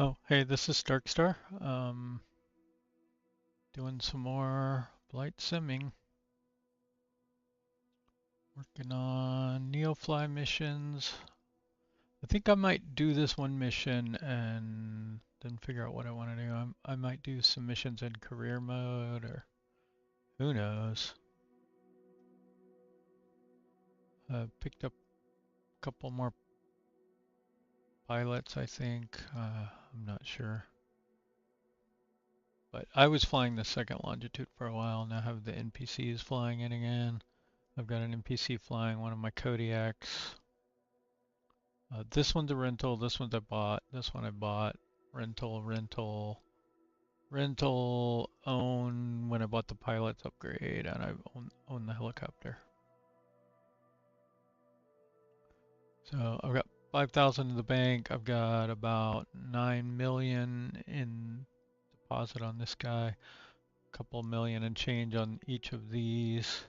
Oh, hey, this is Starkstar. Doing some more flight simming. Working on Neofly missions. I think I might do this one mission and then figure out what I want to do. I might do some missions in career mode or who knows. Picked up a couple more pilots, I think. I'm not sure. But I was flying the second longitude for a while. Now I have the NPCs flying in again. I've got an NPC flying one of my Kodiaks. This one's a rental, this one's I bought, this one I bought. Rental, rental, rental, own when I bought the pilot's upgrade, and I own the helicopter. So I've got 5,000 in the bank. I've got about 9 million in deposit on this guy, a couple million and change on each of these.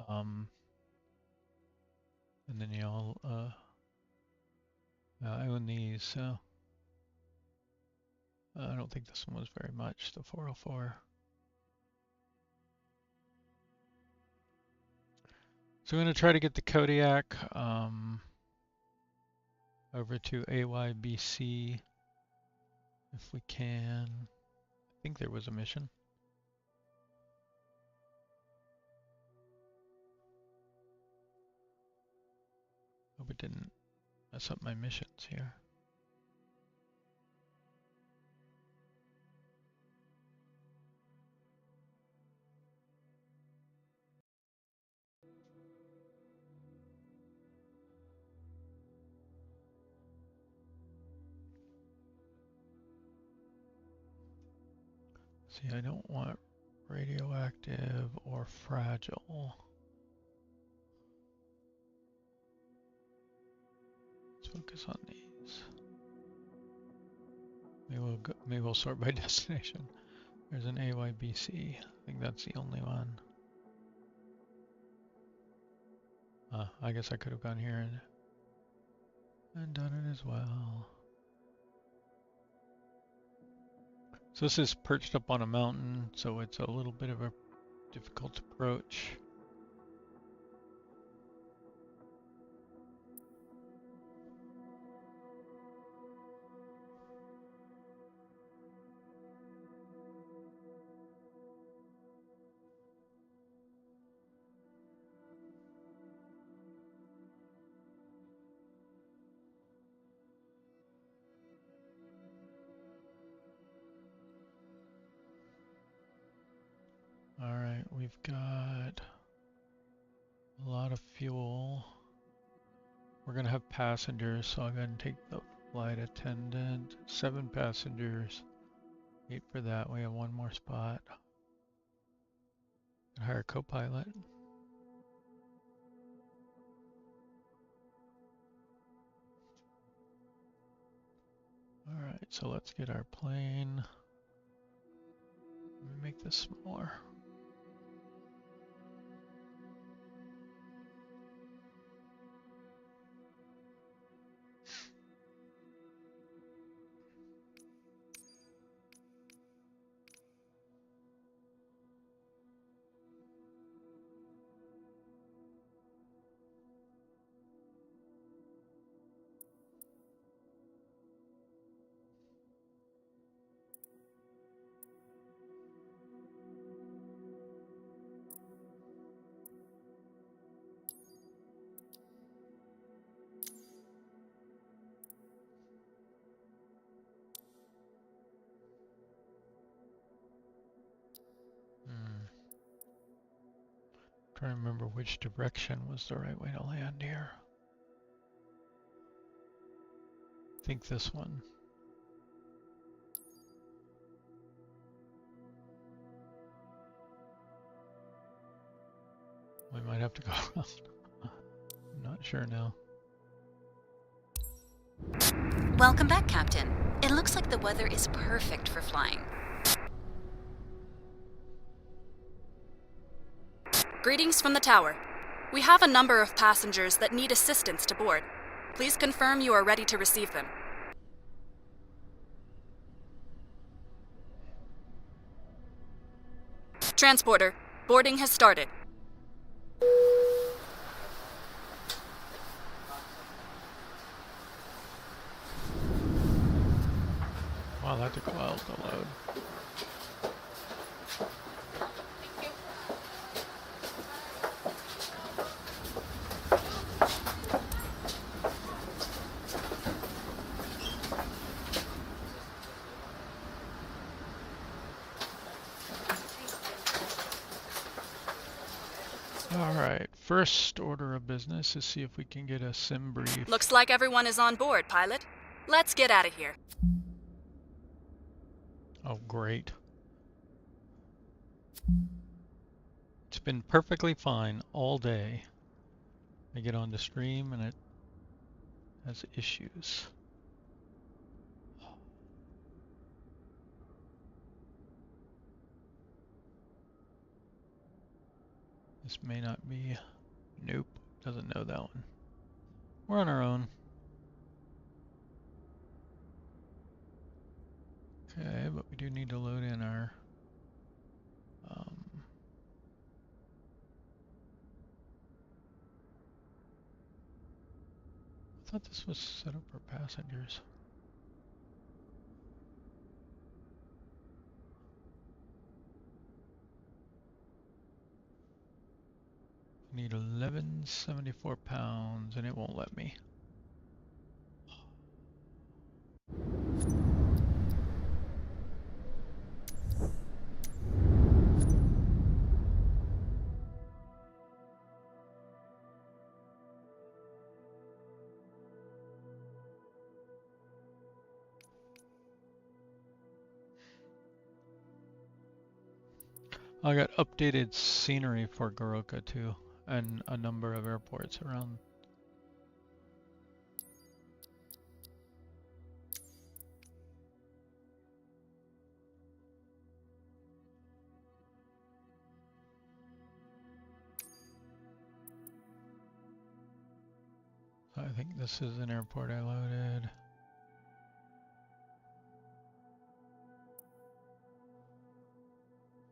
And then I own these, so I don't think this one was very much, the 404. So I'm going to try to get the Kodiak over to AYBC if we can. I think there was a mission. Hope it didn't mess up my missions here. See, I don't want radioactive or fragile. Let's focus on these. Maybe we'll sort by destination. There's an AYBC. I think that's the only one. I guess I could have gone here and done it as well. So this is perched up on a mountain, so it's a little bit of a difficult approach. All right, we've got a lot of fuel. We're gonna have passengers, so I'm gonna take the flight attendant. 7 passengers. 8 for that. We have 1 more spot. Can hire a co-pilot. All right, so let's get our plane. Let me make this smaller. Trying to remember which direction was the right way to land here. I think this one. We might have to go around. I'm not sure now. Welcome back, Captain. It looks like the weather is perfect for flying. Greetings from the tower. We have a number of passengers that need assistance to board. Please confirm you are ready to receive them. Transporter, boarding has started. Wow, that took a while to load. Alright, first order of business is see if we can get a sim brief. Looks like everyone is on board, pilot. Let's get out of here. Oh, great. It's been perfectly fine all day. I get on the stream and it has issues. This may not be. Nope, doesn't know that one. We're on our own. Okay, but we do need to load in our I thought this was set up for passengers. I need 1174 pounds and it won't let me. I got updated scenery for Goroka too, and a number of airports around. I think this is an airport I loaded.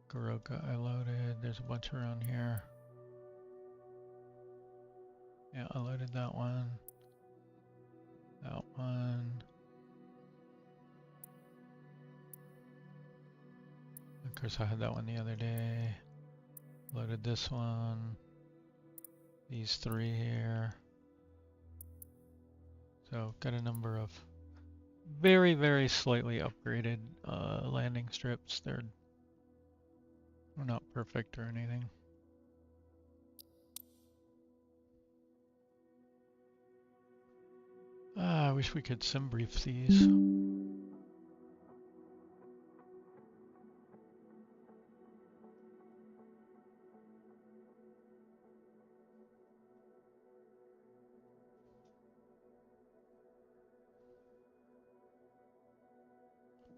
Goroka I loaded. There's a bunch around here. Yeah, I loaded that one. That one. Of course I had that one the other day. Loaded this one. These three here. So got a number of very, very slightly upgraded landing strips. They're not perfect or anything. I wish we could sim brief these.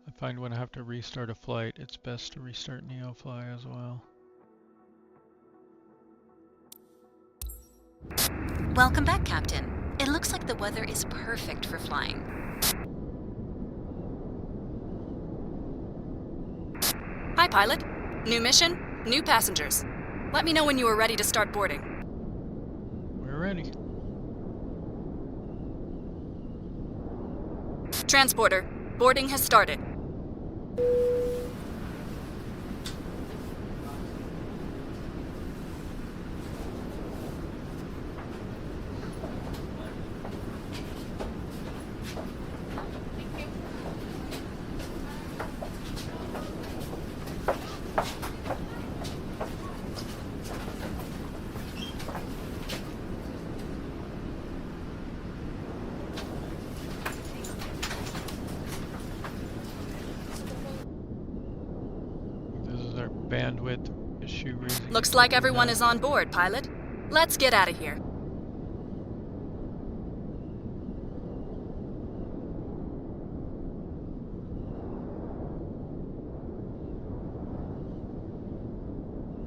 I find when I have to restart a flight, it's best to restart Neofly as well. Welcome back, Captain. It looks like the weather is perfect for flying. Hi, pilot. New mission, new passengers. Let me know when you are ready to start boarding. We're ready. Transporter, boarding has started. Bandwidth issue raising. Looks like everyone is on board, pilot. Let's get out of here.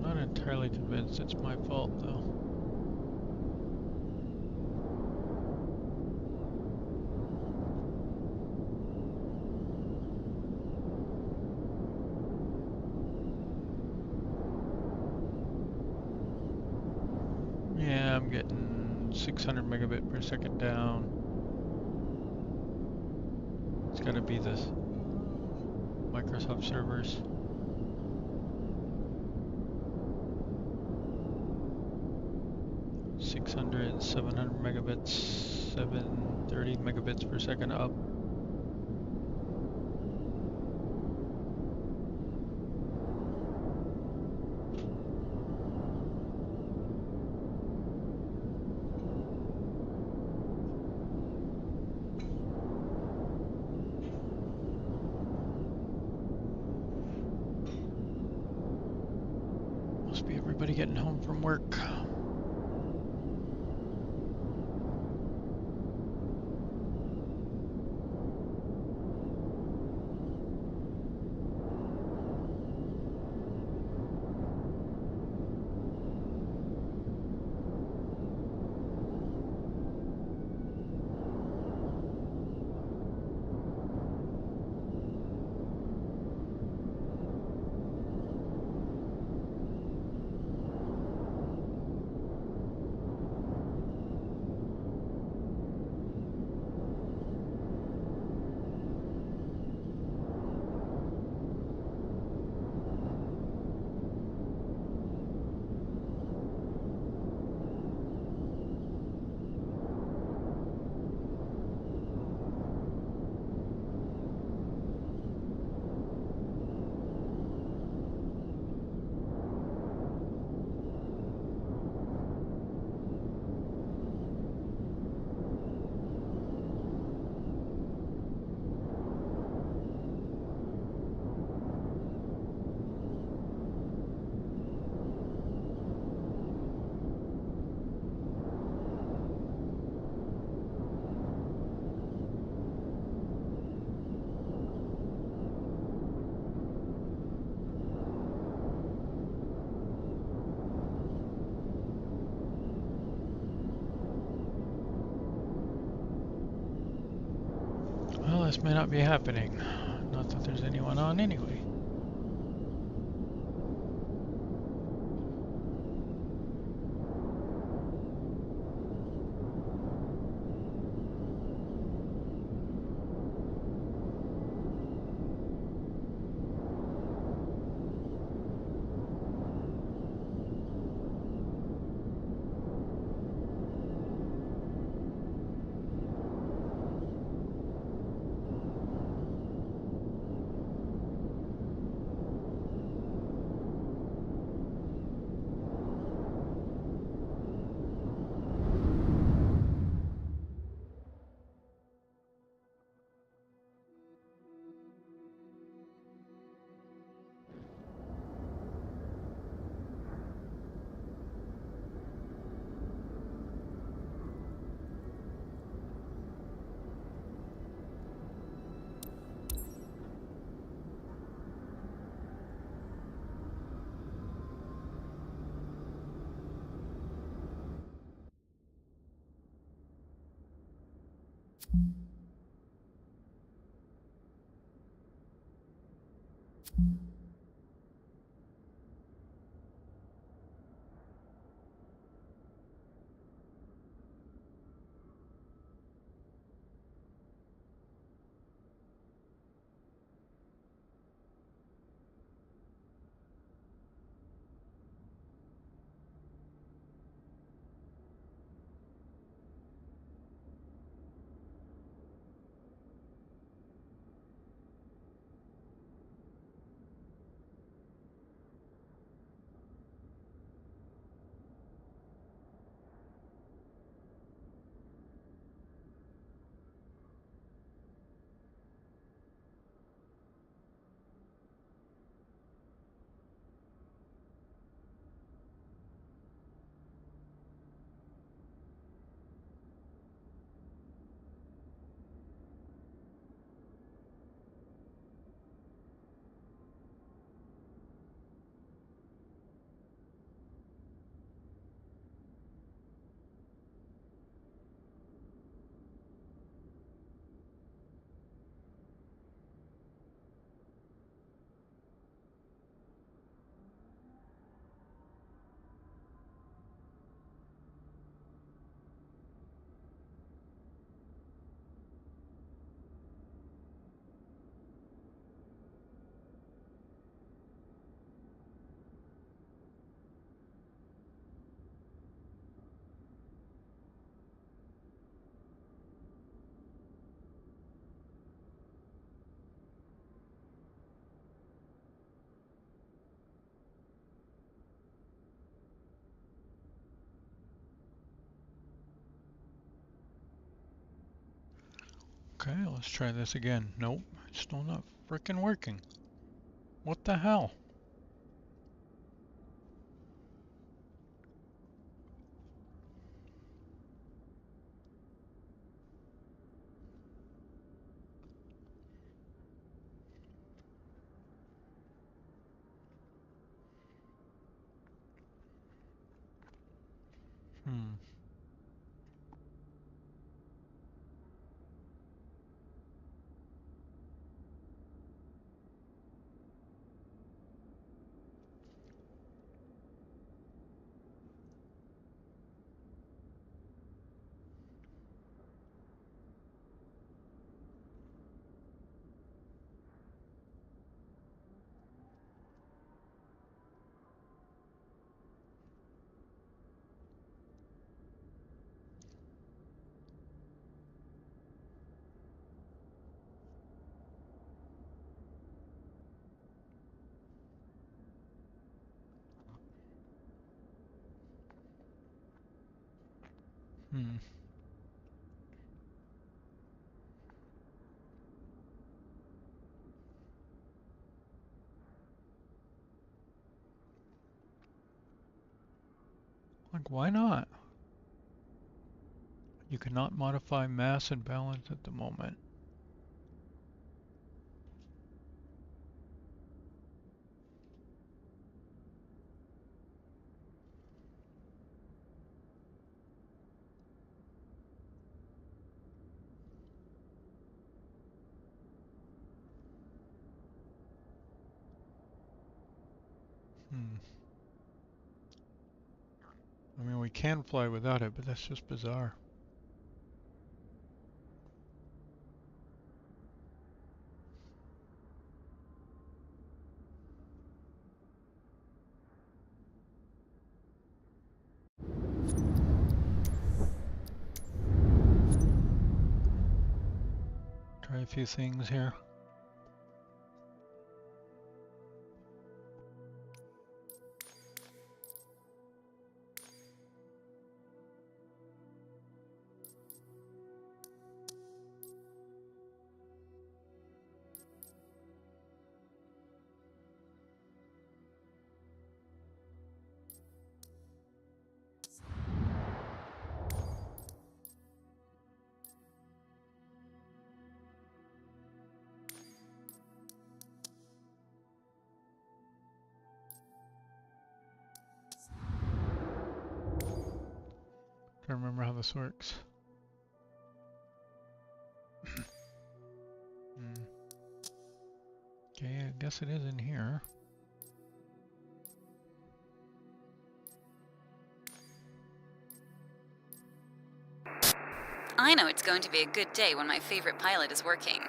Not entirely convinced it's my fault though. getting 600 megabit per second down. It's got to be the Microsoft servers. .600, 700 megabits, 730 megabits per second up. Must be everybody getting home from work. Well, this may not be happening. Not that there's anyone on anyway. Okay, let's try this again. Nope, it's still not frickin' working. What the hell? Hmm. Hmm. Like, why not? You cannot modify mass and balance at the moment. Hmm. I mean, we can fly without it, but that's just bizarre. Try a few things here. Trying to remember how this works. Hmm. Okay, I guess it is in here. I know it's going to be a good day when my favorite pilot is working.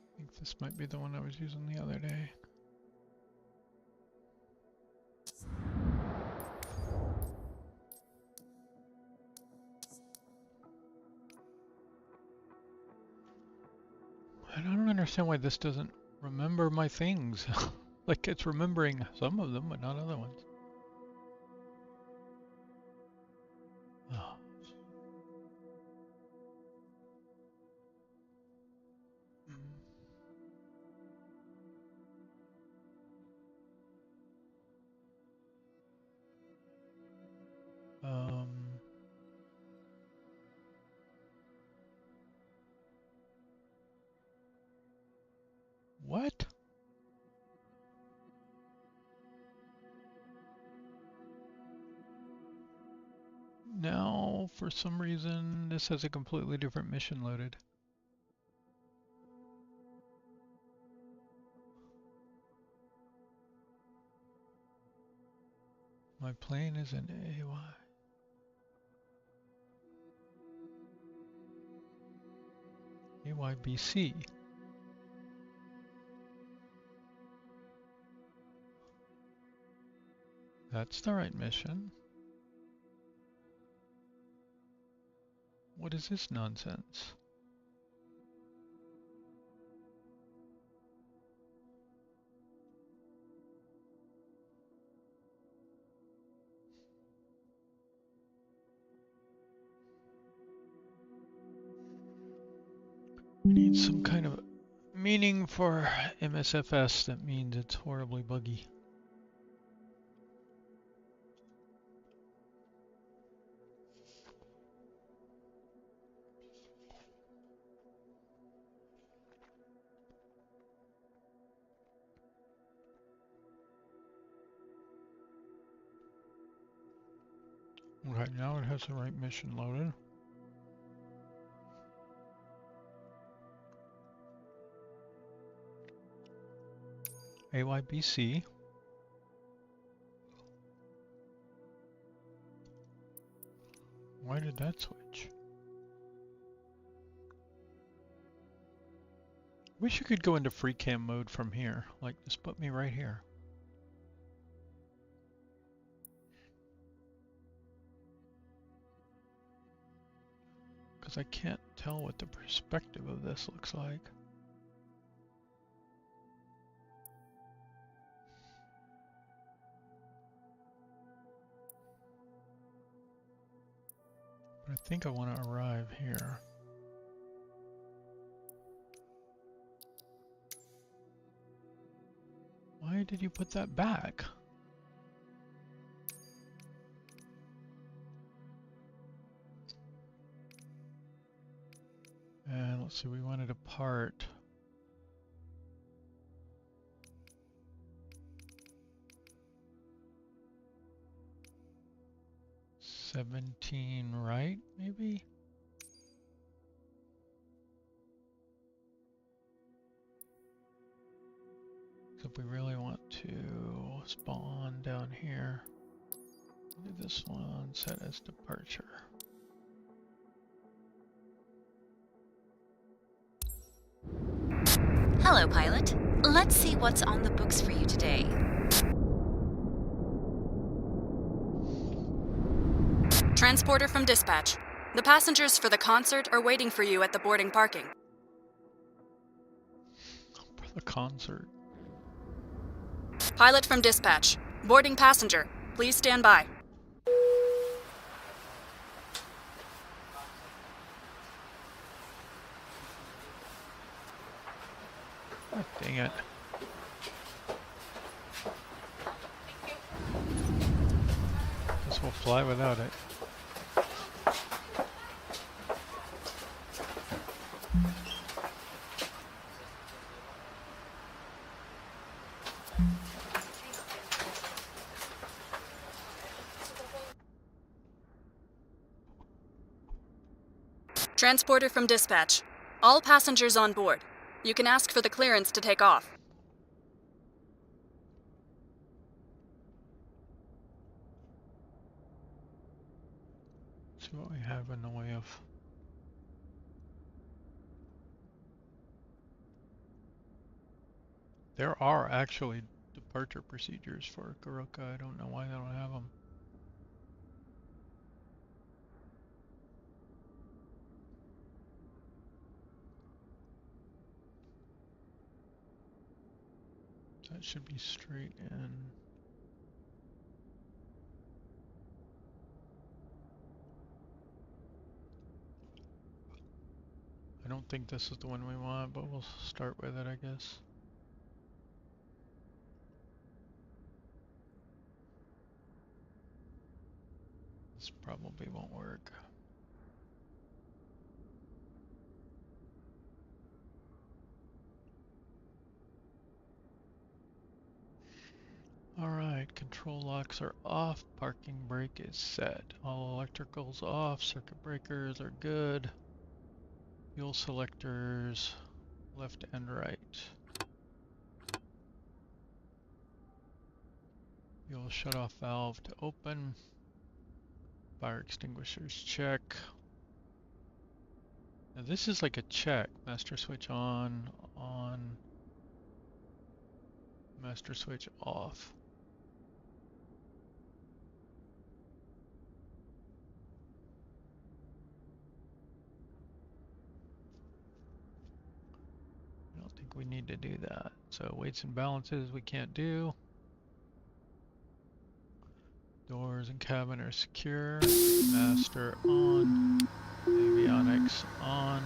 I think this might be the one I was using the other day. I don't understand why this doesn't remember my things. Like, it's remembering some of them, but not other ones. Oh. Um, what? Now, for some reason, this has a completely different mission loaded. My plane is an AY. AYBC. That's the right mission. What is this nonsense? We need some kind of meaning for MSFS that means it's horribly buggy. Right now it has the right mission loaded. AYBC. Why did that switch? Wish you could go into free cam mode from here. Like, just put me right here. Because I can't tell what the perspective of this looks like. But I think I want to arrive here. Why did you put that back? And let's see, we wanted a part. $17, right? Maybe? Except we really want to spawn down here. Do this one, set as departure. Hello, pilot. Let's see what's on the books for you today. Transporter from dispatch. The passengers for the concert are waiting for you at the boarding parking. For the concert. Pilot from dispatch. Boarding passenger. Please stand by. Oh, dang it. Guess we'll fly without it. Transporter from dispatch. All passengers on board. You can ask for the clearance to take off. See what we have in the way of. There are actually departure procedures for Garuka. I don't know why they don't have them. That should be straight in. I don't think this is the one we want, but we'll start with it, I guess. This probably won't work. Alright, control locks are off, parking brake is set. All electricals off, circuit breakers are good. Fuel selectors, left and right. Fuel shutoff valve to open. Fire extinguishers check. Now this is like a check. Master switch on, master switch off. I don't think we need to do that. So weights and balances we can't do. Doors and cabin are secure. Master on. Avionics on.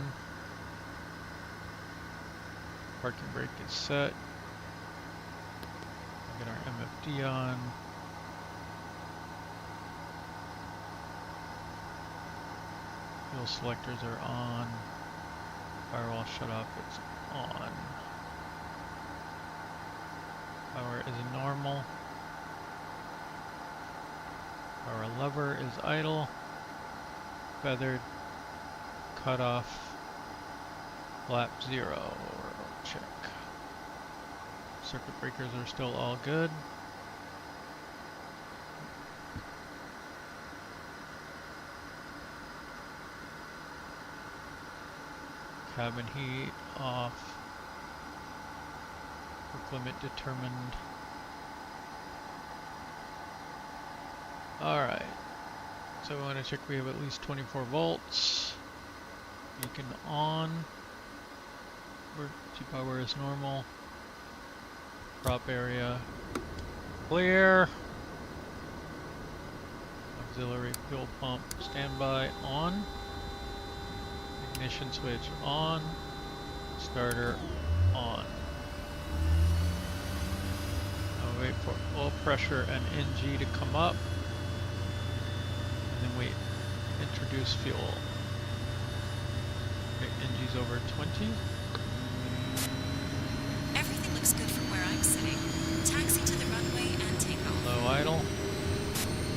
Parking brake is set. Get our MFD on. Fuel selectors are on. Firewall shut off, it's on. Power is normal. Power lever is idle. Feathered. Cut off. Lap 0. Check. Circuit breakers are still all good. Cabin heat off. Work limit determined. Alright. So we want to check we have at least 24 volts. Beacon on. Emergency power is normal. Prop area clear. Auxiliary fuel pump standby on. Ignition switch on. Starter on. I'll wait for oil pressure and NG to come up. And then we introduce fuel. Okay, NG's over 20. Everything looks good from where I'm sitting. Taxi to the runway and take off. Low idle.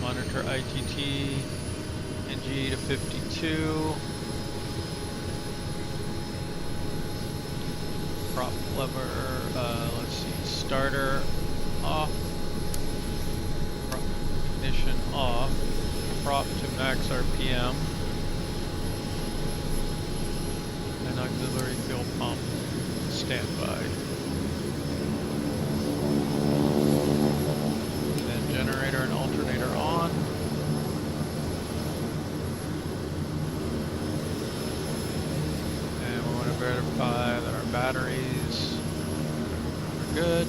Monitor ITT. NG to 52. Prop lever, let's see, starter off. Prop ignition off. Prop to max RPM. And auxiliary fuel pump standby. Generator and alternator on. And we want to verify that our batteries are good.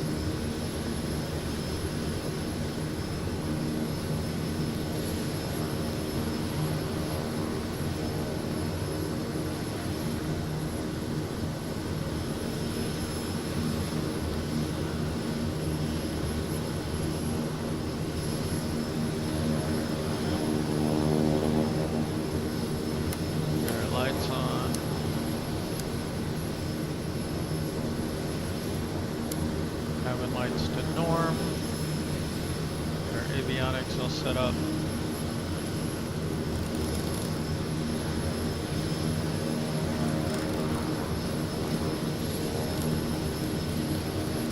Lights to norm. Our avionics all set up.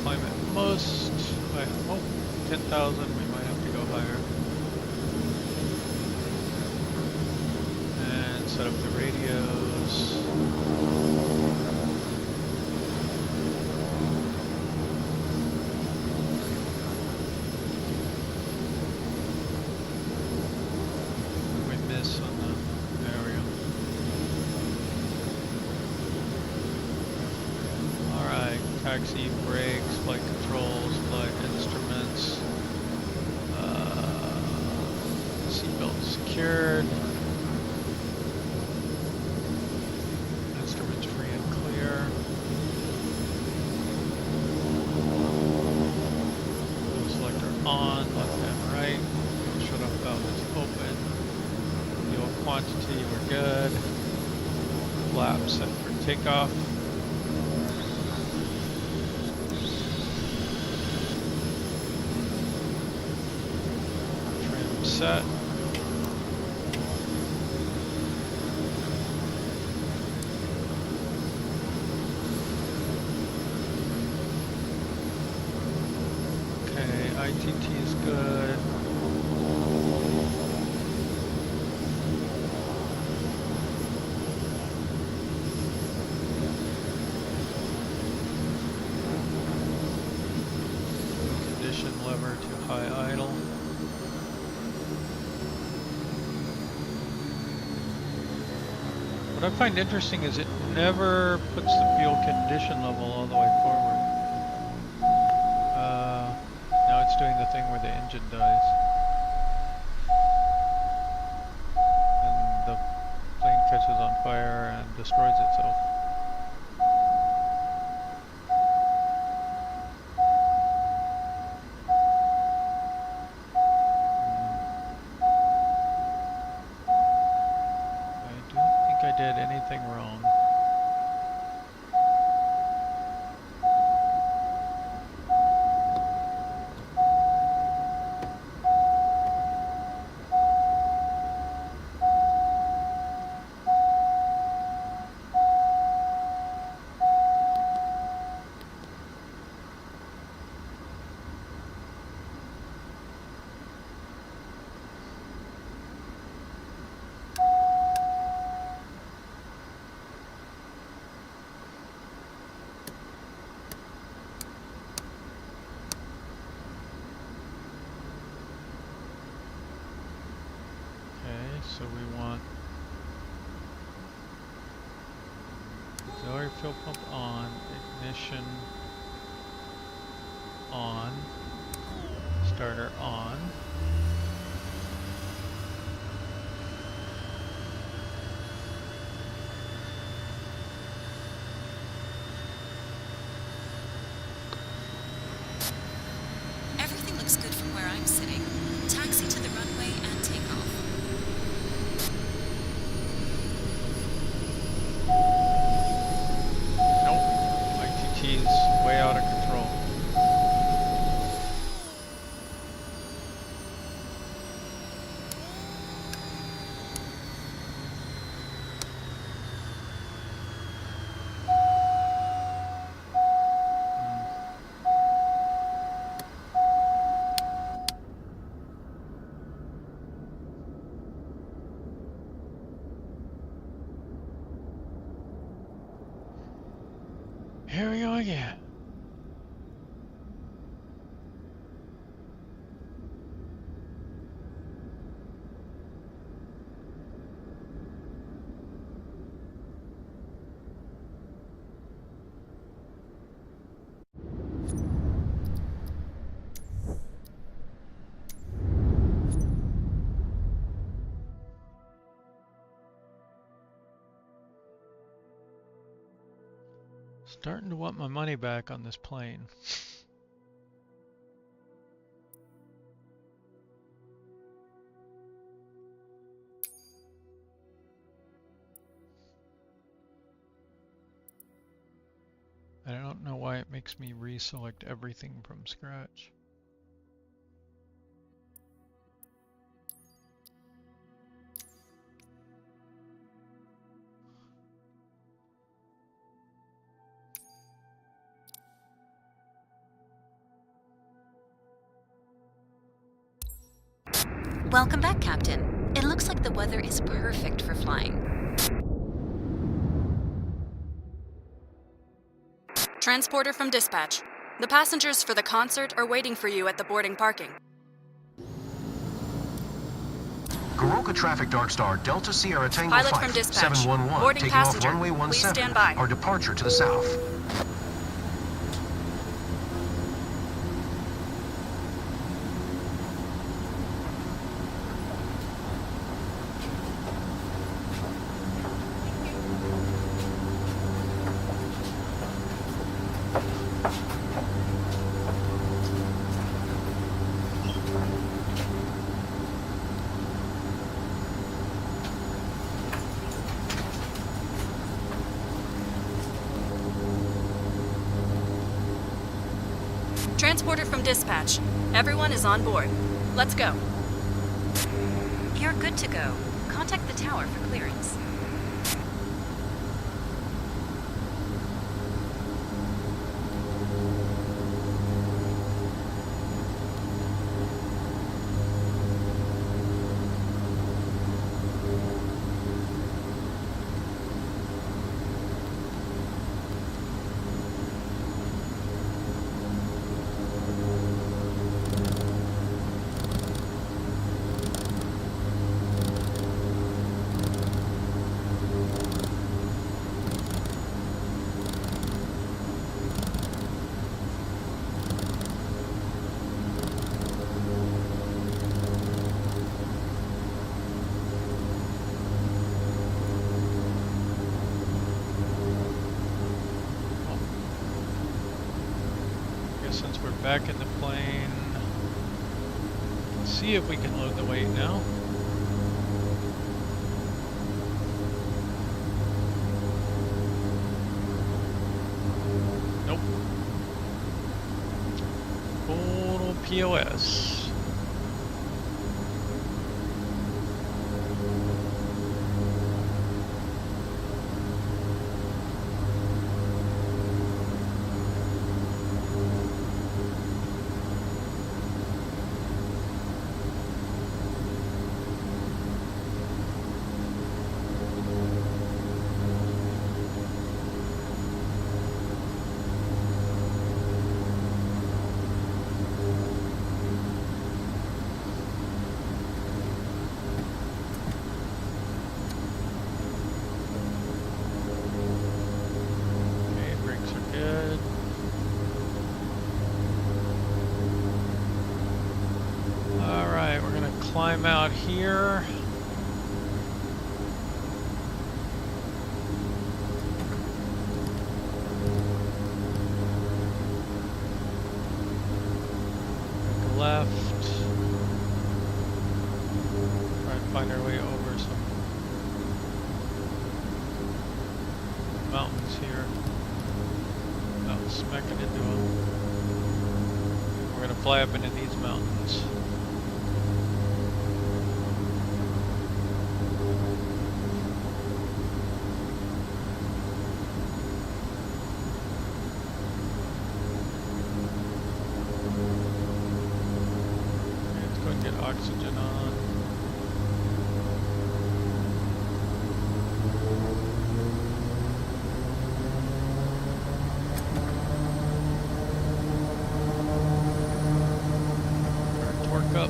Climate most, I hope 10,000, we might have to go higher. And set up the radios. Taxi, brakes, flight controls, flight instruments, seatbelt secured, instruments free and clear, fuel selector on, left and right, shut off valve is open, fuel quantity, we're good, flap set for takeoff. Set. Okay, ITT is good. ignition lever to high idle. What I find interesting is it never puts the fuel condition level all the way forward. Now it's doing the thing where the engine dies. And the plane catches on fire and destroys itself. I don't think I did anything wrong. So we want auxiliary fuel pump on, ignition on, starter on. Everything looks good from where I'm sitting. Taxi to the runway and take off. Nope, ITT is way out of control. Here we go again. Starting to want my money back on this plane. I don't know why it makes me reselect everything from scratch. Welcome back, Captain. It looks like the weather is perfect for flying. Transporter from dispatch. The passengers for the concert are waiting for you at the boarding parking. Garoka Traffic Dark Star Delta Sierra Tango Pilot 5 from dispatch. 711 Boarding taking passenger. off runway Please 17. stand by. Our departure to the south. Transporter from dispatch. Everyone is on board. Let's go. You're good to go. Contact the tower for clearance. back in the plane. See if we can load the weight now. Nope. Total POS. Climb out here. Left. Try and find our way over some mountains here. Without smacking into them. We're gonna fly up into these mountains. Oxygen on. Torque up.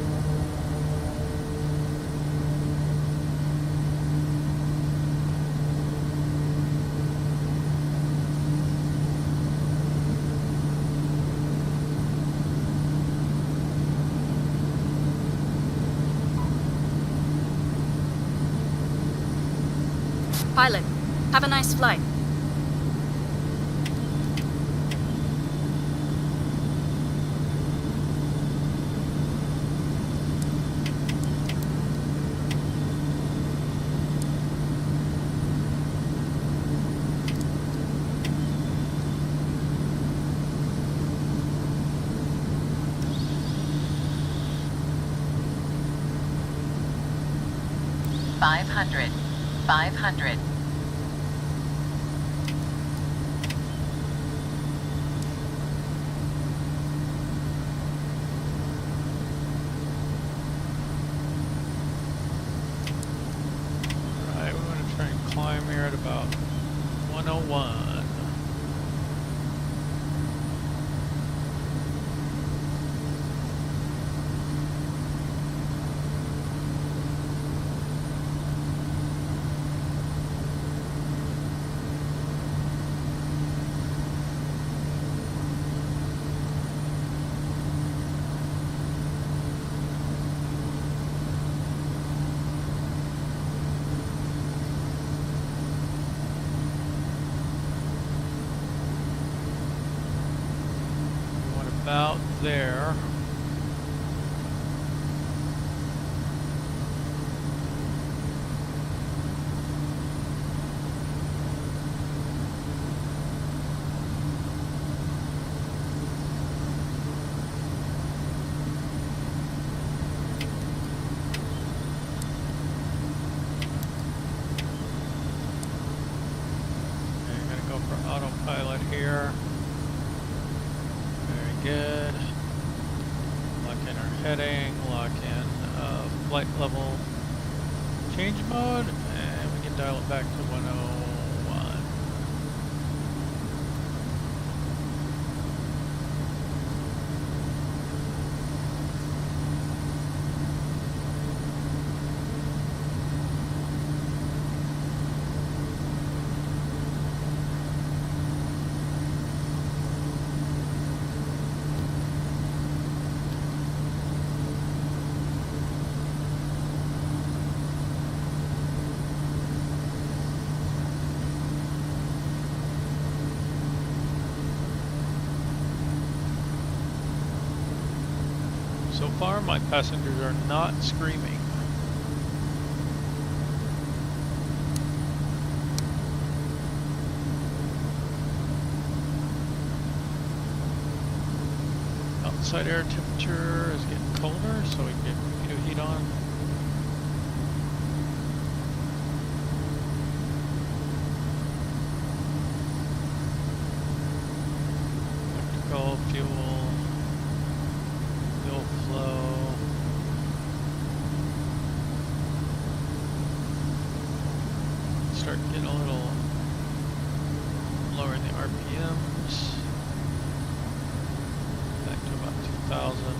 Pilot, have a nice flight. Five hundred. 500. Alright, we want to try and climb here at about 101. About there. Okay, I'm gonna go for autopilot here. Good. Lock in our heading, lock in flight level change mode, and we can dial it back to 101. So far, my passengers are not screaming. Outside air temperature is getting colder, so we can get mosquito heat on. Electrical, fuel, fuel flow. Start getting a little lower in the RPMs. Back to about 2,000.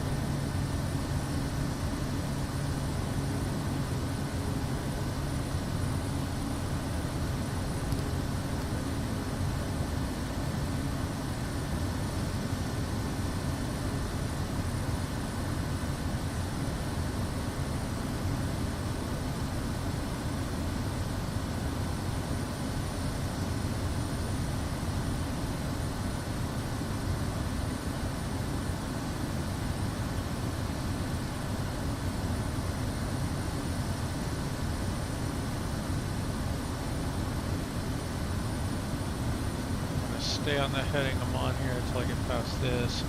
Stay on the heading I'm on here until I get past this.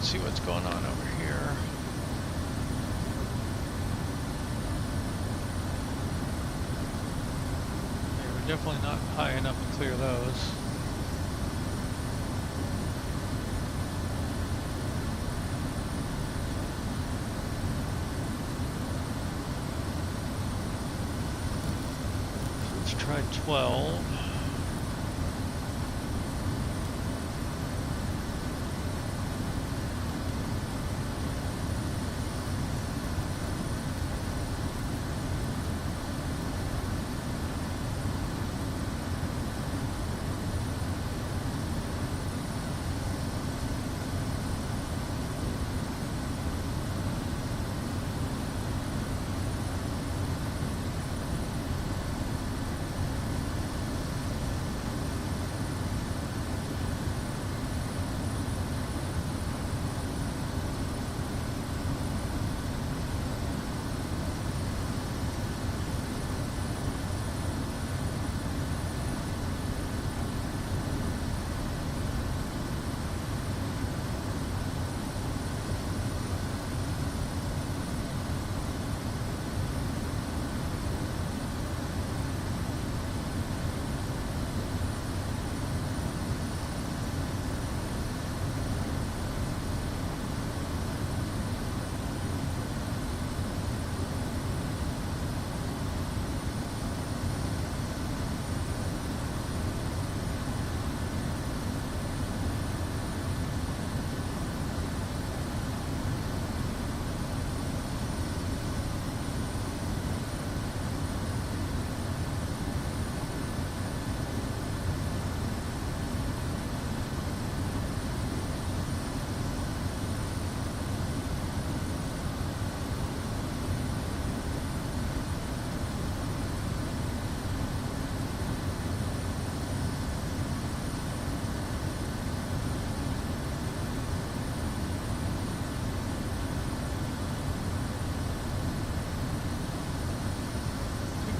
See what's going on over here. Okay, we're definitely not high enough to clear those. Let's try 12.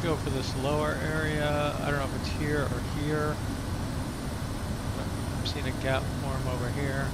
Go for this lower area. I don't know if it's here or here. But I'm seeing a gap form over here.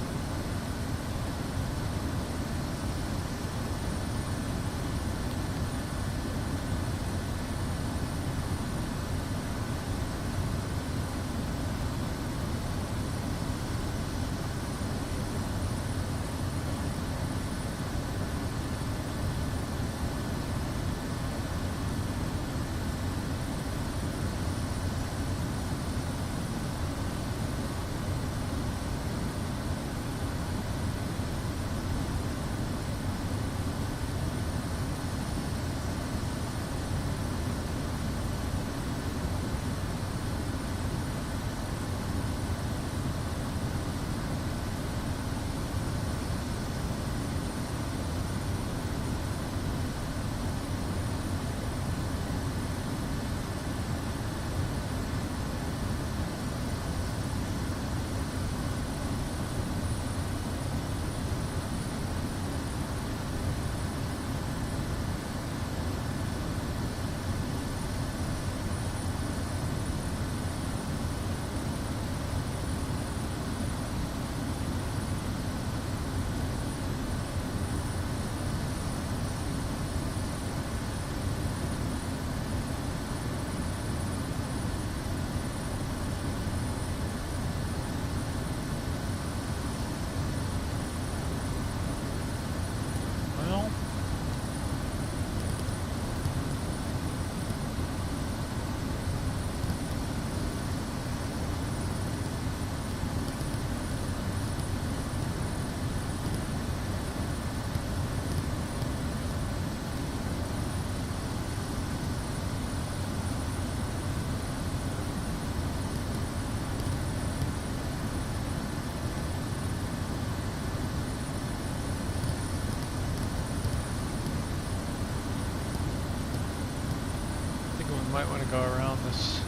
we might want to go around this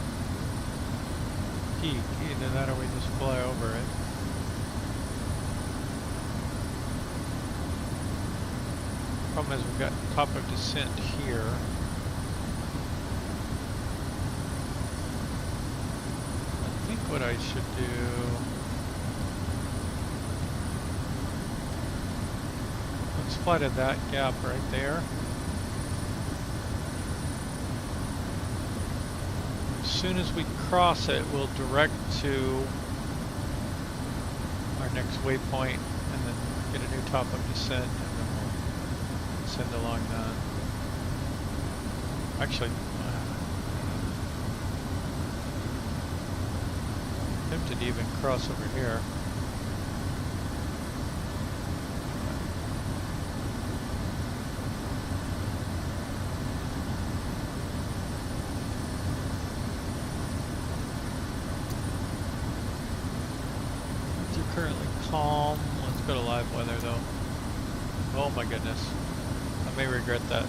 peak. Either that or we just fly over it. Problem is we've got top of descent here. I think what I should do, let's fly to that gap right there. As soon as we cross it, we'll direct to our next waypoint and then get a new top of descent, and then we'll descend along that. Actually, tempted to even cross over here. Currently calm. Let's go to live weather though. Oh my goodness. I may regret that.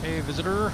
Hey visitor.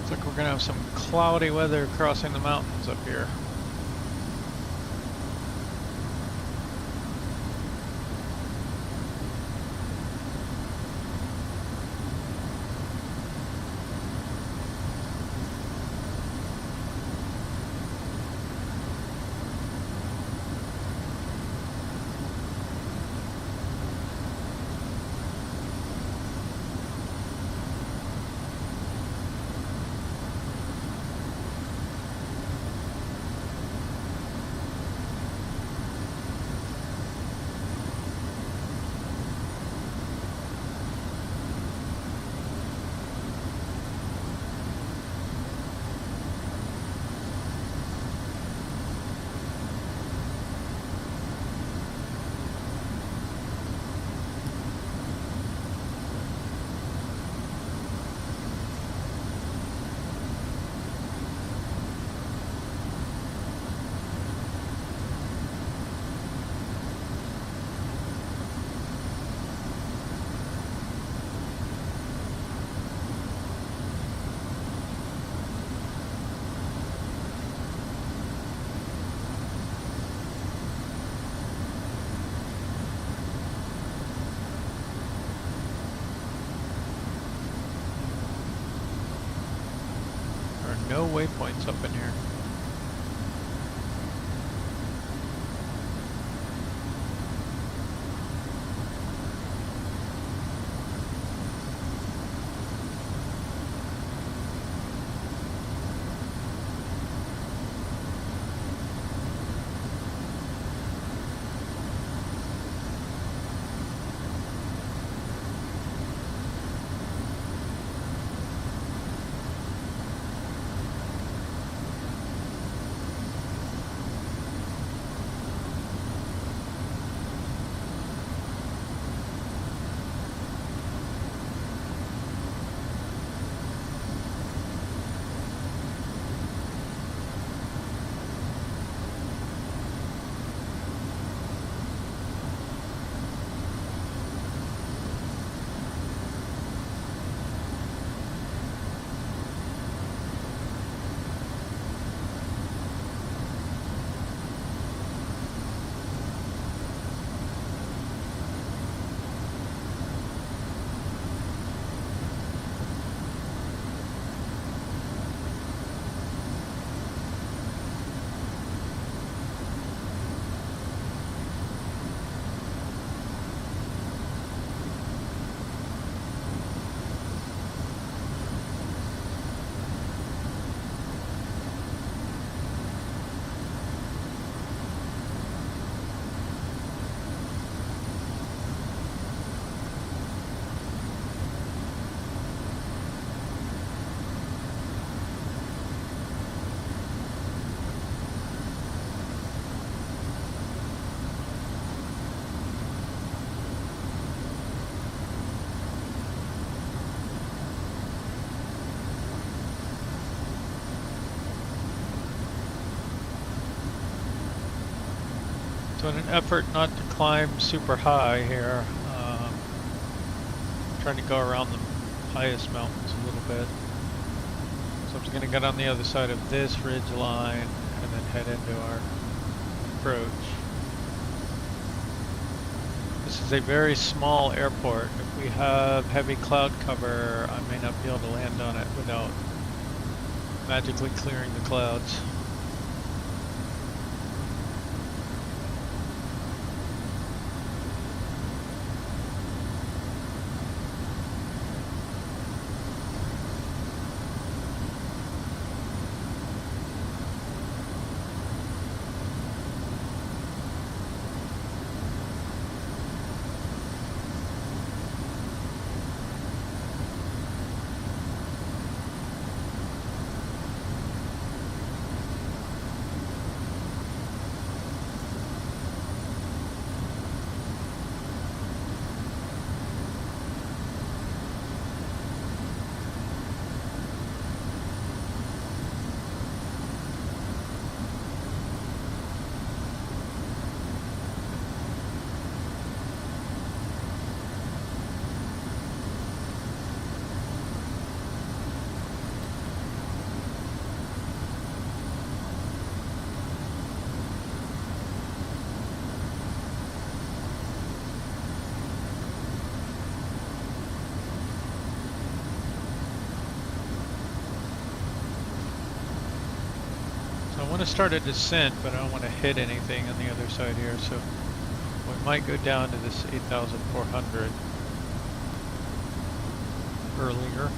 Looks like we're gonna have some cloudy weather crossing the mountains up here. No waypoints up in here. So in an effort not to climb super high here, I'm trying to go around the highest mountains a little bit. So I'm just going to get on the other side of this ridge line and then head into our approach. This is a very small airport. If we have heavy cloud cover, I may not be able to land on it without magically clearing the clouds. I want to start a descent, but I don't want to hit anything on the other side here, so we might go down to this 8,400 earlier.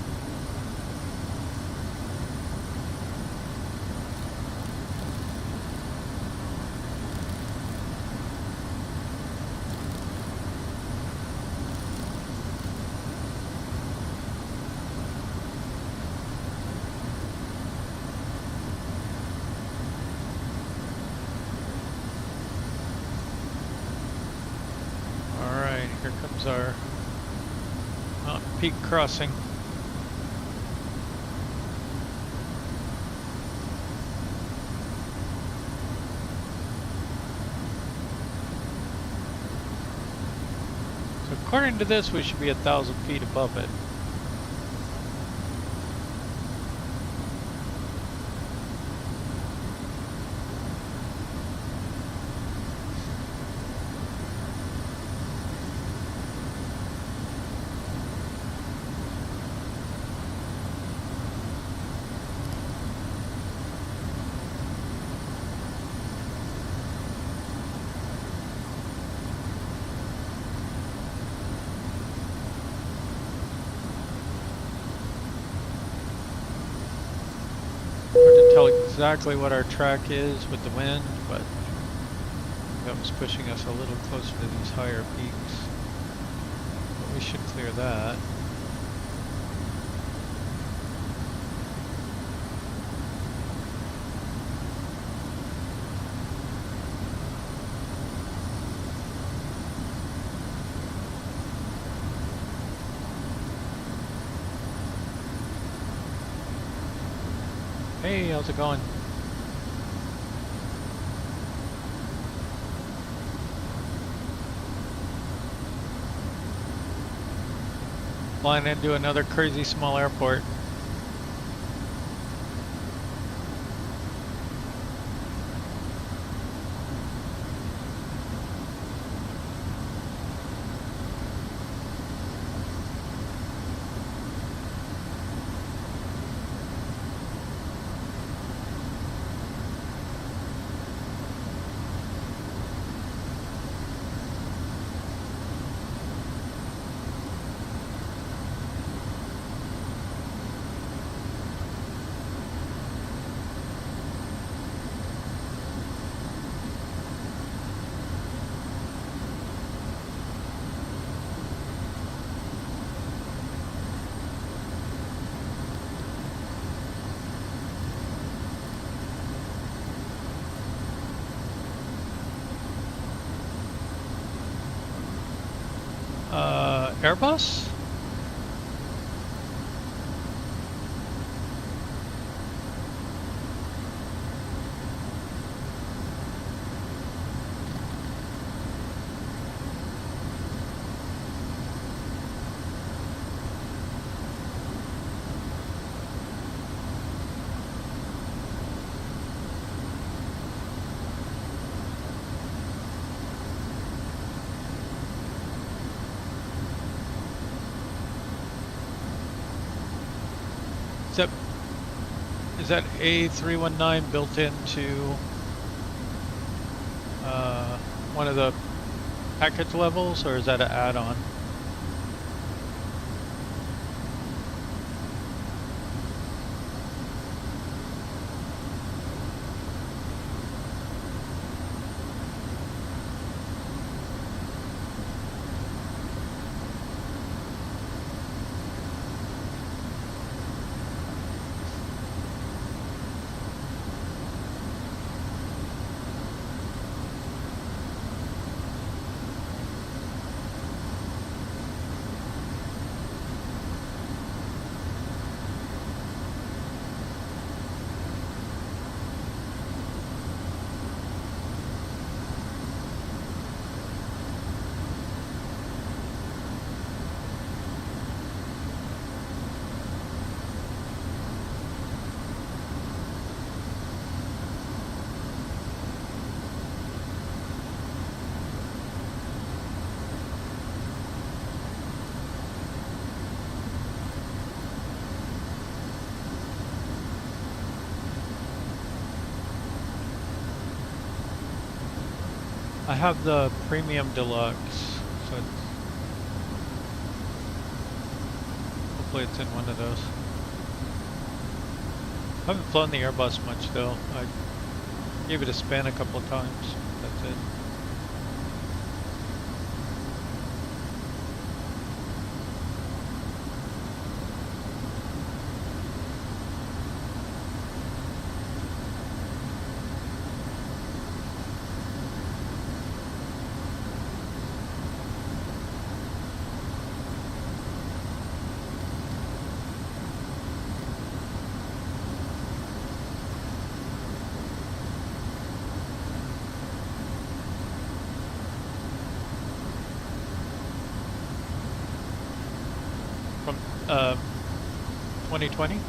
Here comes our mountain peak crossing. So according to this, we should be 1,000 feet above it. Tell exactly what our track is with the wind, but that was pushing us a little closer to these higher peaks. But we should clear that. Hey, how's it going? Flying into another crazy small airport. Airbus? Is that A319 built into one of the package levels, or is that an add-on? I have the Premium Deluxe, so hopefully it's in one of those. I haven't flown the Airbus much though. I gave it a spin a couple of times. That's it. From 2020?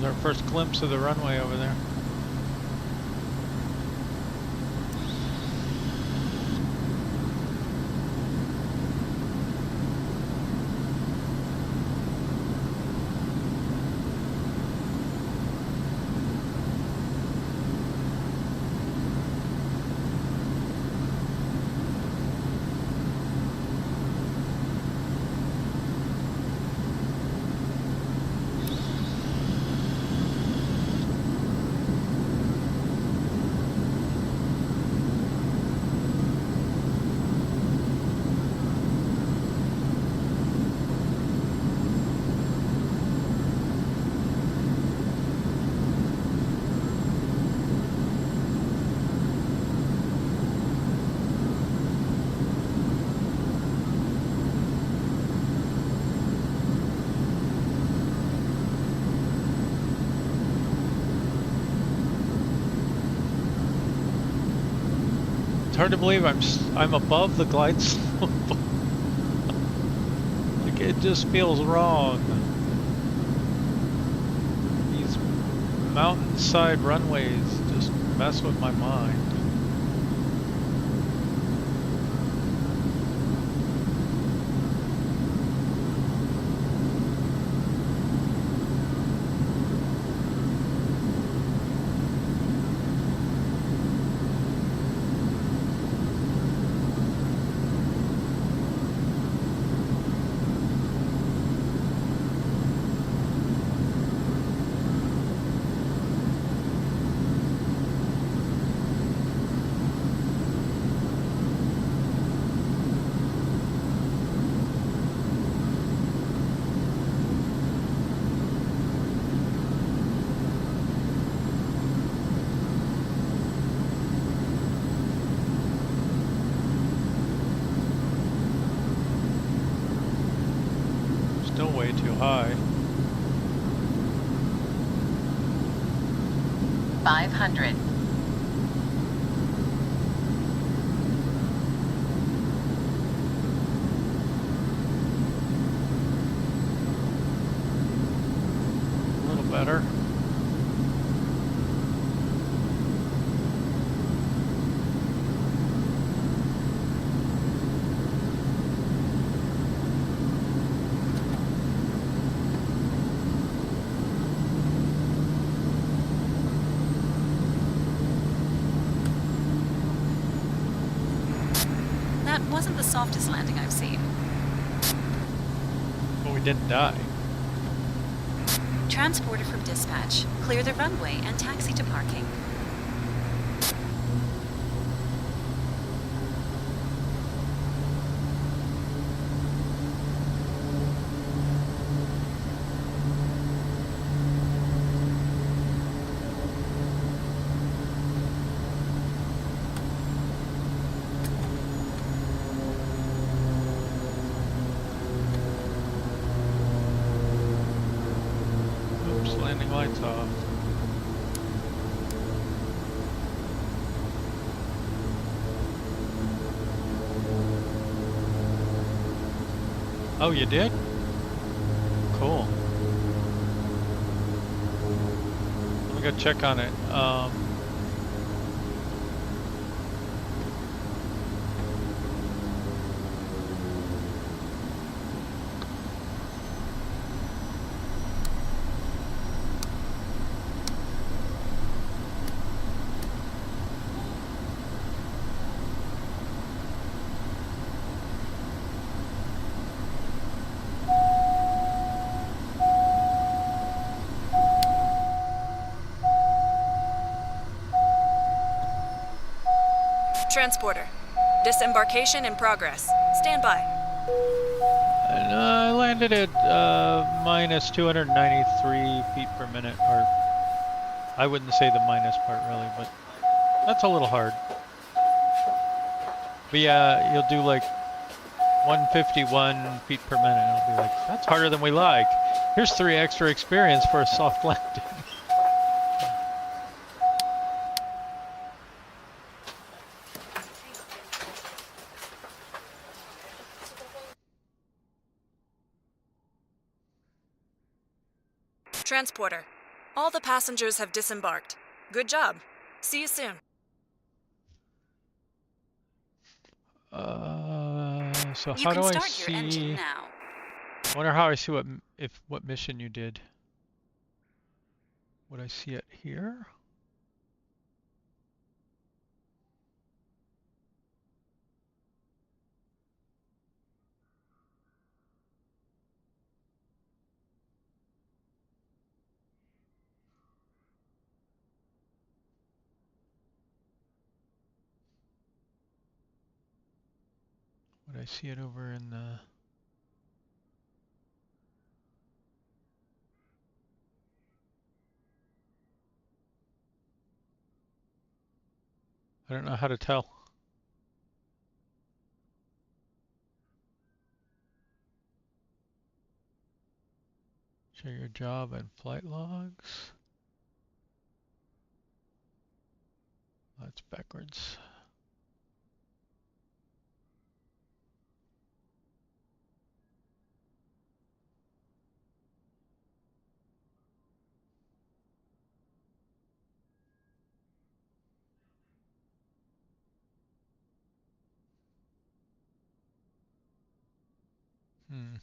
Our first glimpse of the runway over there. hard to believe I'm above the glide slope. Like it just feels wrong. These mountainside runways just mess with my mind. Still way too high. 500. A little better. That wasn't the softest landing I've seen. But we didn't die. Transporter from dispatch. Clear the runway and taxi to parking. Oops, landing lights off. Oh, you did? Cool. Let me go check on it. Transporter. Disembarkation in progress. Stand by. And, I landed at minus 293 feet per minute, or I wouldn't say the minus part really, but that's a little hard. But yeah, you'll do like 151 feet per minute, and I'll be like, that's harder than we like. Here's 3 extra experience for a soft landing. Transporter. All the passengers have disembarked. Good job. See you soon. So You how can do I start your engine see? now. I wonder how I see what mission you did. Would I see it here? Would I see it over in the? I don't know how to tell. Show your job and flight logs. That's backwards. Hmm.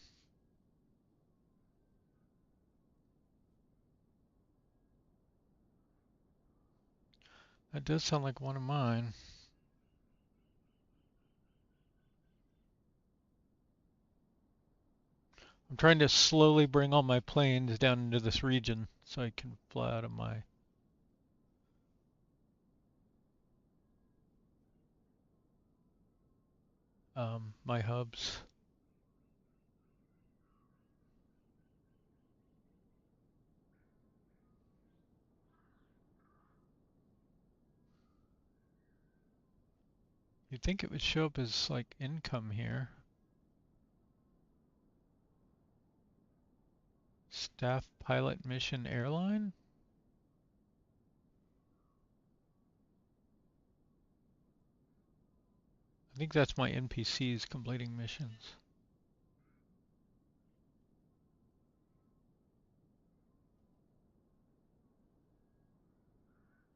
That does sound like one of mine. I'm trying to slowly bring all my planes down into this region so I can fly out of my hubs. You'd think it would show up as like income here. Staff pilot mission airline? I think that's my NPCs completing missions.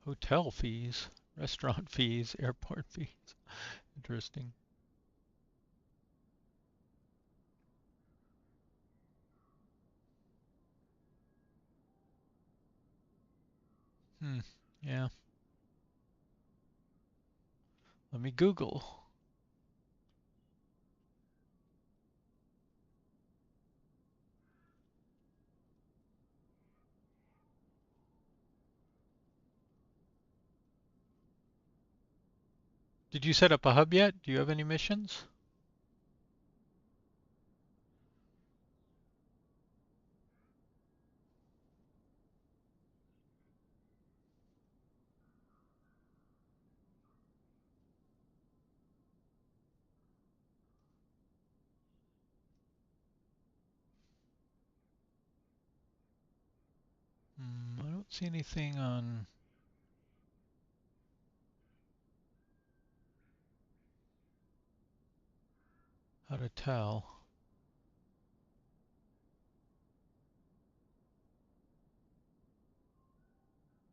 Hotel fees, restaurant fees, airport fees. Interesting. Hmm, yeah. Let me Google. Did you set up a hub yet? Do you have any missions? I don't see anything on how to tell.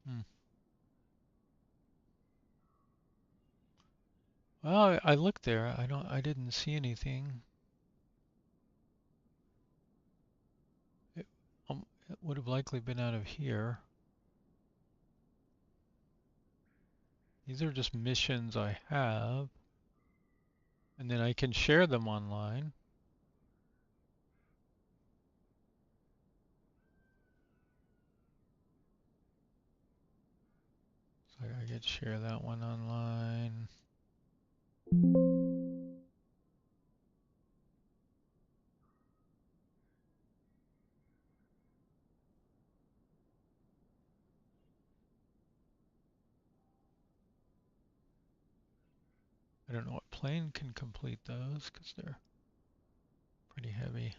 Hmm. Well, I looked there. I didn't see anything. It, it would have likely been out of here. These are just missions I have, and then I can share them online. So I could share that one online. I don't know what plane can complete those because they're pretty heavy.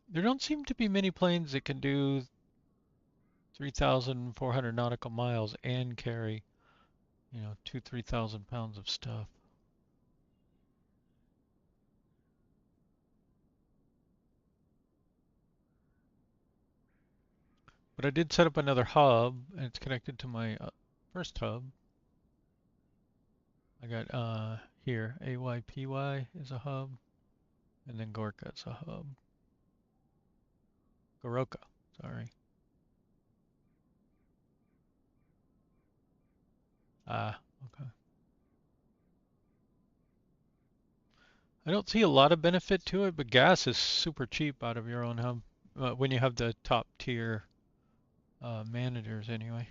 There don't seem to be many planes that can do 3,400 nautical miles and carry, 3,000 pounds of stuff. But I did set up another hub, and it's connected to my first hub. I got here, AYPY is a hub, and then Gorka is a hub. Goroka, sorry. Ah, okay. I don't see a lot of benefit to it, but gas is super cheap out of your own hub when you have the top tier managers anyway.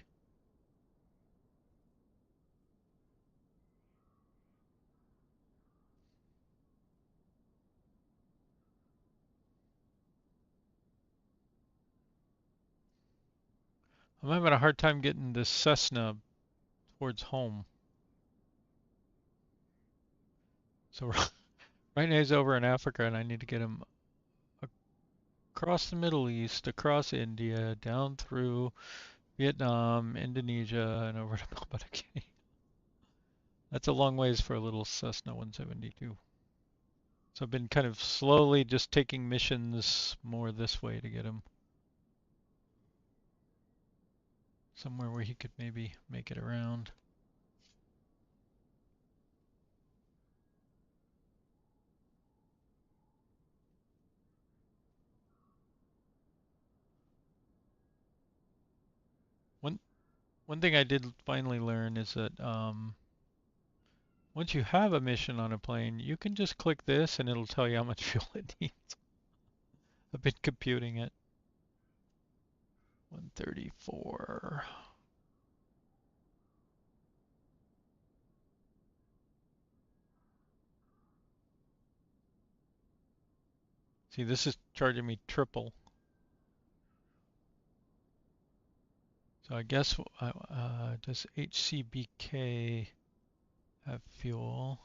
I'm having a hard time getting this Cessna towards home. So right now he's over in Africa, and I need to get him across the Middle East, across India, down through Vietnam, Indonesia, and over to Papua New Guinea. That's a long ways for a little Cessna 172. So I've been kind of slowly just taking missions more this way to get him. somewhere where he could maybe make it around. One thing I did finally learn is that once you have a mission on a plane, you can just click this and it'll tell you how much fuel it needs. I've been computing it. 134. See, this is charging me triple. So I guess, does HCBK have fuel?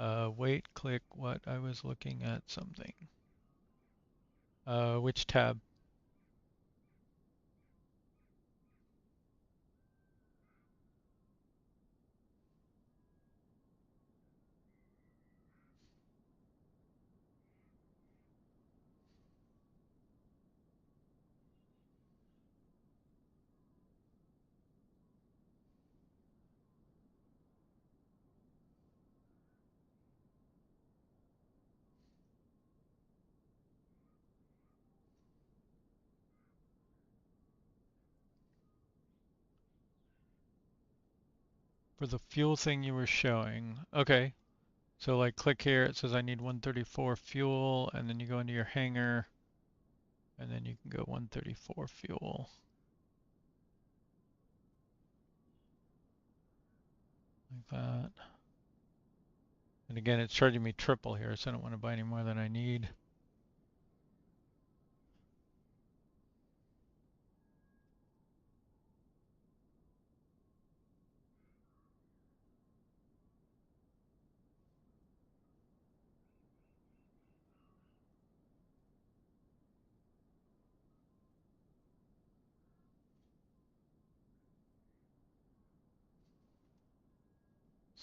Um, wait, click what? I was looking at something. Which tab? For the fuel thing you were showing. Okay, so like click here, it says I need 134 fuel, and then you go into your hangar, and then you can go 134 fuel. Like that. And again, it's charging me triple here, so I don't want to buy any more than I need.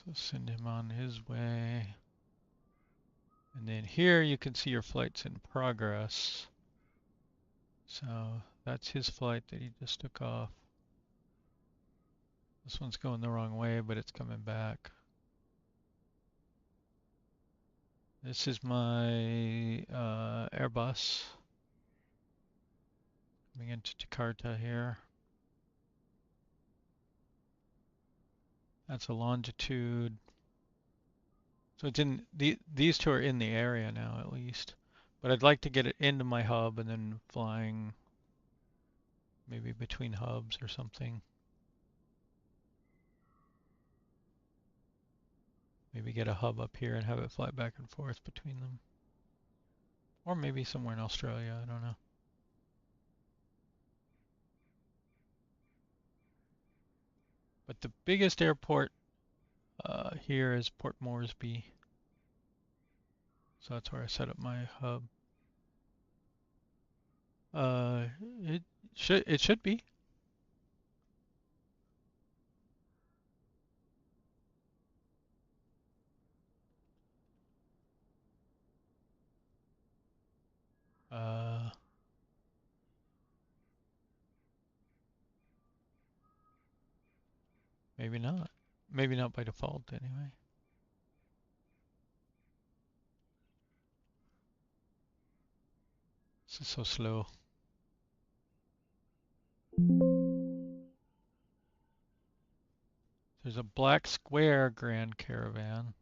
So send him on his way. And then here you can see your flights in progress. So that's his flight that he just took off. This one's going the wrong way, but it's coming back. This is my Airbus. Coming into Jakarta here. That's a longitude. So it's in these two are in the area now at least. But I'd like to get it into my hub and then flying maybe between hubs or something. Maybe get a hub up here and have it fly back and forth between them. Or maybe somewhere in Australia, I don't know. But the biggest airport here is Port Moresby. So that's where I set up my hub. It should be. Maybe not. Maybe not by default anyway. This is so slow. There's a black square Grand Caravan.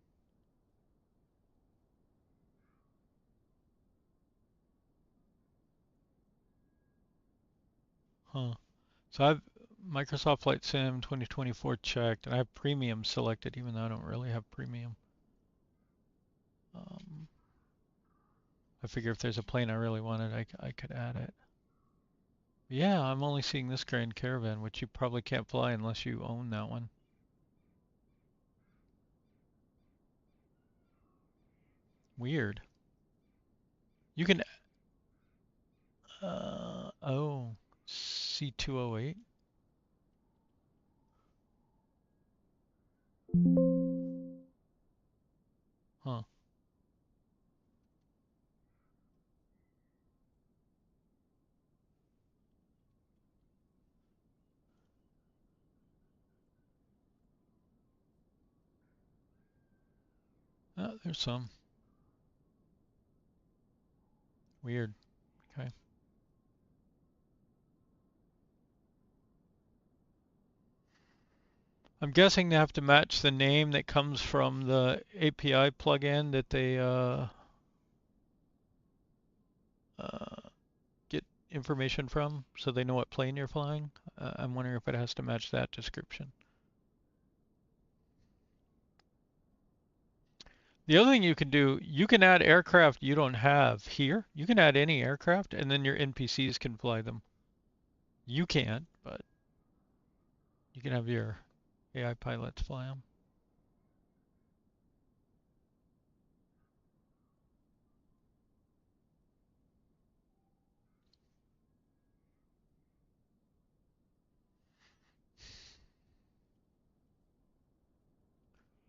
Huh. So I've Microsoft Flight Sim 2024 checked, and I have premium selected, even though I don't really have premium. I figure if there's a plane I really wanted, I could add it. Yeah, I'm only seeing this Grand Caravan, which you probably can't fly unless you own that one. Weird. You can, oh, C208. Huh. There's some. Weird. Okay. I'm guessing they have to match the name that comes from the API plugin that they get information from, so they know what plane you're flying. I'm wondering if it has to match that description. The other thing you can do, you can add aircraft you don't have here. You can add any aircraft, and then your NPCs can fly them. You can't, but you can have your AI pilots fly them.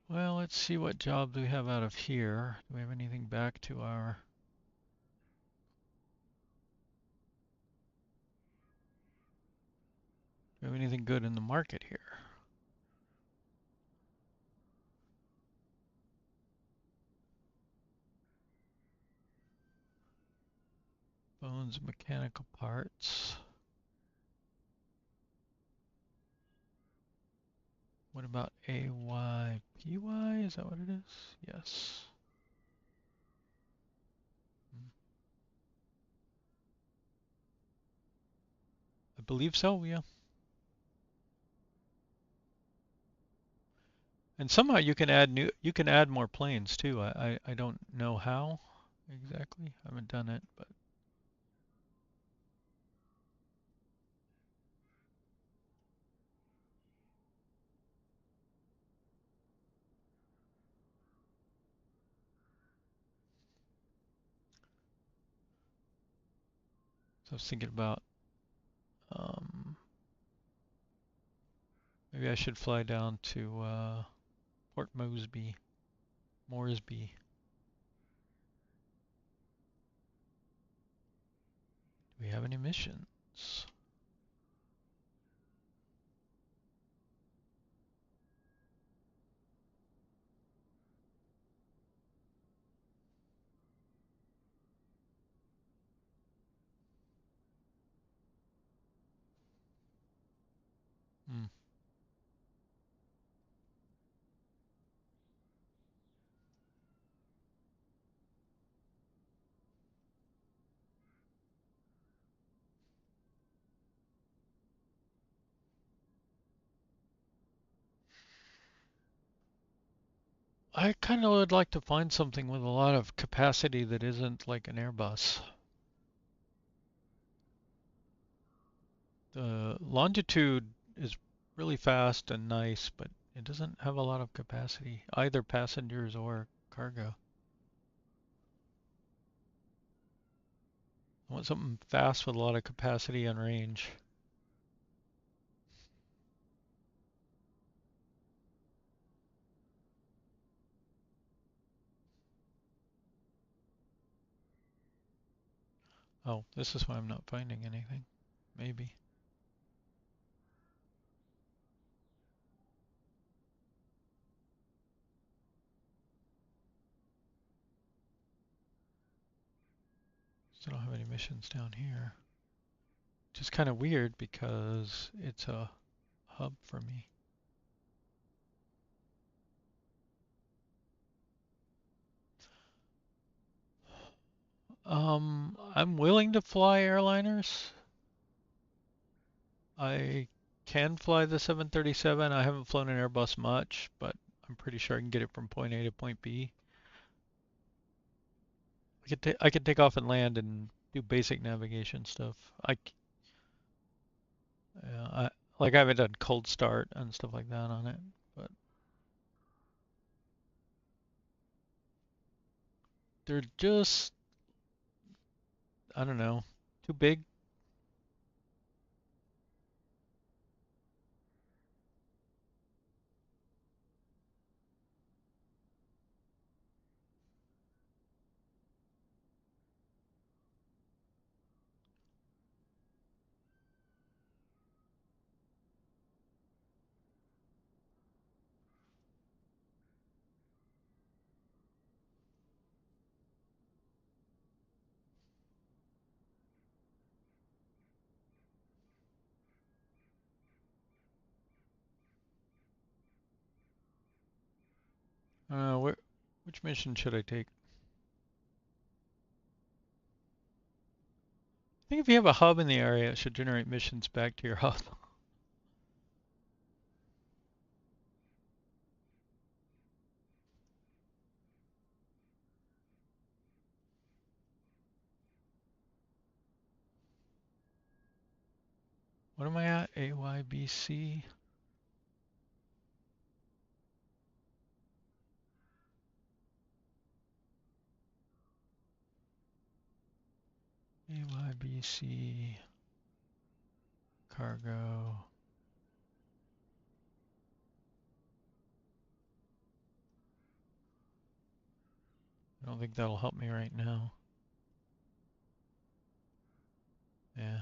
Well, let's see what jobs we have out of here. Do we have anything back to our... Do we have anything good in the market here? Bones, mechanical parts. What about AYPY? Is that what it is? Yes. I believe so, yeah. And somehow you can add more planes too. I don't know how exactly. I haven't done it, but so I was thinking about maybe I should fly down to Port Moresby. Do we have any missions? Hmm. I kind of would like to find something with a lot of capacity that isn't like an Airbus. The Longitude is really fast and nice, but it doesn't have a lot of capacity, either passengers or cargo. I want something fast with a lot of capacity and range. Oh, this is why I'm not finding anything. Maybe. Still don't have any missions down here. Which is kind of weird because it's a hub for me. I'm willing to fly airliners. I can fly the 737. I haven't flown an Airbus much, but I'm pretty sure I can get it from point A to point B. I could take off and land and do basic navigation stuff. I like I haven't done cold start and stuff like that on it, but they're just, I don't know, too big. Which mission should I take? I think if you have a hub in the area, it should generate missions back to your hub. What am I at? AYBC? AYBC cargo. I don't think that'll help me right now. Yeah.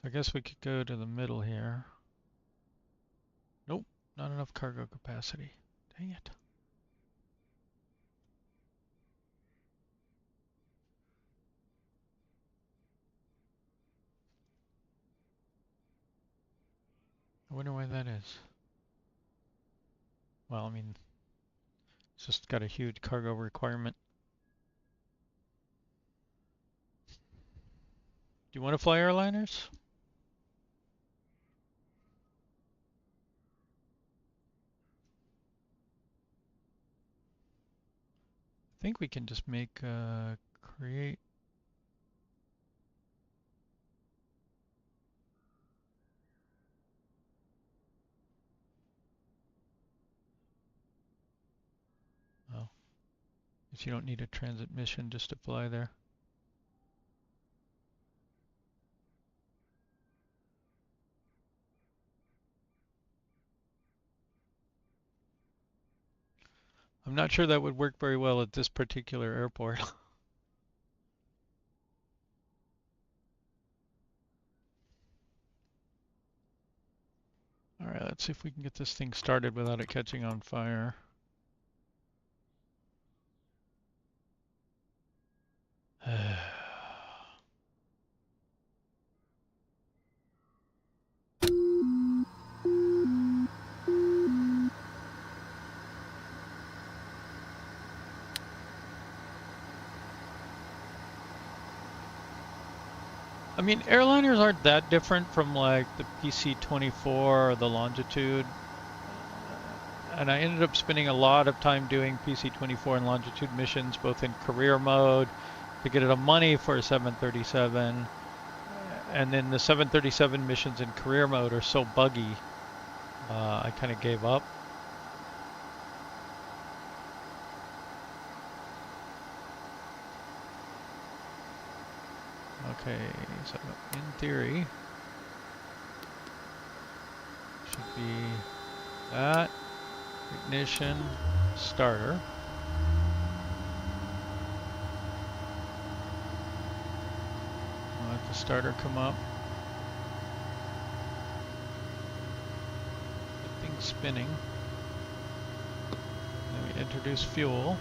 So I guess we could go to the middle here. Nope, not enough cargo capacity. Dang it. I wonder why that is. Well, I mean, it's just got a huge cargo requirement. Do you want to fly airliners? I think we can just make create. Oh, guess you don't need a transit mission just to fly there. I'm not sure that would work very well at this particular airport. All right, let's see if we can get this thing started without it catching on fire. I mean, airliners aren't that different from like the PC-24 or the Longitude. And I ended up spending a lot of time doing PC-24 and Longitude missions, both in career mode to get enough money for a 737. And then the 737 missions in career mode are so buggy, I kind of gave up. Okay, so in theory, should be that, ignition, starter. I'll let the starter come up. The thing's spinning. Then we introduce fuel.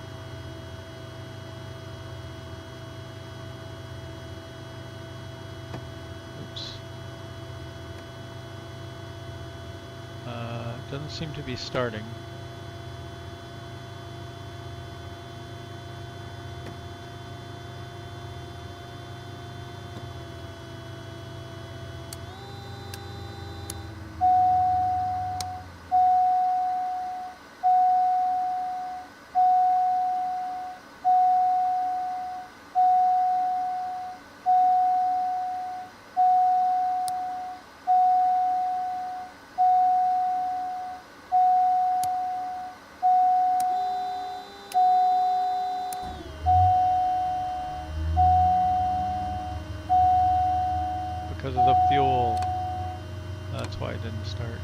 Doesn't seem to be starting. because of the fuel. That's why it didn't start.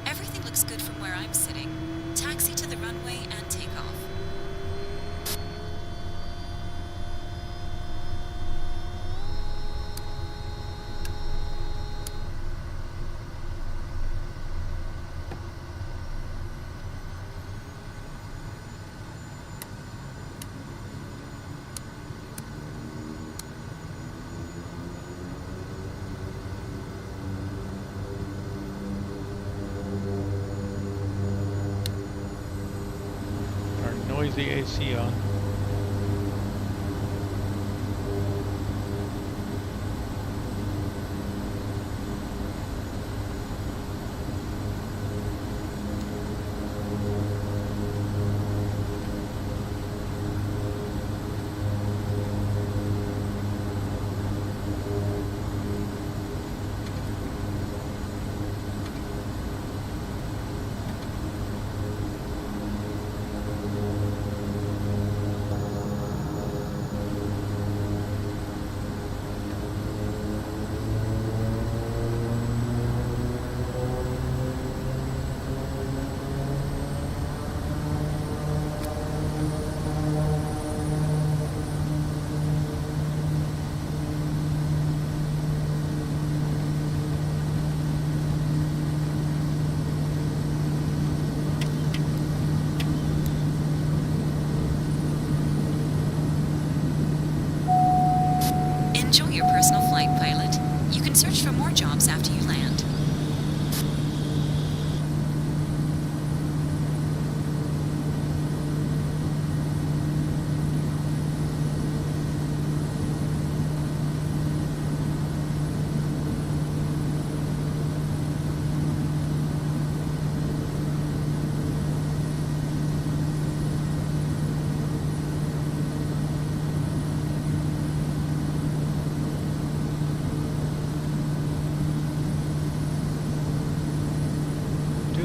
Everything looks good from where I'm sitting. Taxi to the runway and take off. The AC on. Enjoy your personal flight, pilot. You can search for more jobs after you land.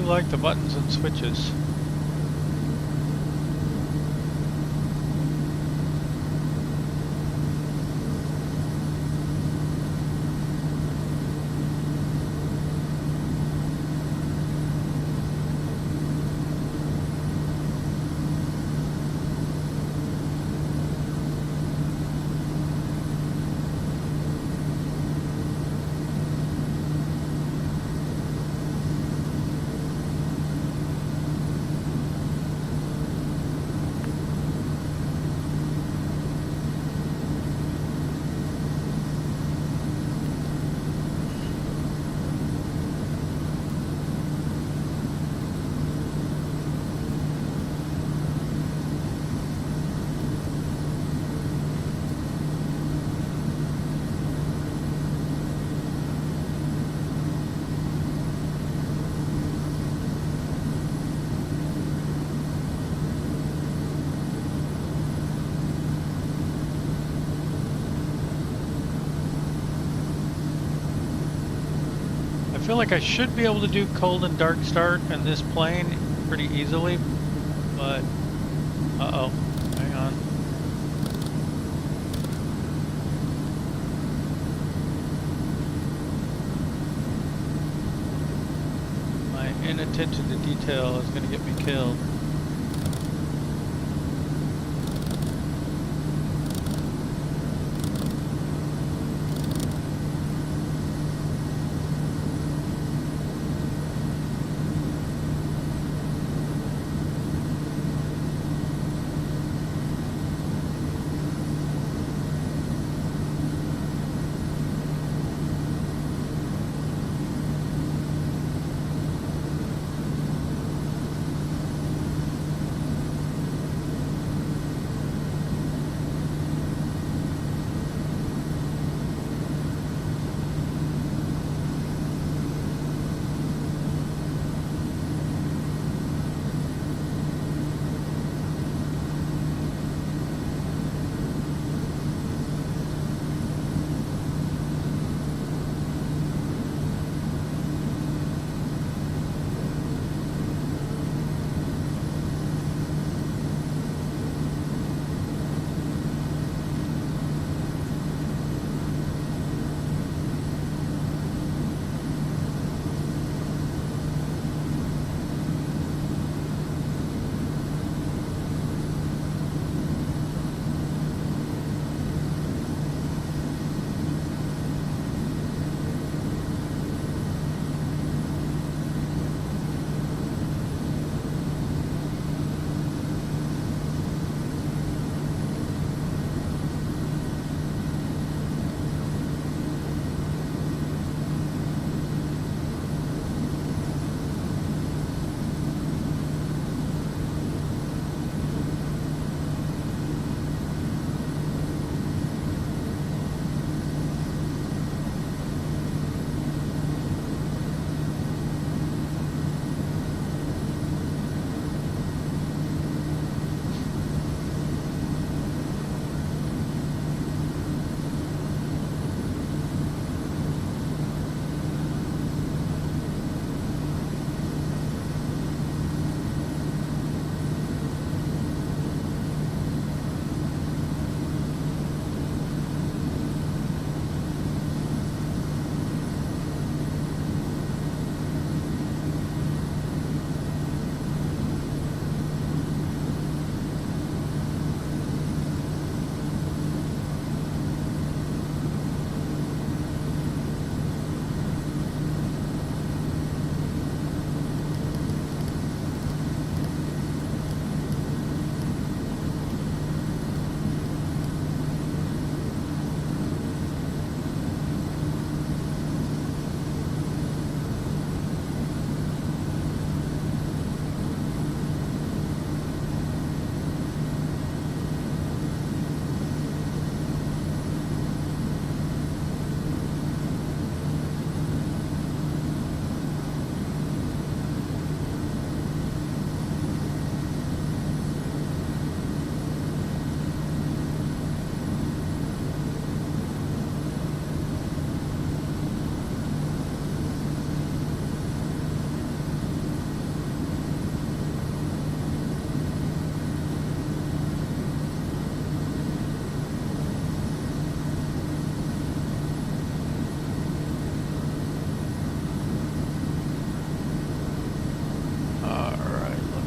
Like the buttons and switches. I feel like I should be able to do cold and dark start in this plane pretty easily, but uh-oh, hang on. My inattention to detail is going to get me killed.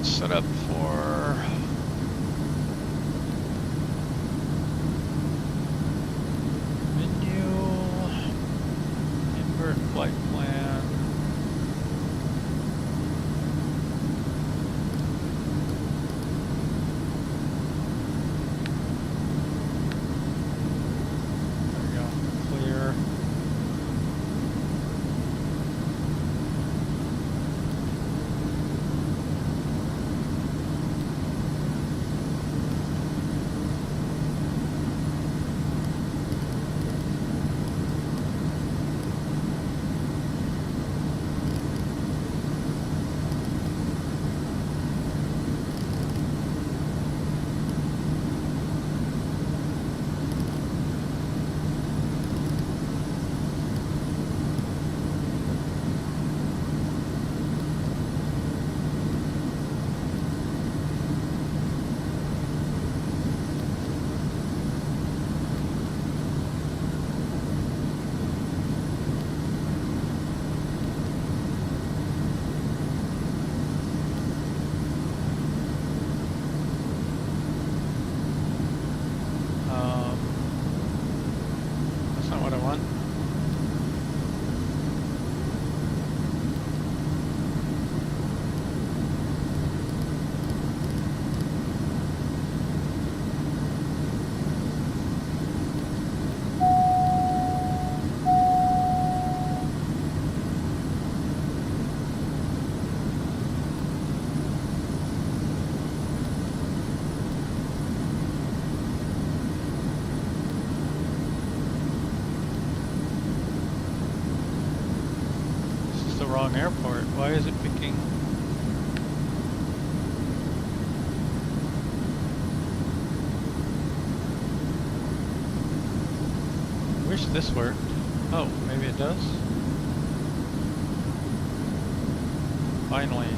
Set up for menu, invert flight plan. There we go, clear. That's not what I want. Wrong airport. Why is it picking? I wish this worked. Oh, maybe it does. Finally.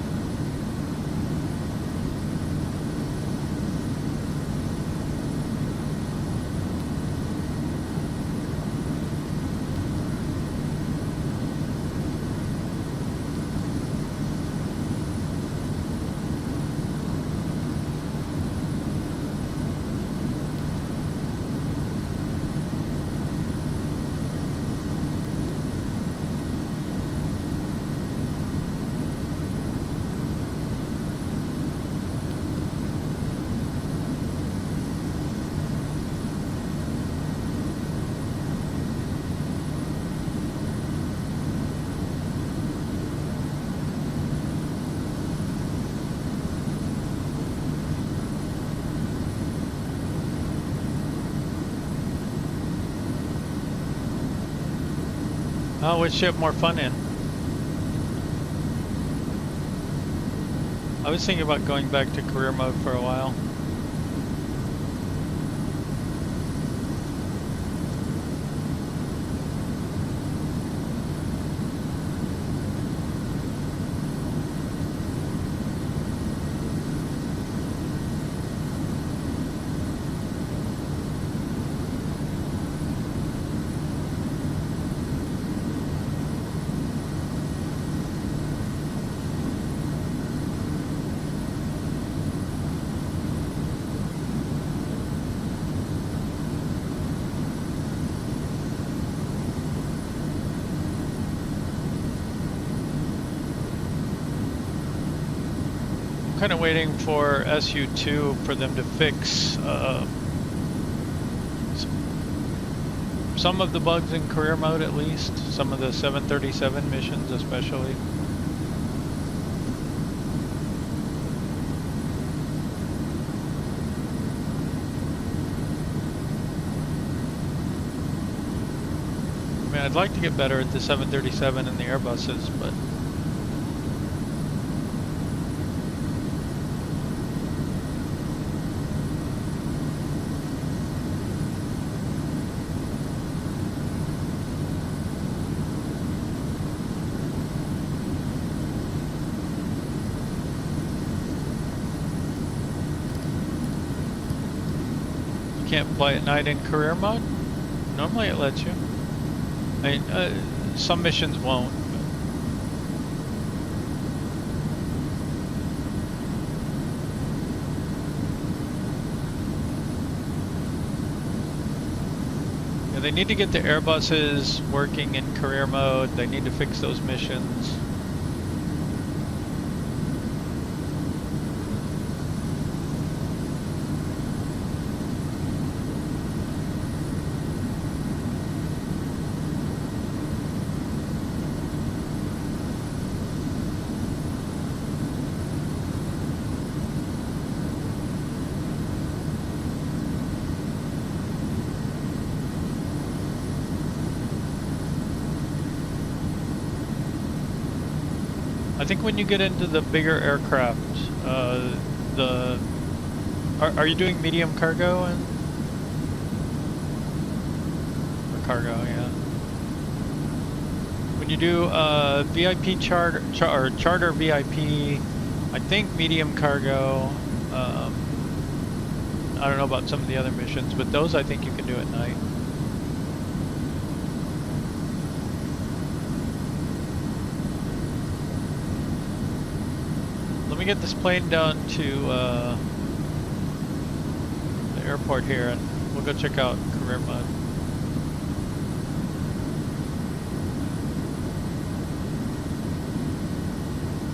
Oh, which you have more fun in? I was thinking about going back to career mode for a while. Kind of waiting for SU2 for them to fix some of the bugs in career mode, at least some of the 737 missions especially. I mean, I'd like to get better at the 737 and the Airbuses, but can't play at night in career mode? Normally it lets you. I mean, some missions won't. they need to get the Airbuses working in career mode. They need to fix those missions. I think when you get into the bigger aircraft, are you doing medium cargo and or cargo? Yeah. When you do VIP charter or charter VIP, I think medium cargo. I don't know about some of the other missions, but those I think you can do at night. Let me get this plane down to the airport here, and we'll go check out career mode.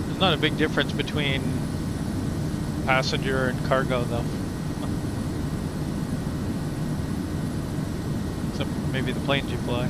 There's not a big difference between passenger and cargo, though. Except maybe the planes you fly.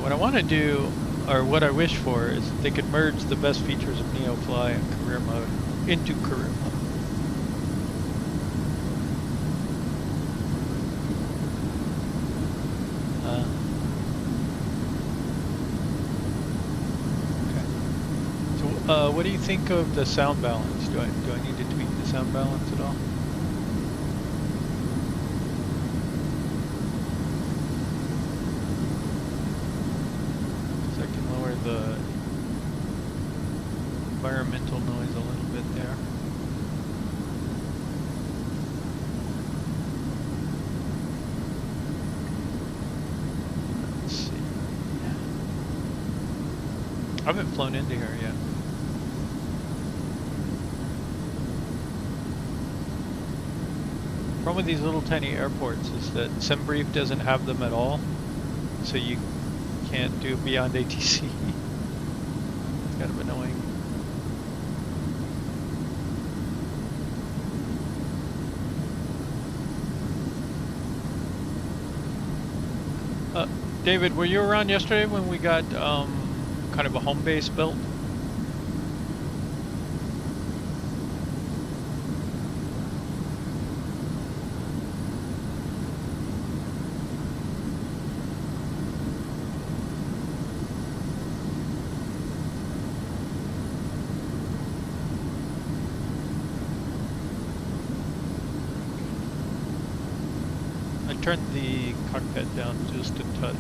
What I want to do, or what I wish for, is they could merge the best features of Neofly and career mode into career mode. Okay. So, what do you think of the sound balance? Do I need to tweak the sound balance at all? The environmental noise a little bit there. Let's see. I haven't flown into here yet. The problem with these little tiny airports is that SimBrief doesn't have them at all, so you can't do beyond ATC. It's kind of annoying. David, were you around yesterday when we got kind of a home base built? Turn the cockpit down just a touch.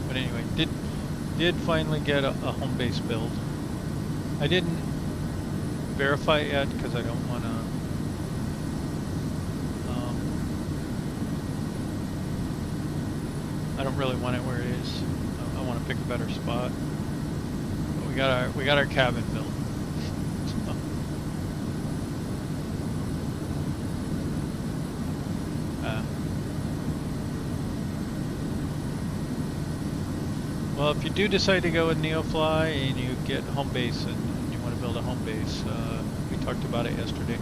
But anyway, did finally get a home base build. I didn't verify it yet because I don't want to. I don't really want it where it is. I want to pick a better spot. We got our cabin built. So. Well, if you do decide to go with Neofly and you get home base and you want to build a home base, we talked about it yesterday.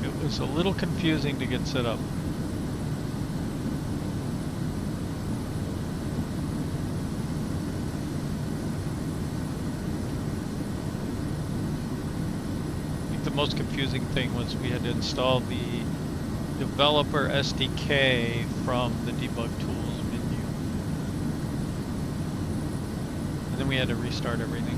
It was a little confusing to get set up. I think the most confusing thing was we had to install the developer SDK from the debug tools menu. And then we had to restart everything.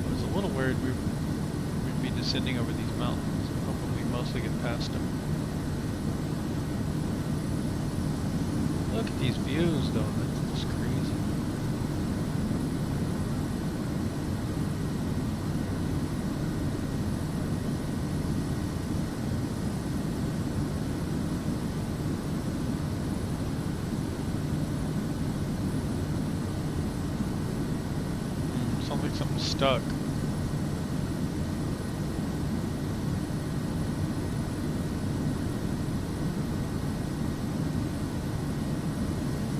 It was a little worried we'd be descending over these mountains. I'm hoping we mostly get past them. Look at these views though, that's just crazy. Sounds like something's stuck.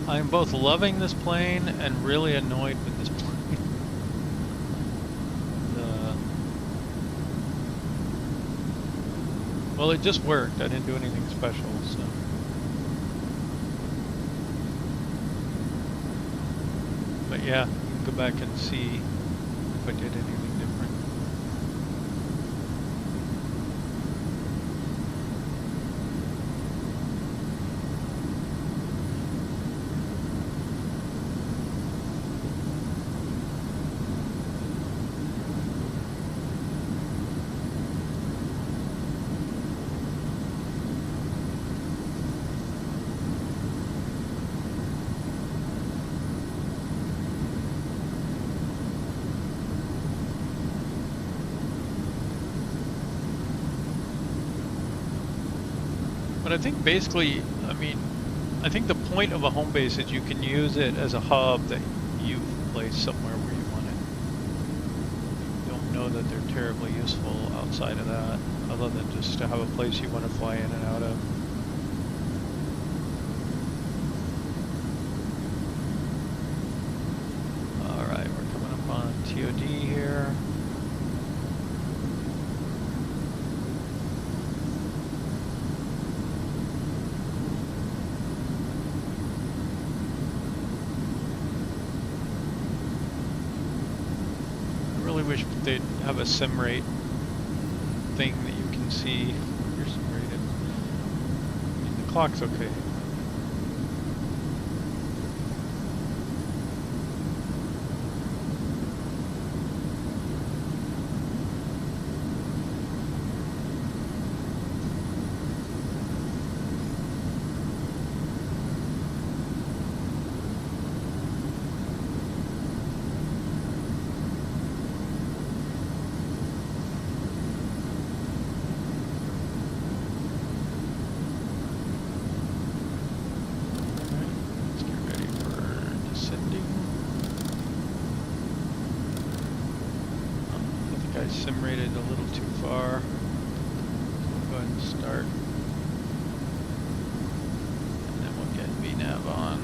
I am both loving this plane and really annoyed with this plane. Well, it just worked. I didn't do anything special, so. But yeah, you can go back and see if I did anything different. But I think basically, I think the point of a home base is you can use it as a hub that you've placed somewhere where you want it. You don't know that they're terribly useful outside of that, other than just to have a place you want to fly in and out of. Alright, we're coming up on TOD here. I wish they'd have a sim rate thing that you can see if you're sim rated. The clock's okay. Sim rated a little too far. So we'll go ahead and start. And then we'll get VNav on.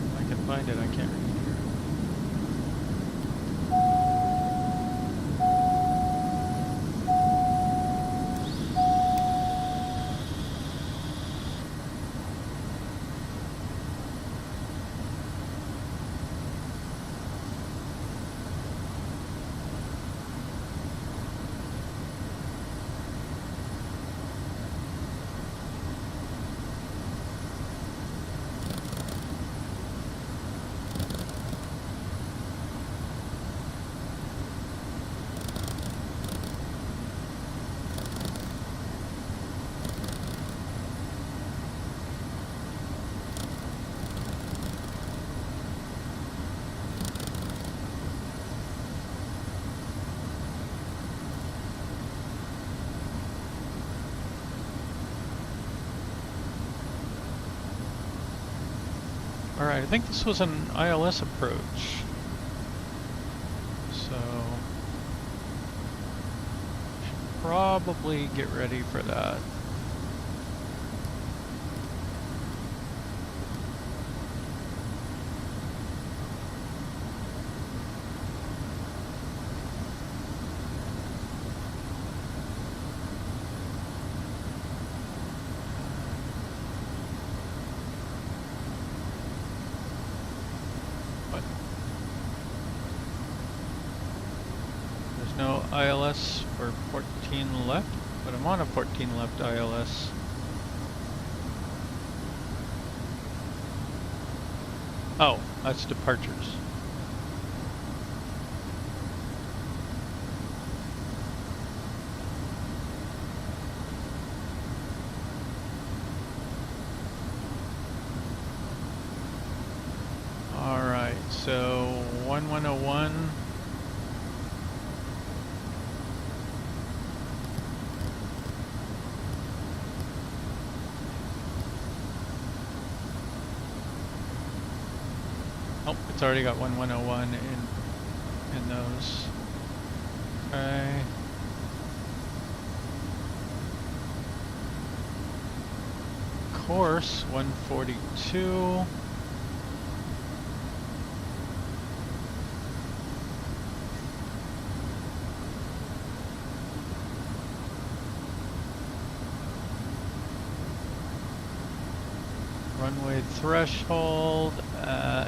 If I can find it, I can't read it here. Alright, I think this was an ILS approach. So probably get ready for that. No ILS for 14 left, but I'm on a 14 left ILS. Oh, that's departures. All right, so 1101. Oh, it's already got 1101 in those. Okay. Course 142. Runway threshold at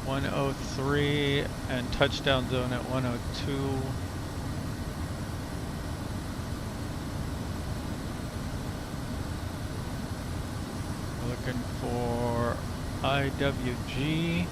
103 and touchdown zone at 102. We're looking for IWG.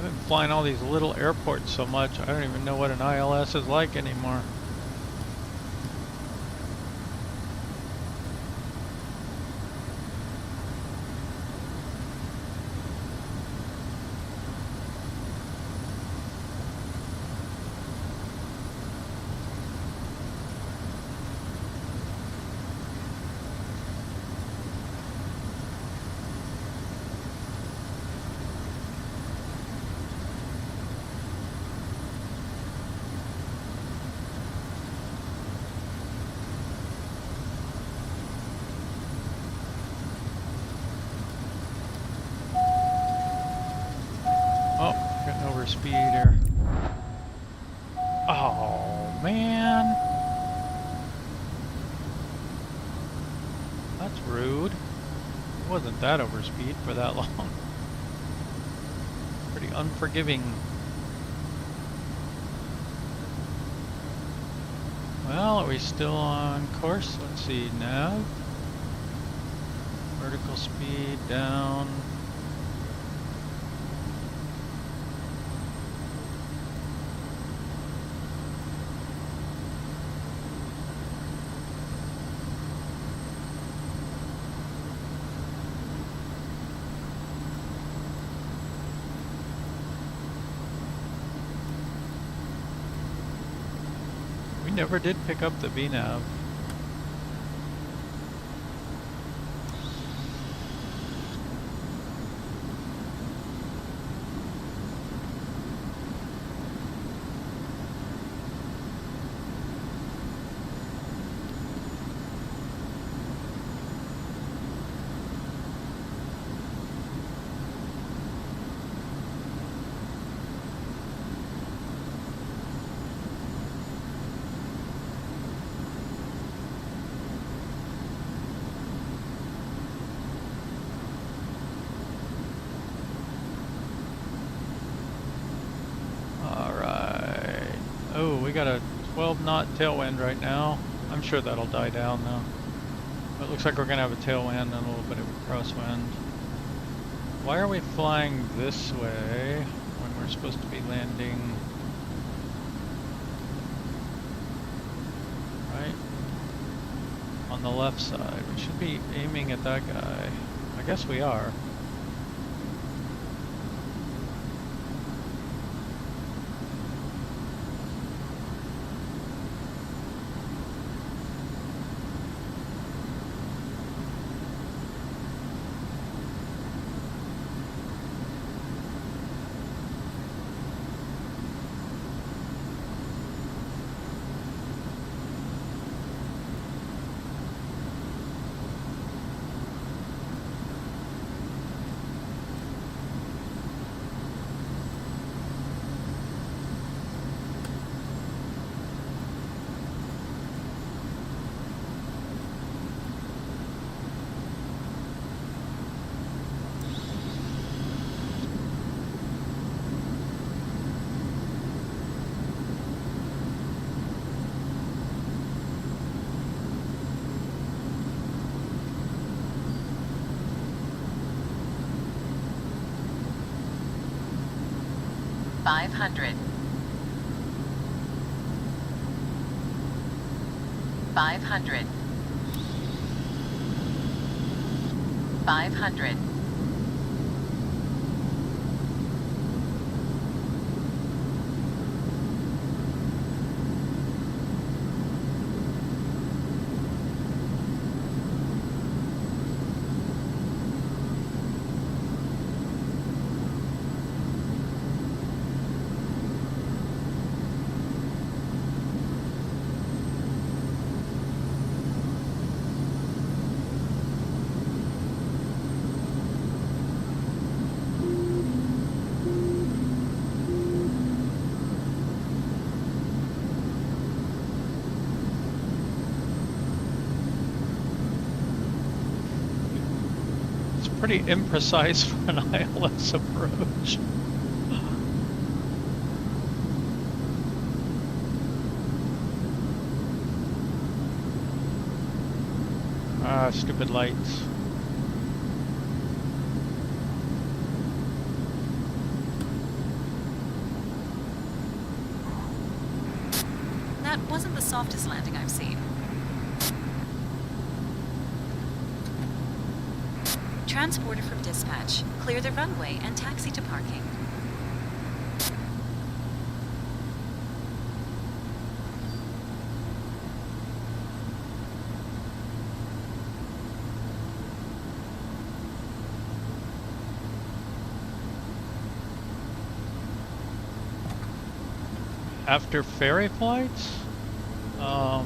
I've been flying all these little airports so much, I don't even know what an ILS is like anymore. Getting over speed here. Oh, man. rude. It wasn't that overspeed for that long. Pretty unforgiving. Well, are we still on course? Let's see, nav. Vertical speed down. We never did pick up the VNav. Oh, we got a 12 knot tailwind right now. I'm sure that'll die down though. But it looks like we're gonna have a tailwind and a little bit of a crosswind. Why are we flying this way when we're supposed to be landing right on the left side? We should be aiming at that guy. I guess we are. Five hundred. 500. 500. Pretty imprecise for an ILS approach. Ah, stupid lights. That wasn't the softest landing I've seen. Transporter from dispatch. Clear the runway and taxi to parking. After ferry flights, I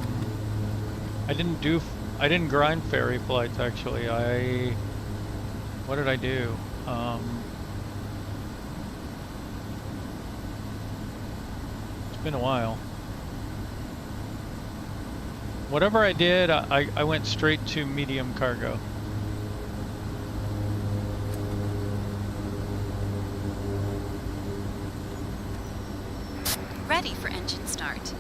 didn't grind ferry flights actually. What did I do? It's been a while. Whatever I did, I went straight to medium cargo. engine start.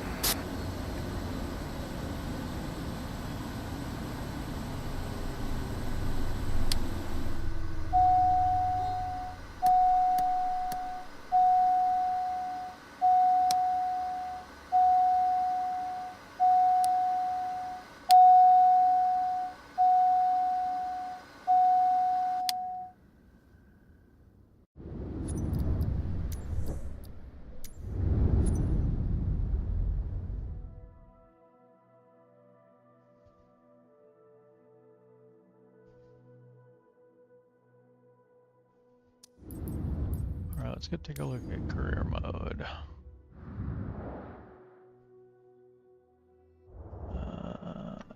Let's go take a look at career mode.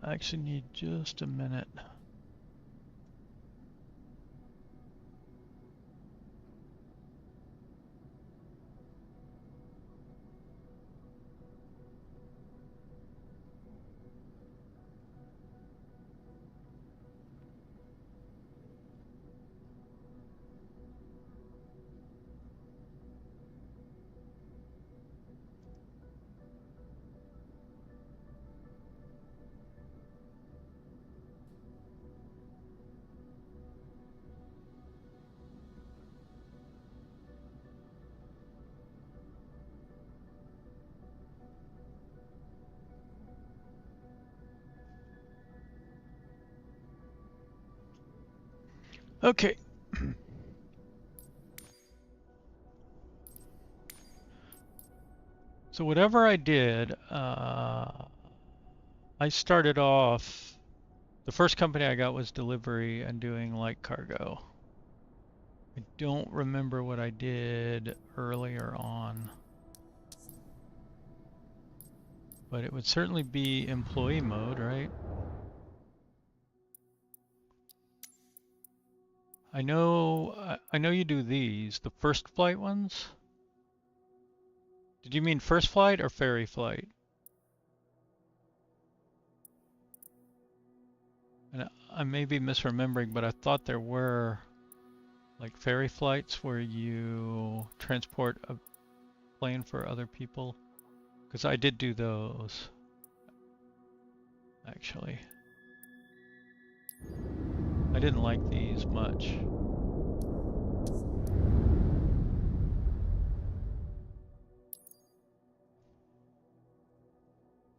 I actually need just a minute. Okay. So whatever I did, I started off, the first company I got was delivery and doing light cargo. I don't remember what I did earlier on, but it would certainly be employee mode, right? I know you do these, the first flight ones. Did you mean first flight or ferry flight? And I may be misremembering, but I thought there were like ferry flights where you transport a plane for other people. Because I did do those, actually. I didn't like these much.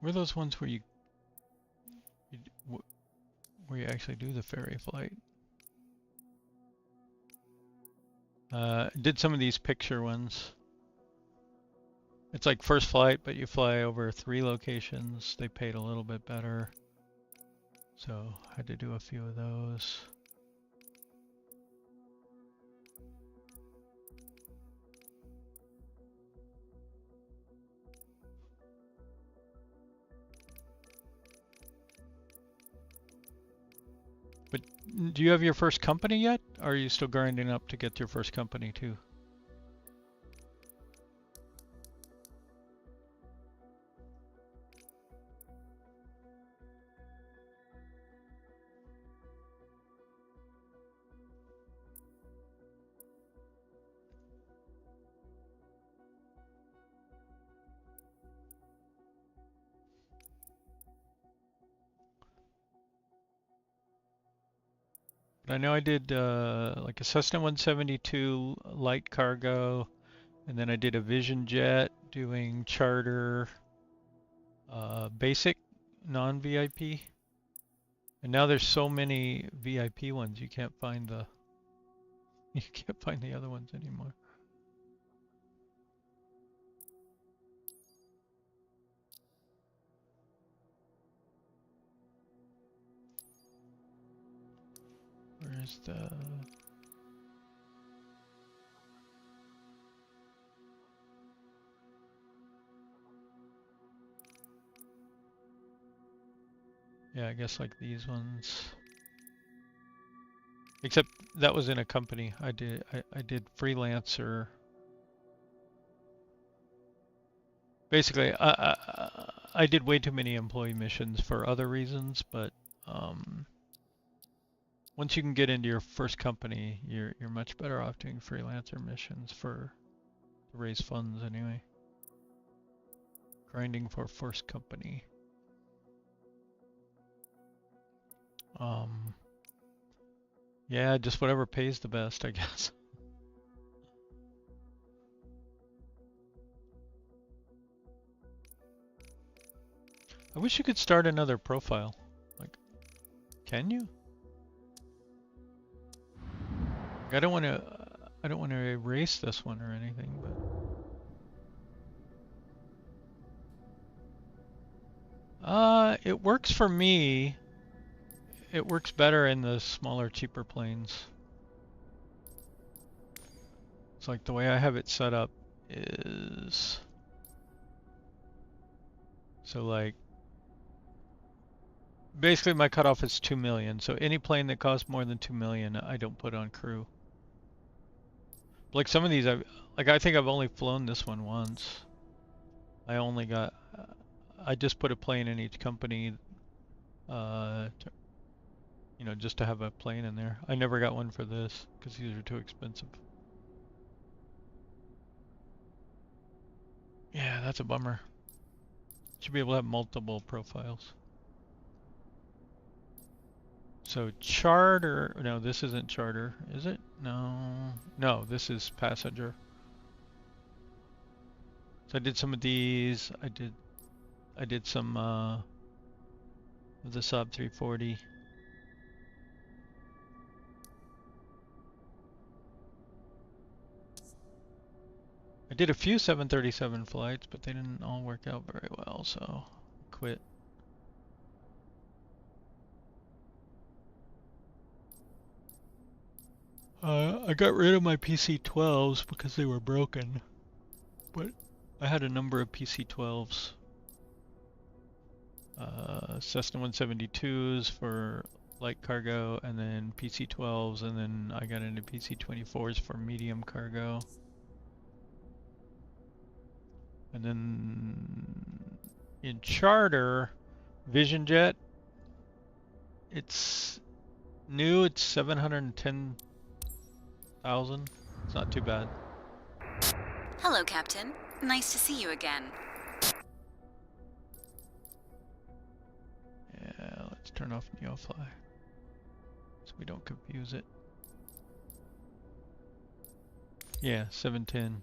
Were those ones where you actually do the ferry flight? Did some of these picture ones. It's like first flight, but you fly over 3 locations. They paid a little bit better. So I had to do a few of those. But do you have your first company yet? Or are you still grinding up to get your first company too? I know I did like a Cessna 172 light cargo, and then I did a Vision Jet doing charter, basic, non-VIP. And now there's so many VIP ones, you can't find the other ones anymore. Where's the... Yeah, I guess like these ones. Except that was in a company. I did freelancer. Basically, I did way too many employee missions for other reasons, but once you can get into your first company, you're much better off doing freelancer missions to raise funds anyway. Grinding for first company. Yeah, just whatever pays the best, I guess. I wish you could start another profile. Like, can you? I don't want to erase this one or anything, but it works for me. It works better in the smaller, cheaper planes. It's like the way I have it set up is so like basically my cutoff is 2 million. So any plane that costs more than 2 million, I don't put on crew. Like some of these, I think I've only flown this one once. I just put a plane in each company, just to have a plane in there. I never got one for this because these are too expensive. Yeah, that's a bummer. Should be able to have multiple profiles. So charter, no, this isn't charter, is it? No, this is passenger. So I did some of these. I did some of the Saab 340. I did a few 737 flights, but they didn't all work out very well, so I quit. I got rid of my PC-12s because they were broken, but I had a number of PC-12s. Cessna 172s for light cargo, and then PC-12s, and then I got into PC-24s for medium cargo. And then in charter, Vision Jet, it's new, it's 710,000. It's not too bad. Hello, Captain. Nice to see you again. Yeah, let's turn off Neofly so we don't confuse it. Yeah, 710.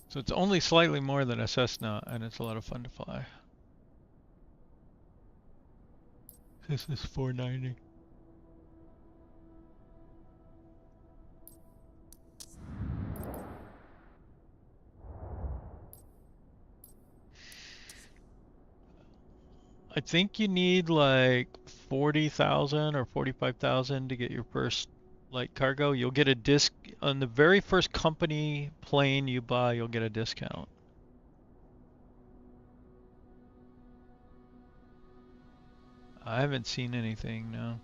So it's only slightly more than a Cessna, and it's a lot of fun to fly. This is 490. I think you need like 40,000 or 45,000 to get your first light cargo. You'll get a disc on the very first company plane you buy, you'll get a discount. I haven't seen anything, no.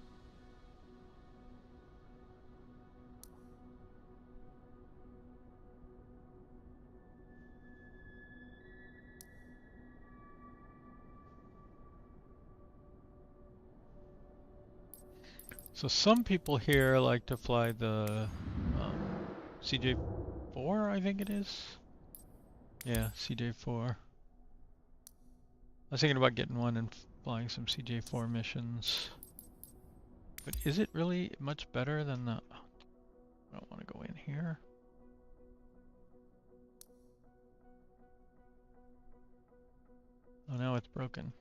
So some people here like to fly the CJ4, I think it is. Yeah, CJ4. I was thinking about getting one and flying some CJ4 missions. But is it really much better than the... I don't want to go in here. Oh, now it's broken.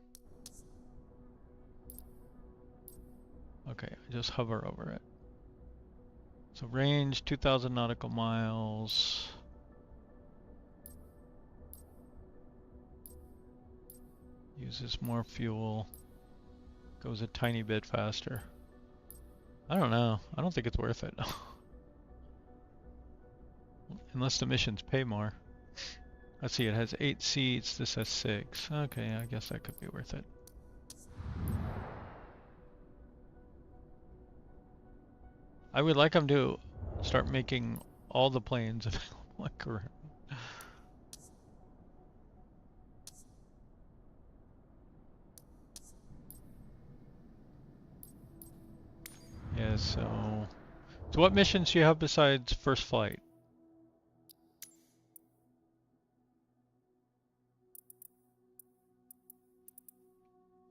Okay, I just hover over it. So range 2,000 nautical miles. Uses more fuel. Goes a tiny bit faster. I don't know. I don't think it's worth it. Unless the missions pay more. Let's see, it has 8 seats. This has 6. Okay, I guess that could be worth it. I would like them to start making all the planes available. Correct. Yeah, so So what missions do you have besides first flight?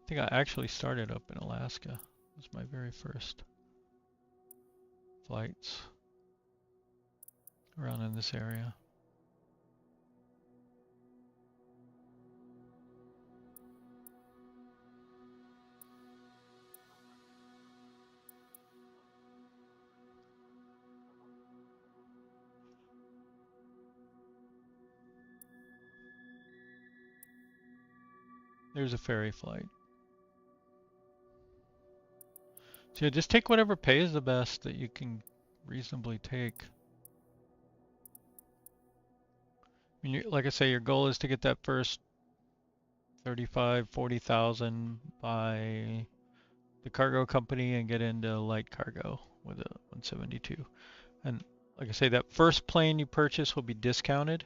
I think I actually started up in Alaska. It was my very first flights around in this area. There's a ferry flight. So yeah, just take whatever pays the best that you can reasonably take. I mean, like I say, your goal is to get that first 35, 40,000 by the cargo company and get into light cargo with a 172. And like I say, that first plane you purchase will be discounted.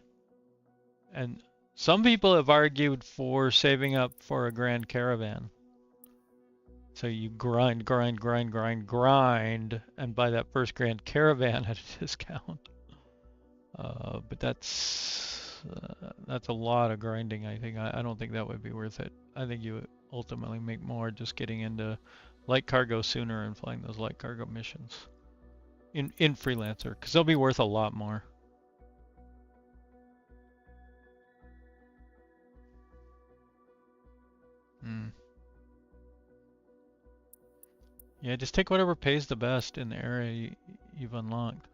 And some people have argued for saving up for a Grand Caravan. So you grind, grind, grind, grind, grind, and buy that first Grand Caravan at a discount. But that's a lot of grinding, I think. I don't think that would be worth it. I think you would ultimately make more just getting into light cargo sooner and flying those light cargo missions in Freelancer, because they'll be worth a lot more. Yeah, just take whatever pays the best in the area you've unlocked.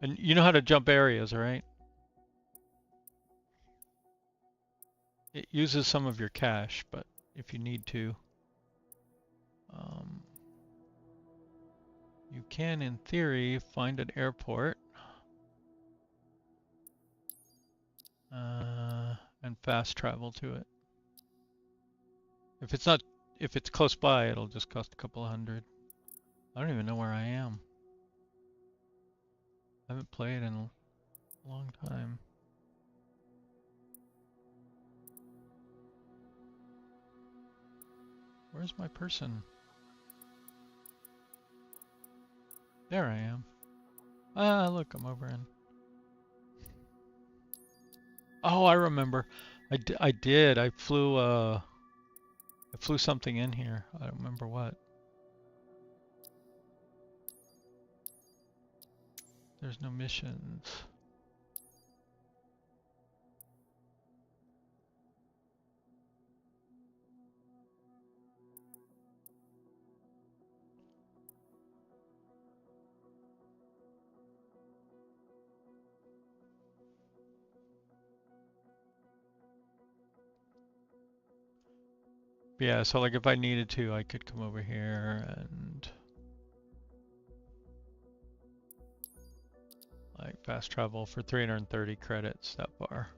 And you know how to jump areas, right? It uses some of your cash, but if you need to, you can, in theory, find an airport and fast travel to it. If it's close by, it'll just cost a couple of hundred. I don't even know where I am. I haven't played in a long time. Where's my person? There I am. Ah, look, I'm over in. Oh, I remember. I did. I flew something in here. I don't remember what. There's no missions. Yeah, so like if I needed to, I could come over here and like fast travel for 330 credits that far.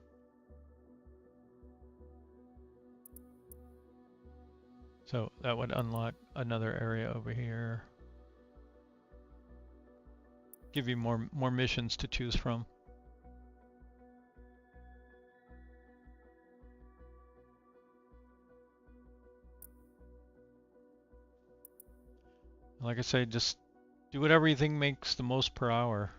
So that would unlock another area over here. Give you more missions to choose from. Like I say, just do whatever you think makes the most per hour.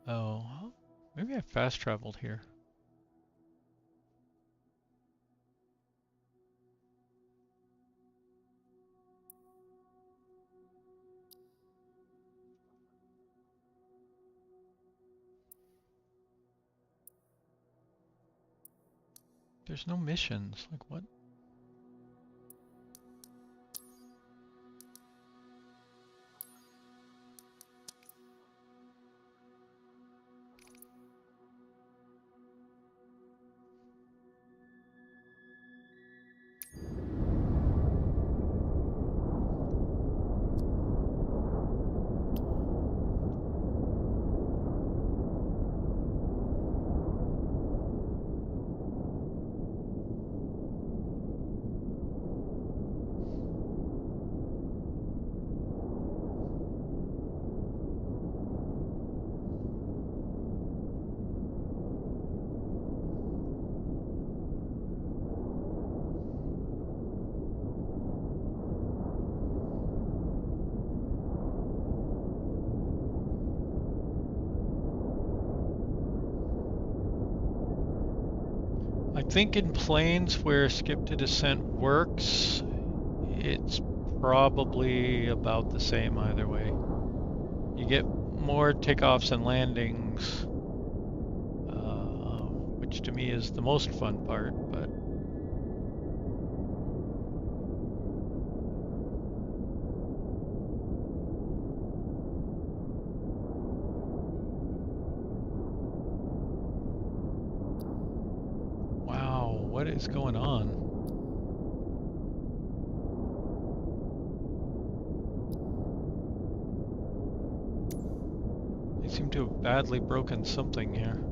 Oh, maybe I fast traveled here. There's no missions. Like what? I think in planes where skip to descent works, it's probably about the same either way. You get more takeoffs and landings, which to me is the most fun part, but wow, what is going on? They seem to have badly broken something here.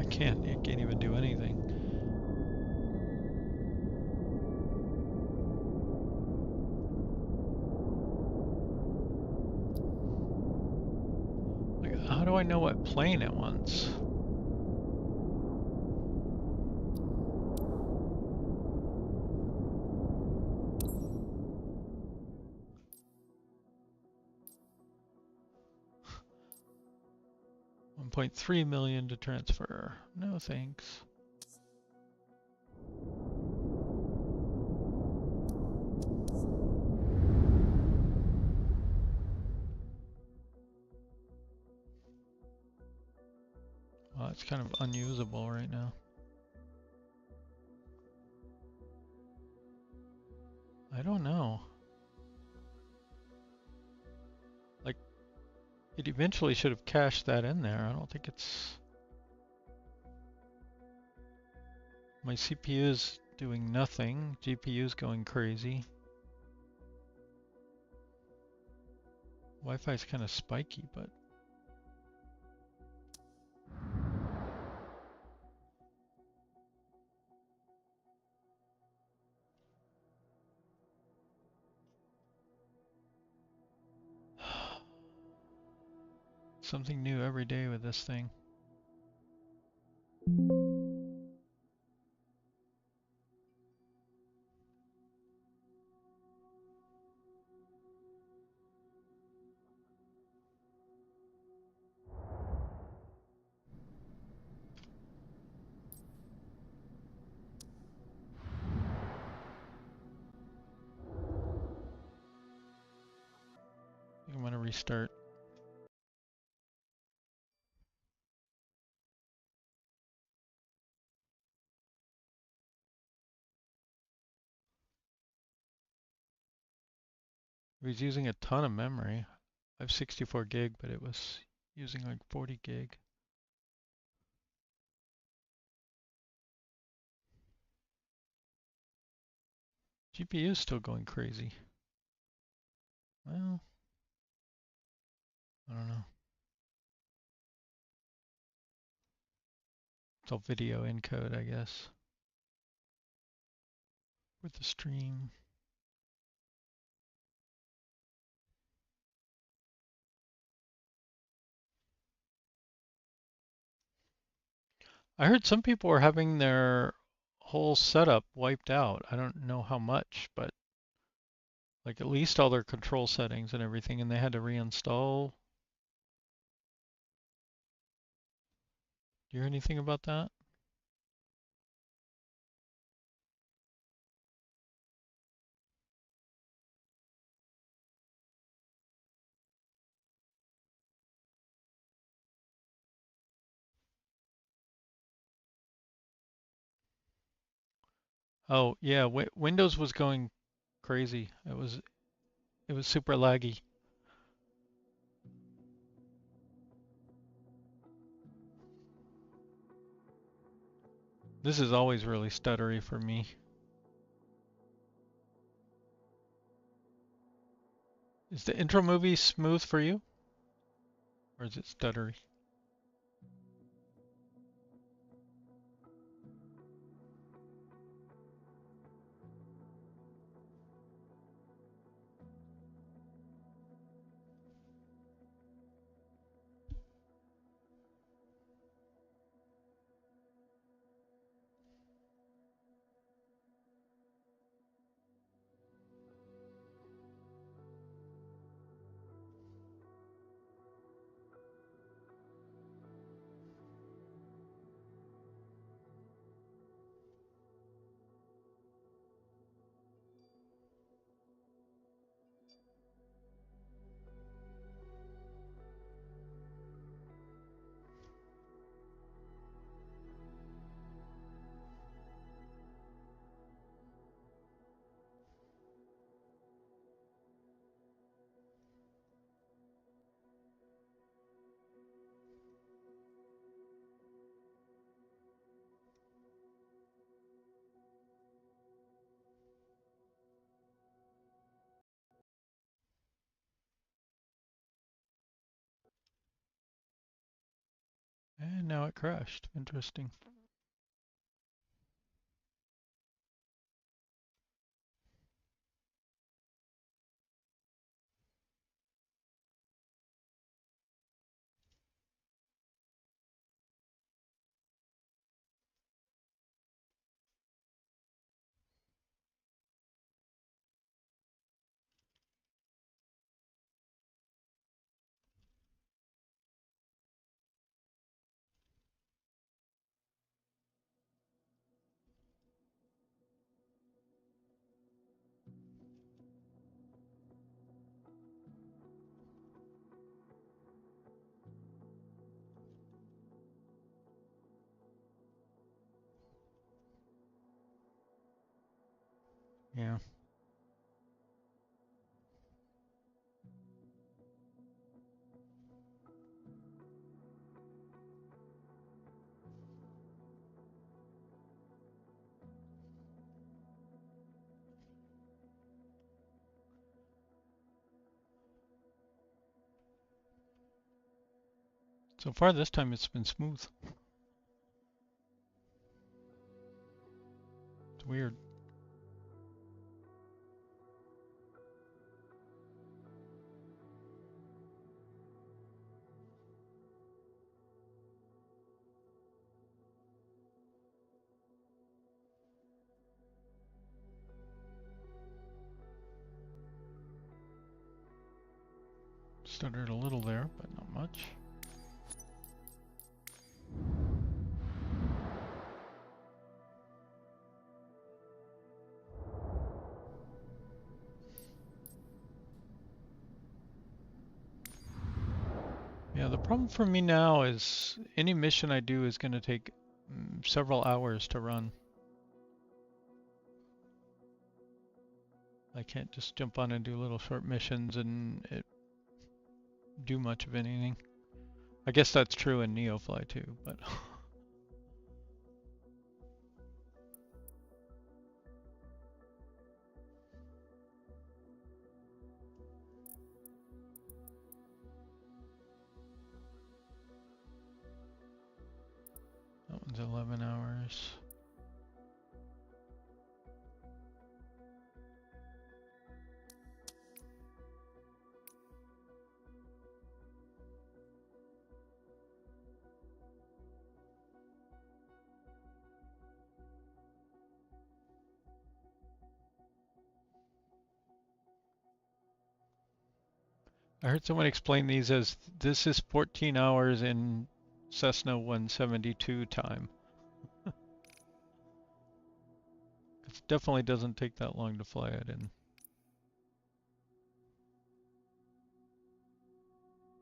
It can't even do anything. Like, how do I know what plane it wants? $1.3 million to transfer. No thanks. Well, it's kind of unusable right now. I don't know. Like, it eventually should have cached that in there. I don't think it's... My CPU is doing nothing. GPU is going crazy. Wi-Fi is kind of spiky, but... Something new every day with this thing. I think I'm gonna restart. It was using a ton of memory. I have 64 gig, but it was using like 40 gig. GPU is still going crazy. Well, I don't know. It's all video encode, I guess. With the stream. I heard some people were having their whole setup wiped out. I don't know how much, but like at least all their control settings and everything, and they had to reinstall. Do you hear anything about that? Oh yeah, Windows was going crazy. It was super laggy. This is always really stuttery for me. Is the intro movie smooth for you? Or is it stuttery? And now it crashed. Interesting. Yeah. So far this time it's been smooth. It's weird. Stuttered a little there, but not much. Yeah, the problem for me now is any mission I do is going to take several hours to run. I can't just jump on and do little short missions and do much of anything. I guess that's true in Neofly too, but that one's 11 hours. I heard someone explain these as this is 14 hours in Cessna 172 time. It definitely doesn't take that long to fly it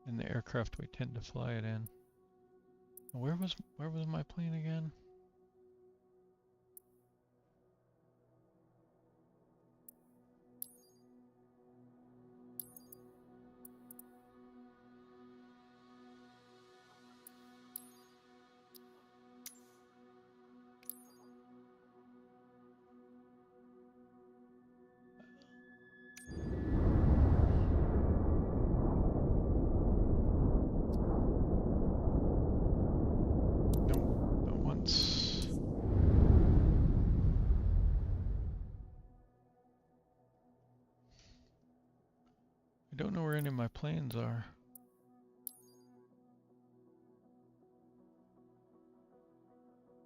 in the aircraft we tend to fly it in. Where was my plane again? I don't know where any of my planes are.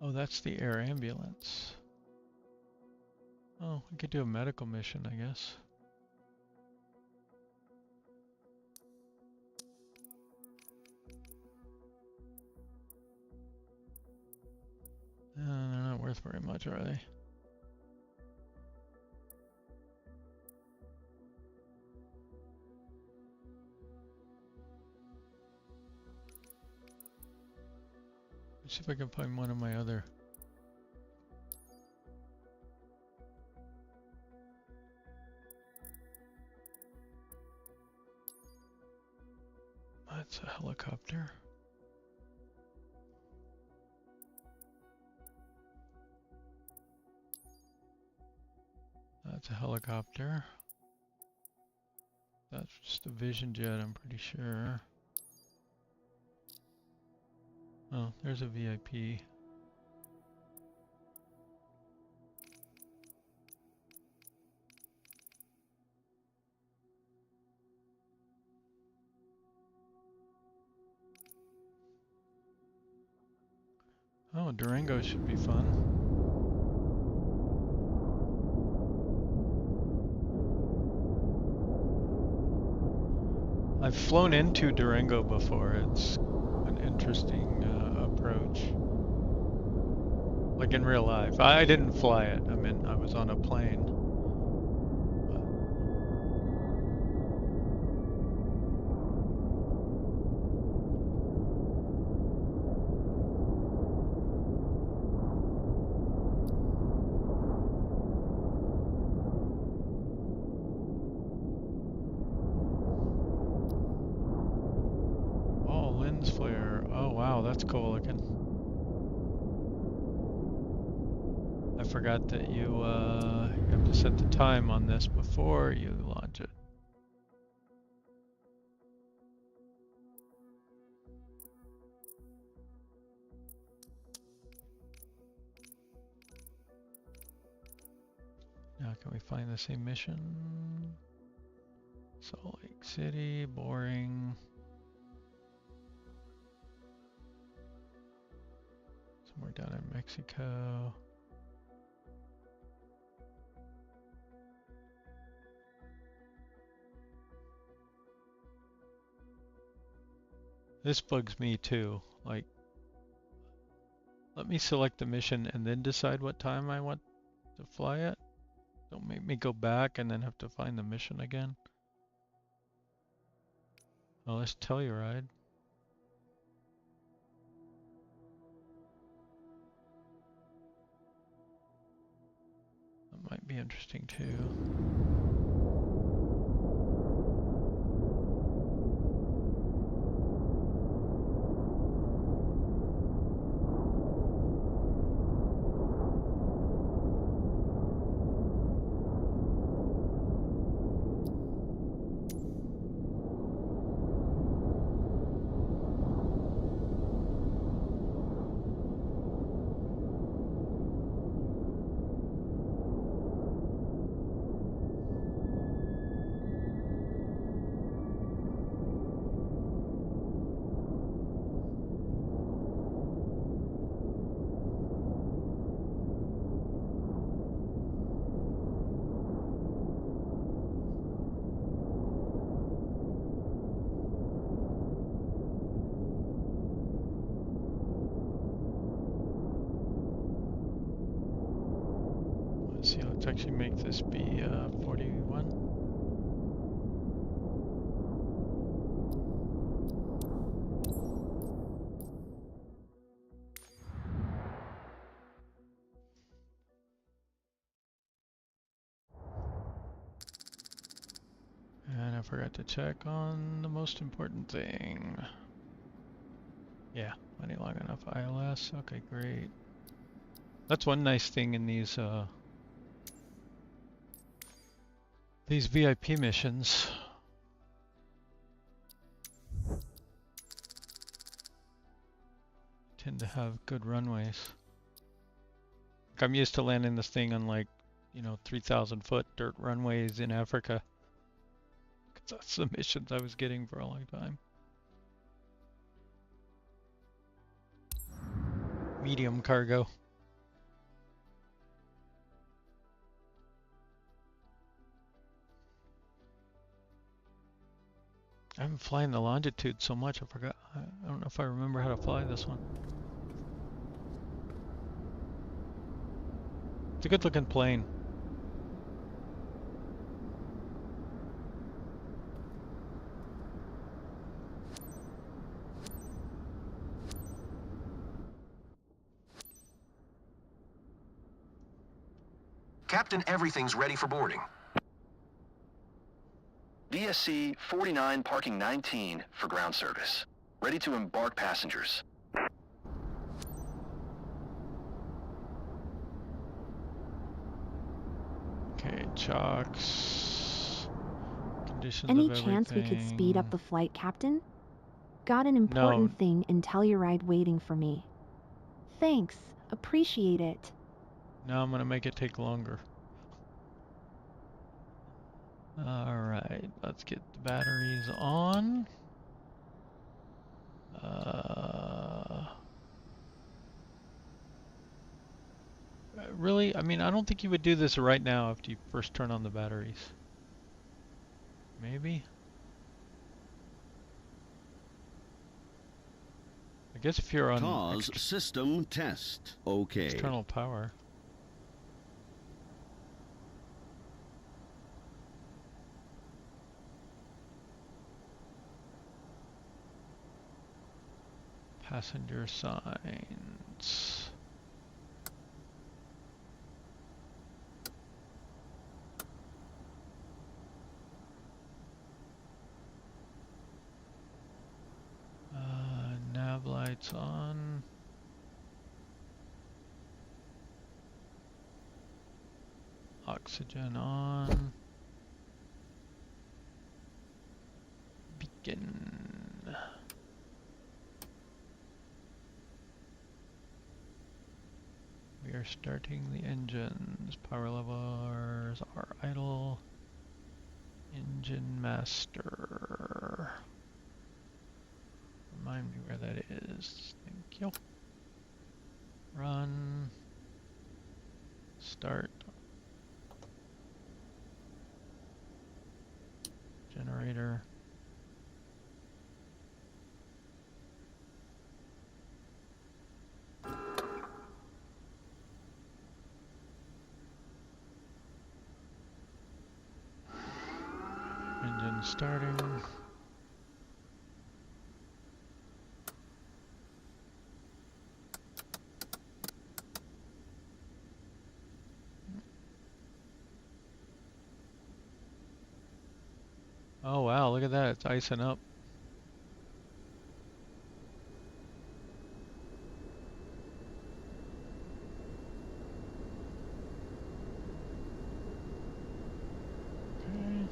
Oh, that's the air ambulance. Oh, I could do a medical mission, I guess. They're not worth very much, are they? Let's see if I can find one of my other. That's a helicopter. That's a helicopter. That's just a Vision jet, I'm pretty sure. Oh, there's a VIP. Oh, Durango should be fun. I've flown into Durango before. It's an interesting approach. Like in real life. I didn't fly it. I mean, I was on a plane. Oh, lens flare. Oh, wow, that's cool looking. I forgot that you have to set the time on this before you launch it. Now, can we find the same mission? Salt Lake City, boring. Somewhere down in Mexico. This bugs me too. Like, let me select the mission and then decide what time I want to fly it. Don't make me go back and then have to find the mission again. Oh, let's Telluride. That might be interesting too. Let's see, let's actually make this be 41. And I forgot to check on the most important thing. Yeah, plenty long enough ILS. Okay, great. That's one nice thing in these VIP missions. Tend to have good runways. Like, I'm used to landing this thing on, like, you know, 3,000 foot dirt runways in Africa. 'Cause that's the missions I was getting for a long time. Medium cargo. I haven't flying the longitude so much, I forgot. I don't know if I remember how to fly this one. It's a good looking plane. Captain, everything's ready for boarding. DSC 49 parking 19 for ground service. Ready to embark passengers. Okay, chocks. Conditions Any of chance we could speed up everything. the flight, Captain? got an important No. thing in Telluride waiting for me. Thanks. Appreciate it. Now I'm gonna make it take longer. Alright, let's get the batteries on. Really? I mean, I don't think you would do this right now after you first turn on the batteries. Maybe? I guess if you're on TAWS system test. Okay. external power. Passenger signs. Nav lights on. Oxygen on. Beacon. We are starting the engines. Power levers are idle. Engine master. Remind me where that is. Thank you. Run. Start. Generator. Engine starting. Oh wow, look at that, it's icing up. Okay.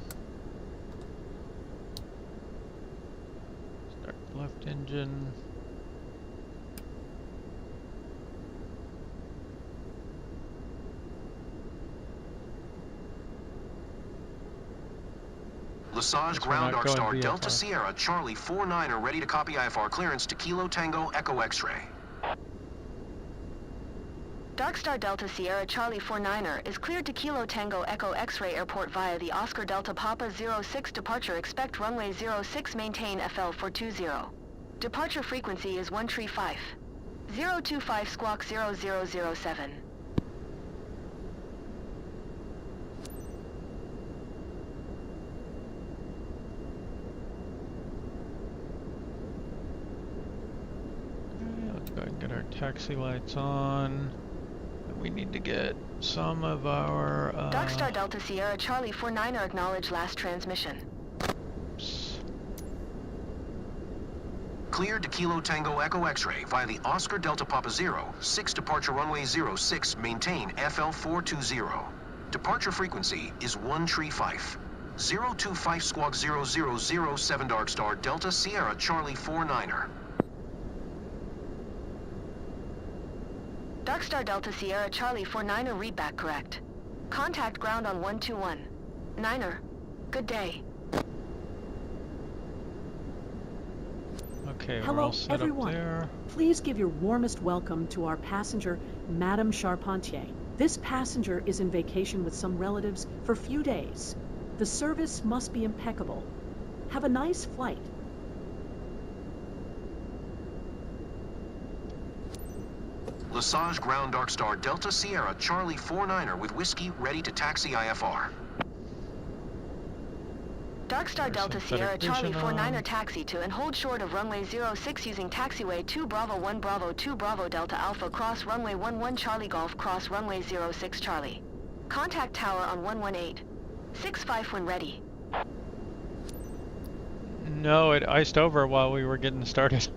Start the left engine. Lesage ground not Dark going Star VFR. Delta Sierra Charlie 49er ready to copy IFR clearance to Kilo Tango Echo X-ray. Darkstar Delta Sierra Charlie 49er is cleared to Kilo Tango Echo X-ray Airport via the Oscar Delta Papa 06 departure. Expect runway 06, maintain FL 420. Departure frequency is 135. 025 squawk 0007. Okay, let's go ahead and get our taxi lights on. We need to get some of our Darkstar Delta Sierra Charlie 49er acknowledge last transmission. Cleared to Kilo Tango Echo X-ray via the Oscar Delta Papa 06 departure runway 06, maintain FL 420. Departure frequency is 135. 025 squawk 0007 Darkstar Delta Sierra Charlie 49er. Darkstar Delta Sierra Charlie 49er readback correct. Contact ground on 121. Niner, good day. Okay, we're Hello, all set everyone. up there. Please give your warmest welcome to our passenger, Madame Charpentier. This passenger is in vacation with some relatives for a few days. The service must be impeccable. Have a nice flight. Lesage ground Darkstar Delta Sierra Charlie 49er with whiskey ready to taxi IFR. Darkstar Delta Sierra Charlie vision on. 49er taxi to and hold short of runway 06 using taxiway 2 Bravo 1 Bravo 2 Bravo Delta Alpha cross runway 11 Charlie Golf cross runway 06 Charlie. Contact tower on 118. 65 when ready. No, it iced over while we were getting started.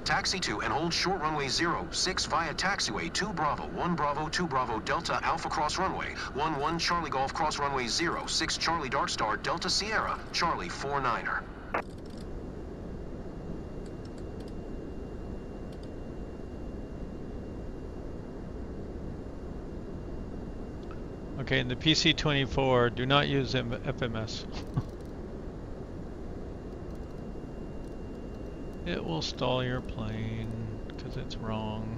Taxi to and hold short runway 06 via taxiway 2 Bravo, 1 Bravo, 2 Bravo, Delta Alpha cross runway, 11 Charlie Golf cross runway 06 Charlie Dart Star, Delta Sierra, Charlie 49er. Okay, in the PC-24, do not use FMS. It will stall your plane because it's wrong.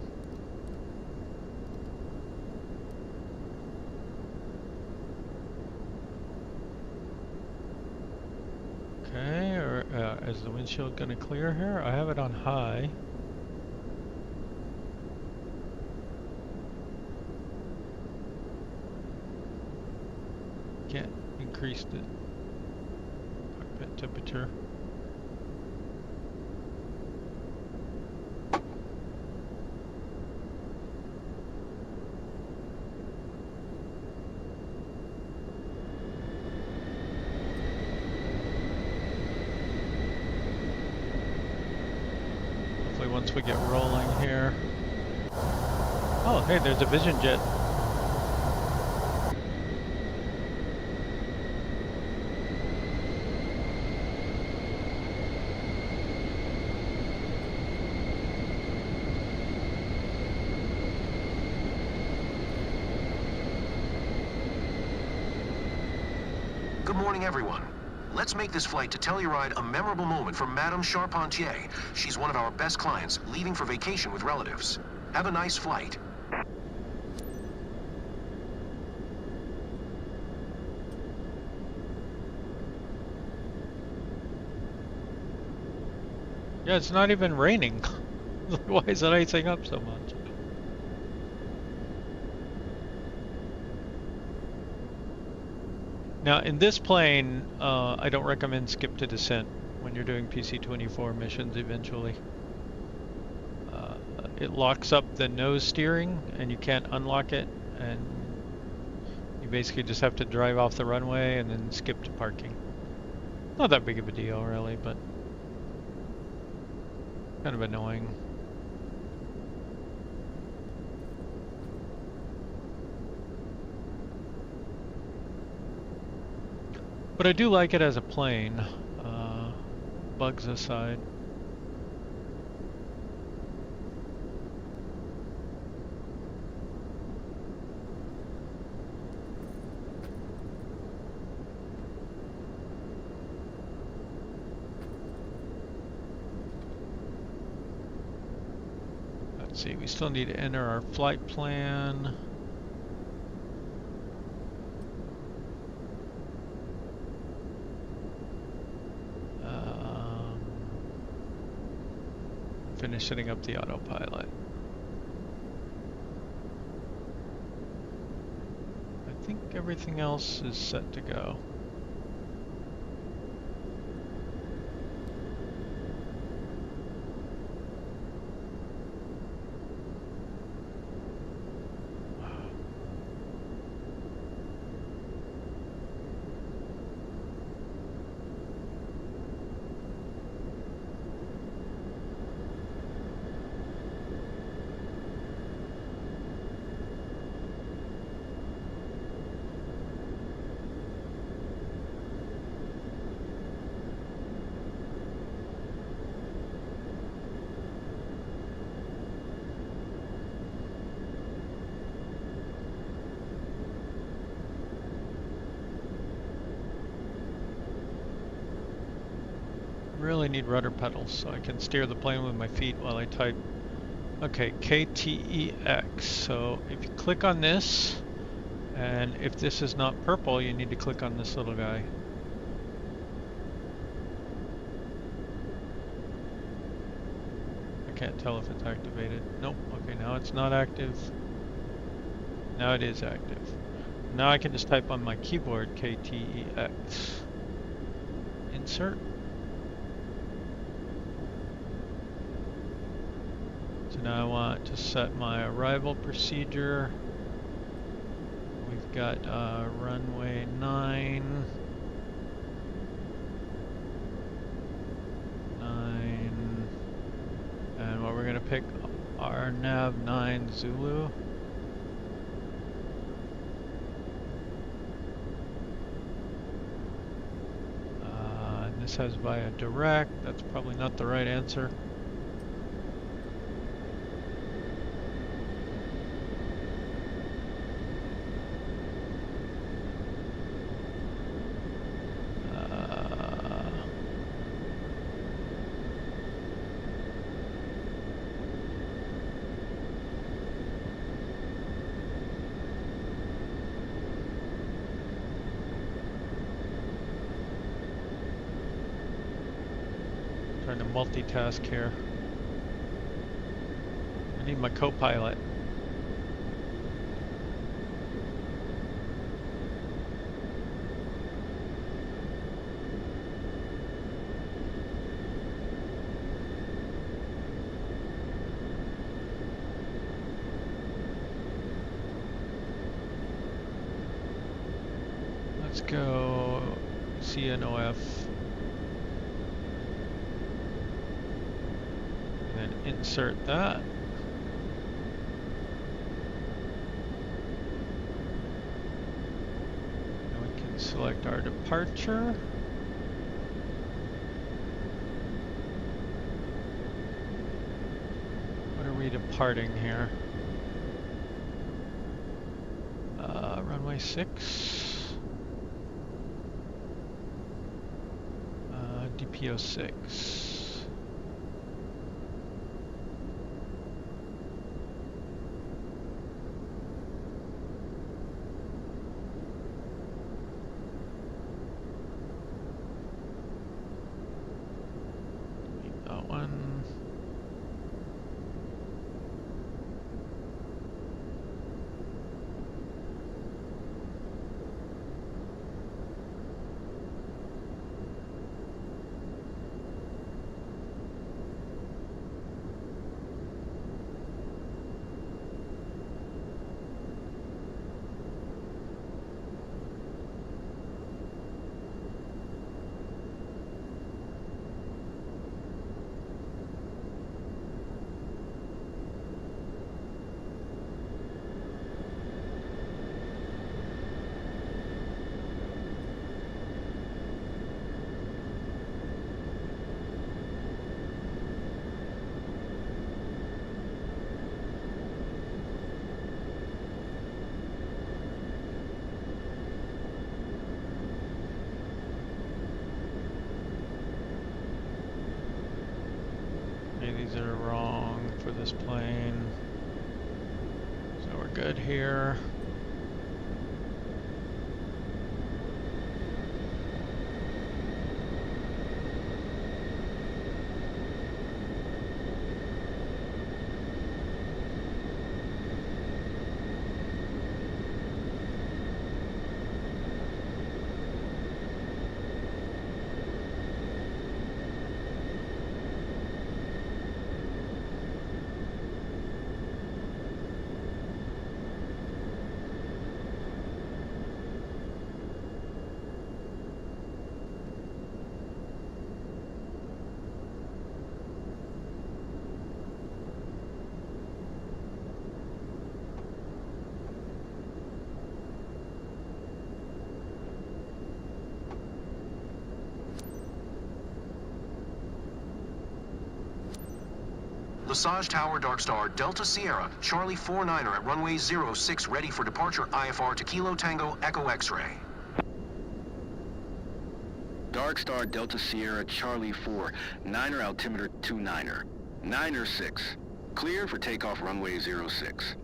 Okay, is the windshield going to clear here? I have it on high. Can't increase the cockpit temperature. Hopefully once we get rolling here. Oh, hey, there's a Vision jet. Good morning, everyone. Let's make this flight to Telluride a memorable moment for Madame Charpentier. She's one of our best clients, leaving for vacation with relatives. Have a nice flight. Yeah, it's not even raining. Why is it icing up so much? Now, in this plane, I don't recommend skip to descent when you're doing PC-24 missions eventually. It locks up the nose steering, and you can't unlock it, and you basically just have to drive off the runway and then skip to parking. Not that big of a deal, really, but kind of annoying. But I do like it as a plane, bugs aside. Let's see, we still need to enter our flight plan. Finish setting up the autopilot. I think everything else is set to go. Really need rudder pedals so I can steer the plane with my feet while I type. Okay, KTEX. So if you click on this, and if this is not purple, you need to click on this little guy. I can't tell if it's activated. Nope. Okay, now it's not active. Now it is active. Now I can just type on my keyboard KTEX. Insert. So now I want to set my arrival procedure. We've got runway 9. And pick our nav 9 Zulu. And this has via direct. That's probably not the right answer. Trying to multitask here. I need my co-pilot. Let's go CNOF. Insert that. And we can select our departure. What are we departing here? Runway 6. DPO 6. These are wrong for this plane. So we're good here. Lesage Tower, Dark Star, Delta Sierra, Charlie 49er at runway 06, ready for departure IFR to Kilo Tango Echo X-ray. Dark Star, Delta Sierra, Charlie 4, 9er altimeter 29er. 9er 6. Clear for takeoff runway 06.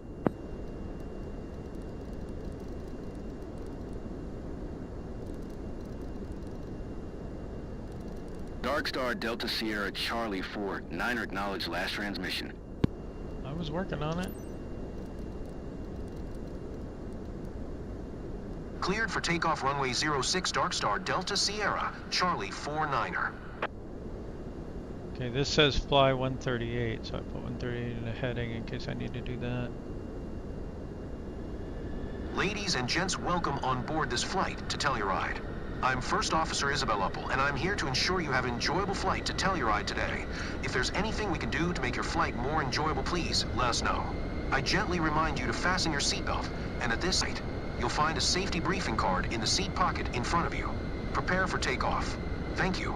Dark Star, Delta Sierra, Charlie 4, 9er acknowledged last transmission. I was working on it. Cleared for takeoff runway 06, Dark Star, Delta Sierra, Charlie 49er. Okay, this says fly 138, so I put 138 in the heading in case I need to do that. Ladies and gents, welcome on board this flight to Telluride. I'm First Officer Isabel Uppel, and I'm here to ensure you have an enjoyable flight to Telluride today. If there's anything we can do to make your flight more enjoyable, please let us know. I gently remind you to fasten your seatbelt, and at this site, you'll find a safety briefing card in the seat pocket in front of you. Prepare for takeoff. Thank you.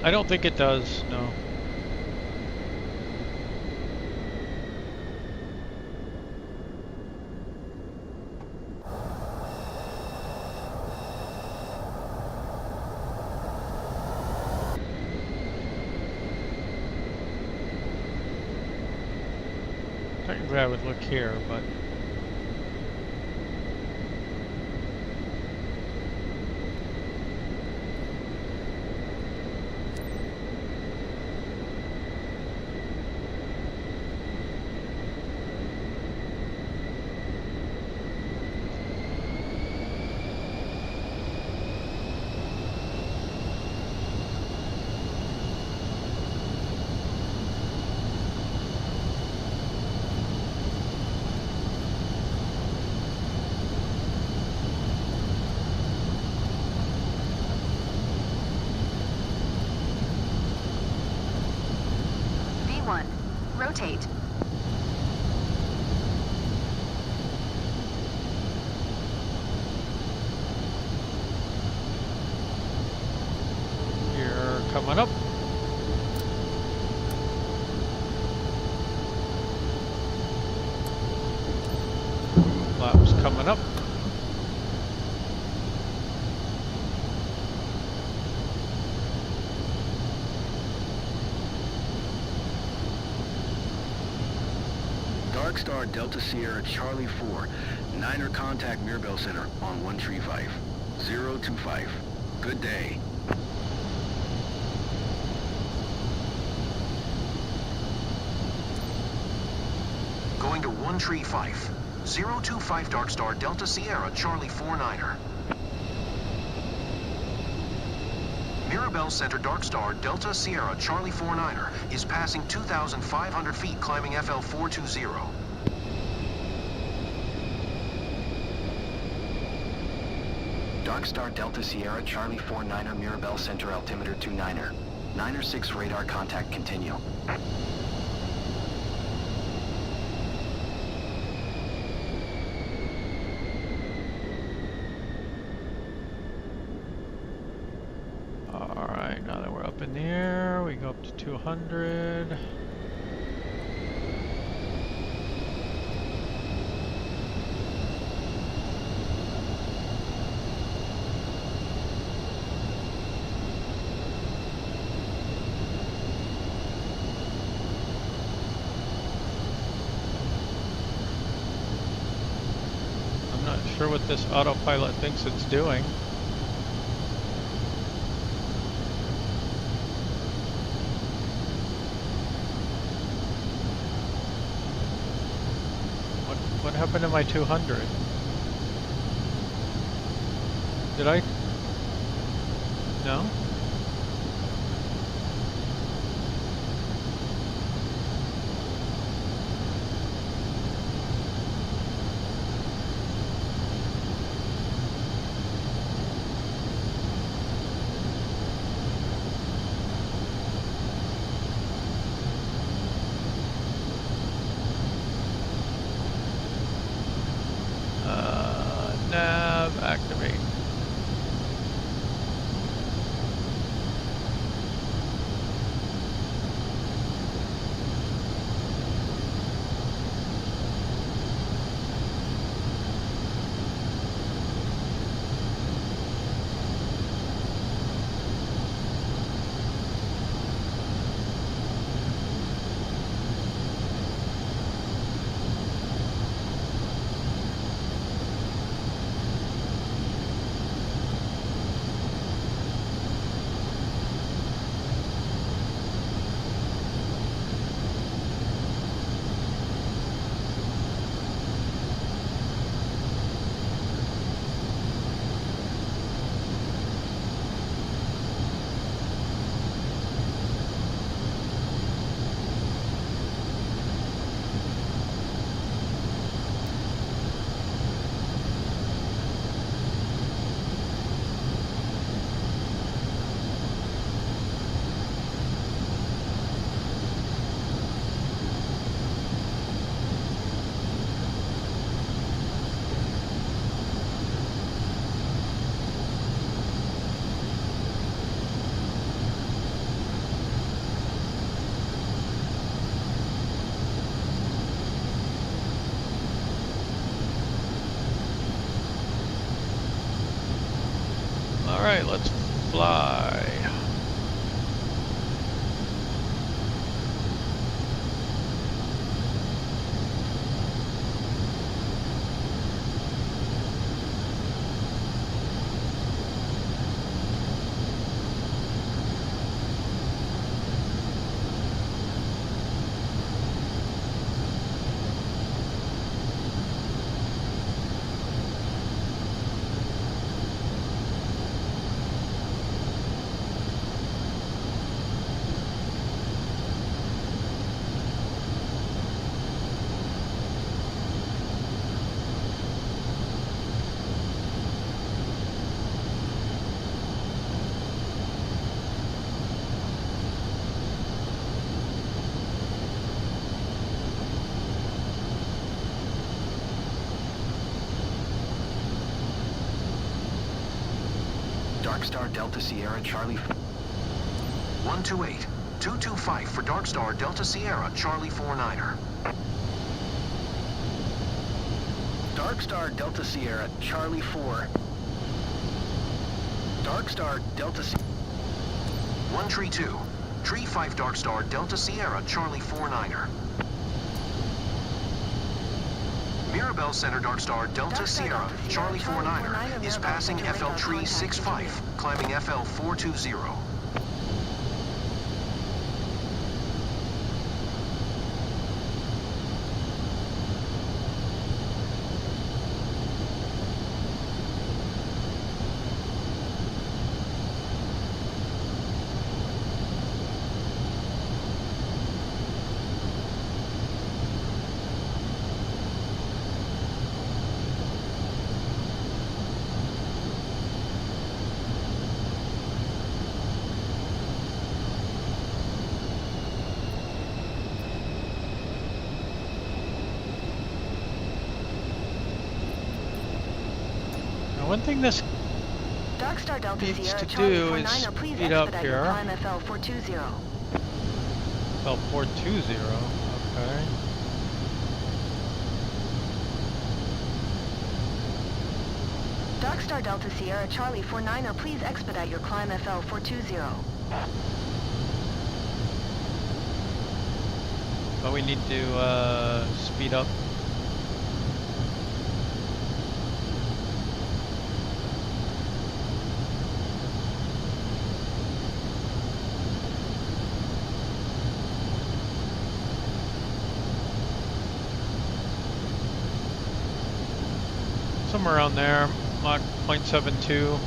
I don't think it does, no. Technically I would look here, but Rotate. you're coming up. Flaps coming up. Dark Star Delta Sierra Charlie 4, 9er contact Mirabel Center on 135. 025. Good day. Going to 135. 025 Dark Star Delta Sierra Charlie 49er. Mirabel Center Dark Star Delta Sierra Charlie 49er is passing 2,500 feet climbing FL420. Dark Star Delta Sierra Charlie 49er Mirabel Center altimeter 29er. 9er 6 radar contact continue. Alright, now that we're up in the air, we go up to 200. I'm not sure what this autopilot thinks it's doing. What happened to my 200? Did I? No? Nav activate. Alright, let's fly. Dark Star Delta Sierra Charlie 128. 225 for Dark Star Delta Sierra Charlie 49er. Dark Star Delta Sierra Charlie 4. Dark Star Delta Sierra 132. Tree 5 Dark Star Delta Sierra Charlie 49er. Mirabel Center Dark Star Delta Sierra Charlie 49er is passing FL Tree 65, climbing FL 420. One thing this Dark Star Delta needs Sierra to Charlie do is 49er, please speed up expedite your here. climb FL 420. Well, 420, okay. Dark Star Delta Sierra Charlie 49er, please expedite your climb FL 420. But we need to speed up. Somewhere around there, Mach 0.72.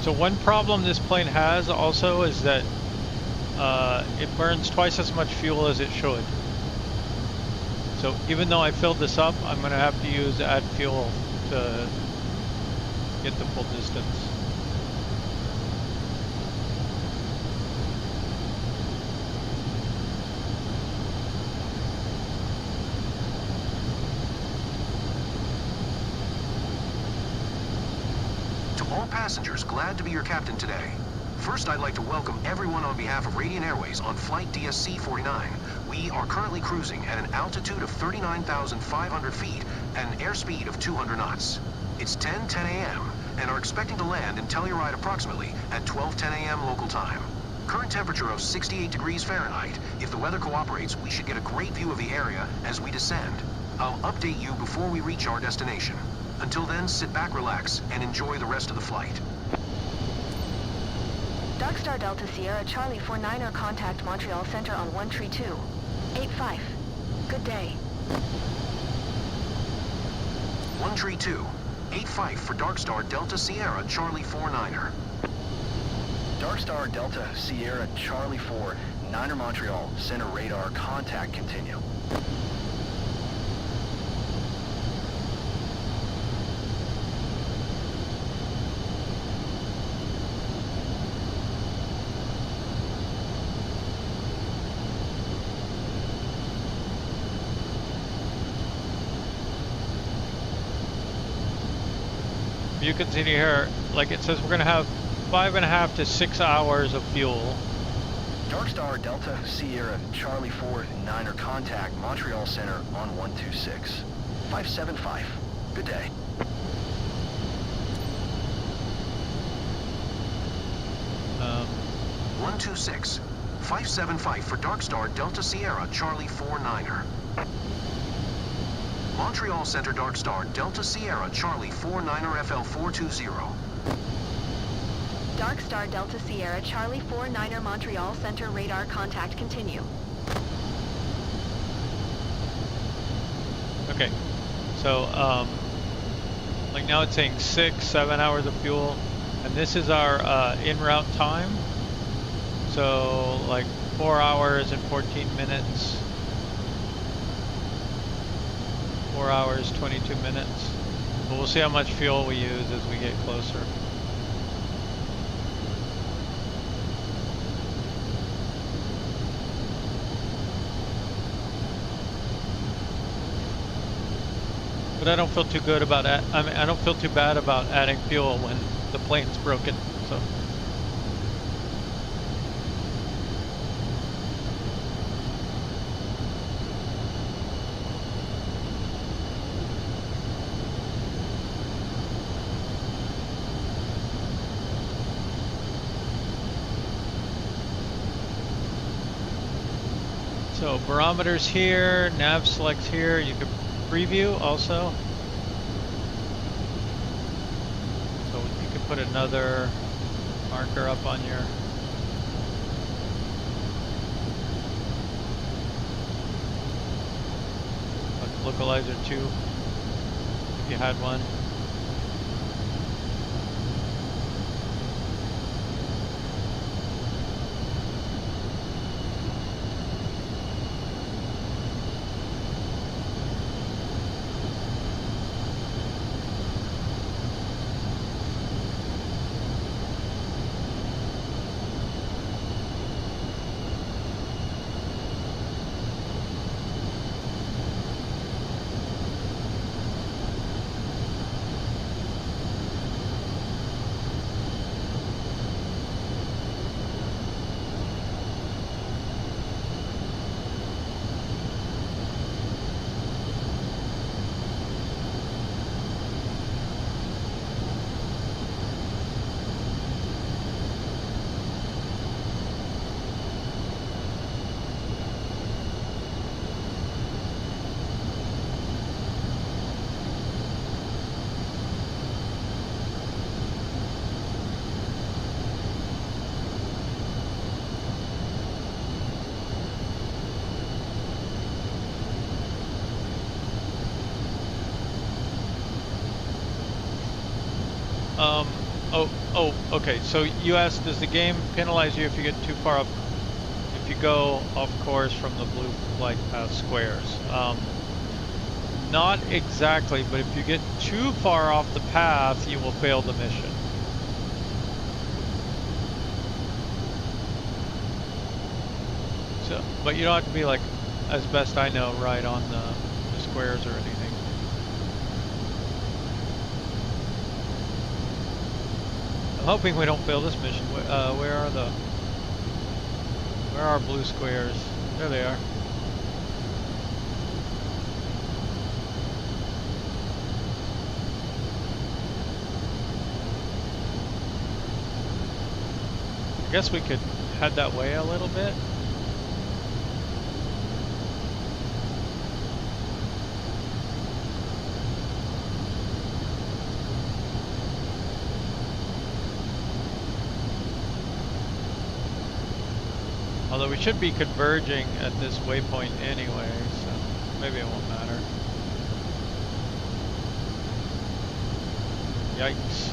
So one problem this plane has also is that it burns twice as much fuel as it should. So even though I filled this up, I'm going to have to add fuel to get the full distance. Passengers, glad to be your captain today. First, I'd like to welcome everyone on behalf of Radiant Airways on flight DSC-49. We are currently cruising at an altitude of 39,500 feet and an airspeed of 200 knots. It's 10:10 a.m. and are expecting to land in Telluride approximately at 12:10 a.m. local time. Current temperature of 68 degrees Fahrenheit. If the weather cooperates, we should get a great view of the area as we descend. I'll update you before we reach our destination. Until then, sit back, relax, and enjoy the rest of the flight. Dark Star Delta Sierra Charlie 49er, contact Montreal Center on 132.85. Good day. 132.85 for Dark Star Delta Sierra Charlie 49er. Dark Star Delta Sierra Charlie 4, 9er Montreal, Center radar, contact continue. You can see here, like it says, we're going to have 5.5 to 6 hours of fuel. Darkstar Delta Sierra Charlie 4 9er contact Montreal Center on 126. 575. Good day. Um, 126. 575 for Darkstar Delta Sierra Charlie 4 9er. Montreal Center Darkstar Delta Sierra Charlie 4 9er FL 420. Darkstar Delta Sierra Charlie 4 9er Montreal Center radar contact continue. okay, so like now it's saying 6-7 hours of fuel, and this is our en route time. So like 4 hours and 14 minutes. 4 hours, 22 minutes. But we'll see how much fuel we use as we get closer. But I don't feel too good about that. I mean, I don't feel too bad about adding fuel when the plane's broken. So. So barometers here, nav selects here. You can preview also. So you can put another marker up on your localizer 2 if you had one. Okay, so you asked, does the game penalize you if you get too far off, if you go off course from the blue flight path squares? Not exactly, but if you get too far off the path, you will fail the mission. So, but you don't have to be like, as best I know, right on the squares or anything. I'm hoping we don't fail this mission. Where are our blue squares? There they are. I guess we could head that way a little bit. Although we should be converging at this waypoint anyway, so maybe it won't matter. Yikes.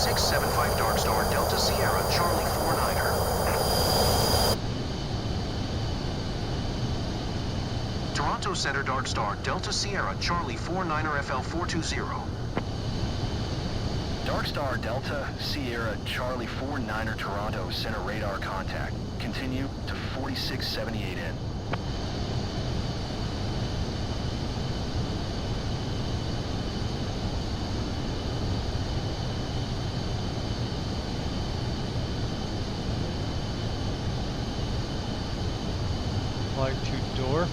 675 Dark Star Delta Sierra Charlie 49er. Toronto Center Dark Star Delta Sierra Charlie 49er FL420. Dark Star Delta Sierra Charlie 49er Toronto Center radar contact. Continue to 4678N. Flight to Dorf.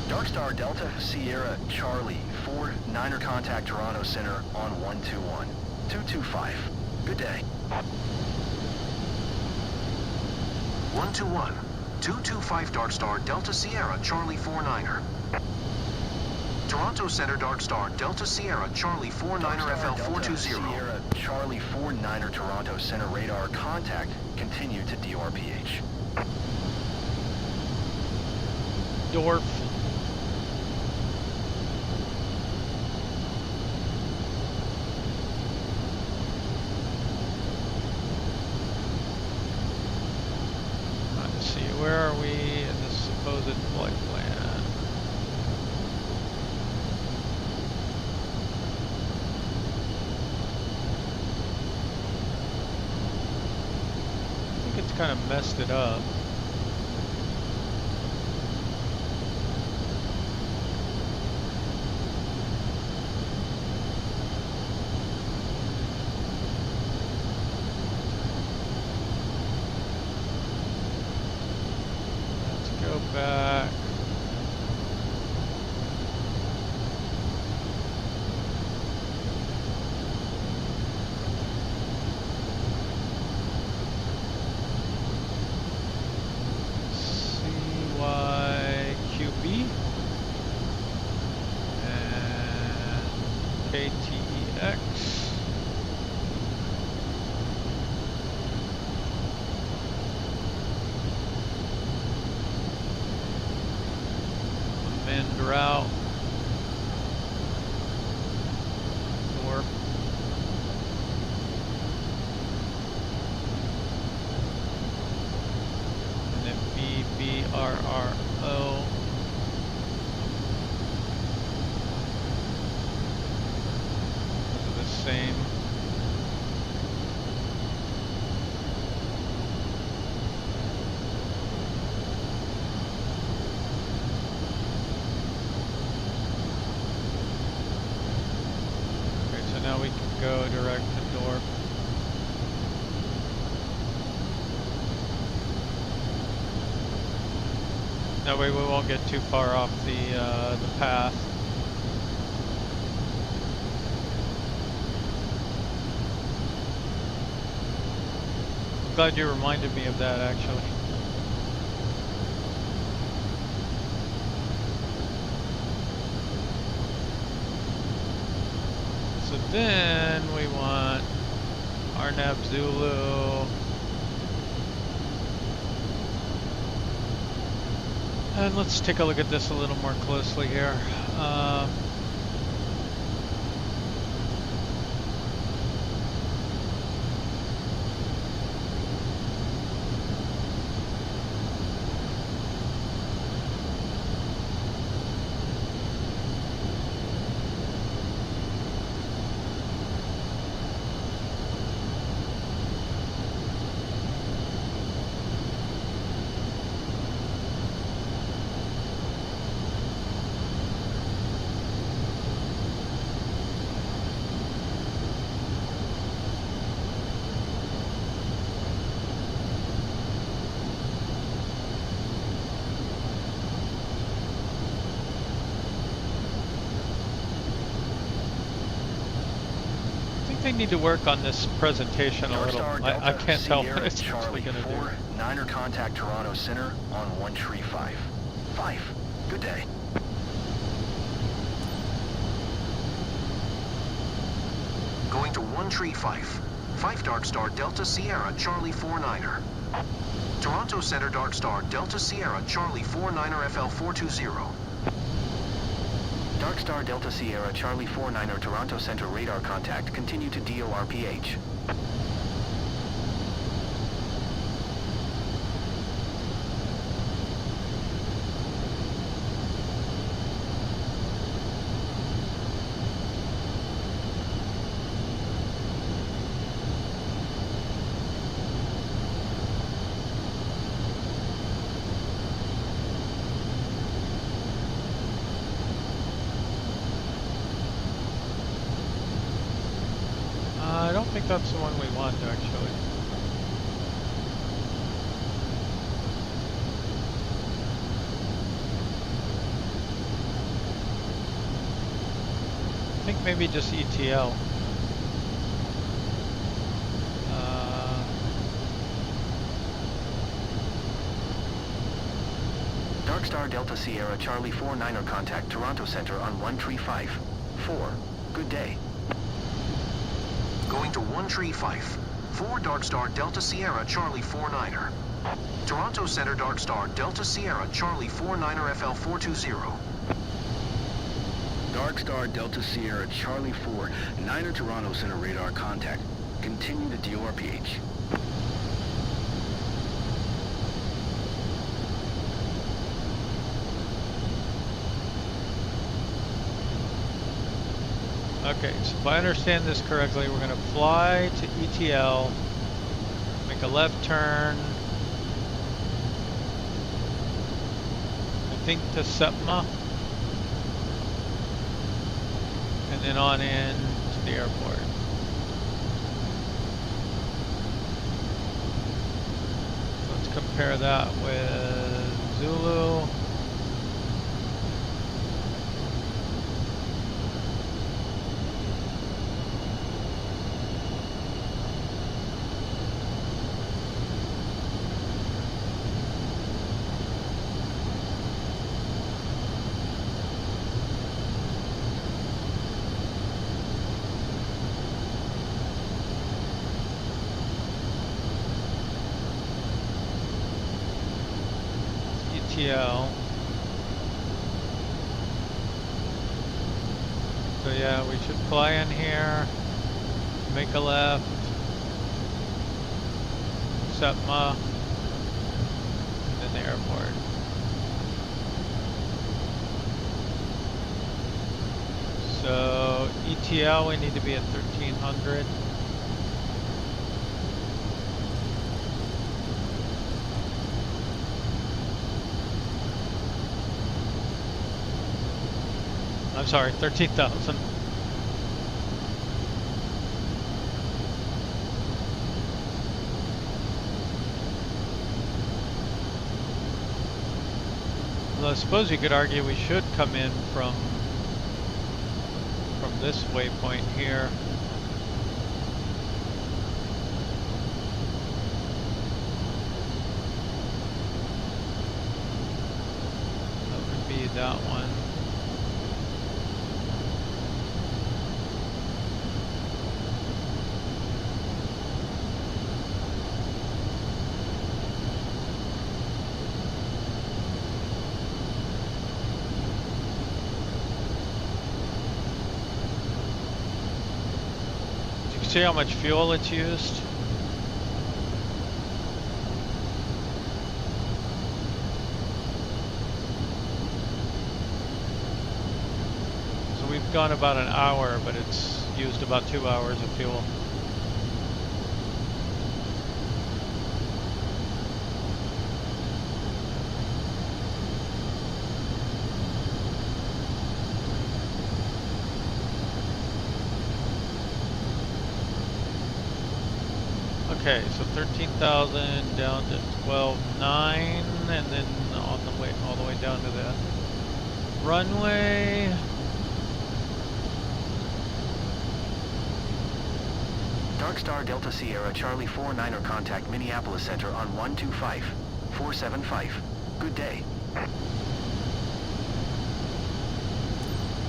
Dark Star Delta Sierra Charlie 49er contact Toronto Center on 121. 225. Good day. 121. 225 Dark Star Delta Sierra Charlie 49er. Toronto Center Dark Star Delta Sierra Charlie 49er FL420. Sierra Charlie 49er Toronto Center radar contact. Continue to DRPH. Dorf. Let's see, where are we in this supposed flight plan? I think it's kind of messed it up. Back. CYQB and KTEX. Route Dorf. And then BBRRO. Those are the same. Now we can go direct to Dorf. That way we won't get too far off the path. I'm glad you reminded me of that actually. So then we want Arnab Zulu. And let's take a look at this a little more closely here. They need to work on this presentation a little. I can't tell what it's actually going to do. 9er contact Toronto Center on 135. 5. Good day. Going to 135. 5 Dark Star Delta Sierra Charlie 49er. Toronto Center Dark Star Delta Sierra Charlie 49er FL420. Dark Star Delta Sierra Charlie 49er Toronto Center radar contact. Continue to DORPH. I don't think that's the one we want, actually. I think maybe just ETL. Dark Star Delta Sierra Charlie 49er contact Toronto Center on 135-4. Good day. Going to 135. 4 Dark Star Delta Sierra Charlie 49er. Toronto Center Dark Star Delta Sierra Charlie 49er FL420. Dark Star Delta Sierra Charlie 4, 9er Toronto Center radar contact. Continue to DORPH. Okay, so if I understand this correctly, we're going to fly to ETL, make a left turn, I think to Sepma, and then on in to the airport. So let's compare that with Zulu. ETL. So yeah, we should fly in here, make a left, Sepma, and then the airport. So ETL, we need to be at 1300. I'm sorry, 13,000. Well, I suppose you could argue we should come in from this waypoint here. That would be that one. See how much fuel it's used? So we've gone about an hour, but it's used about 2 hours of fuel. Okay, so 13,000 down to 12,900, and then on the way, all the way down to the runway. Dark Star Delta Sierra Charlie 49er contact Minneapolis Center on 125-475. Good day.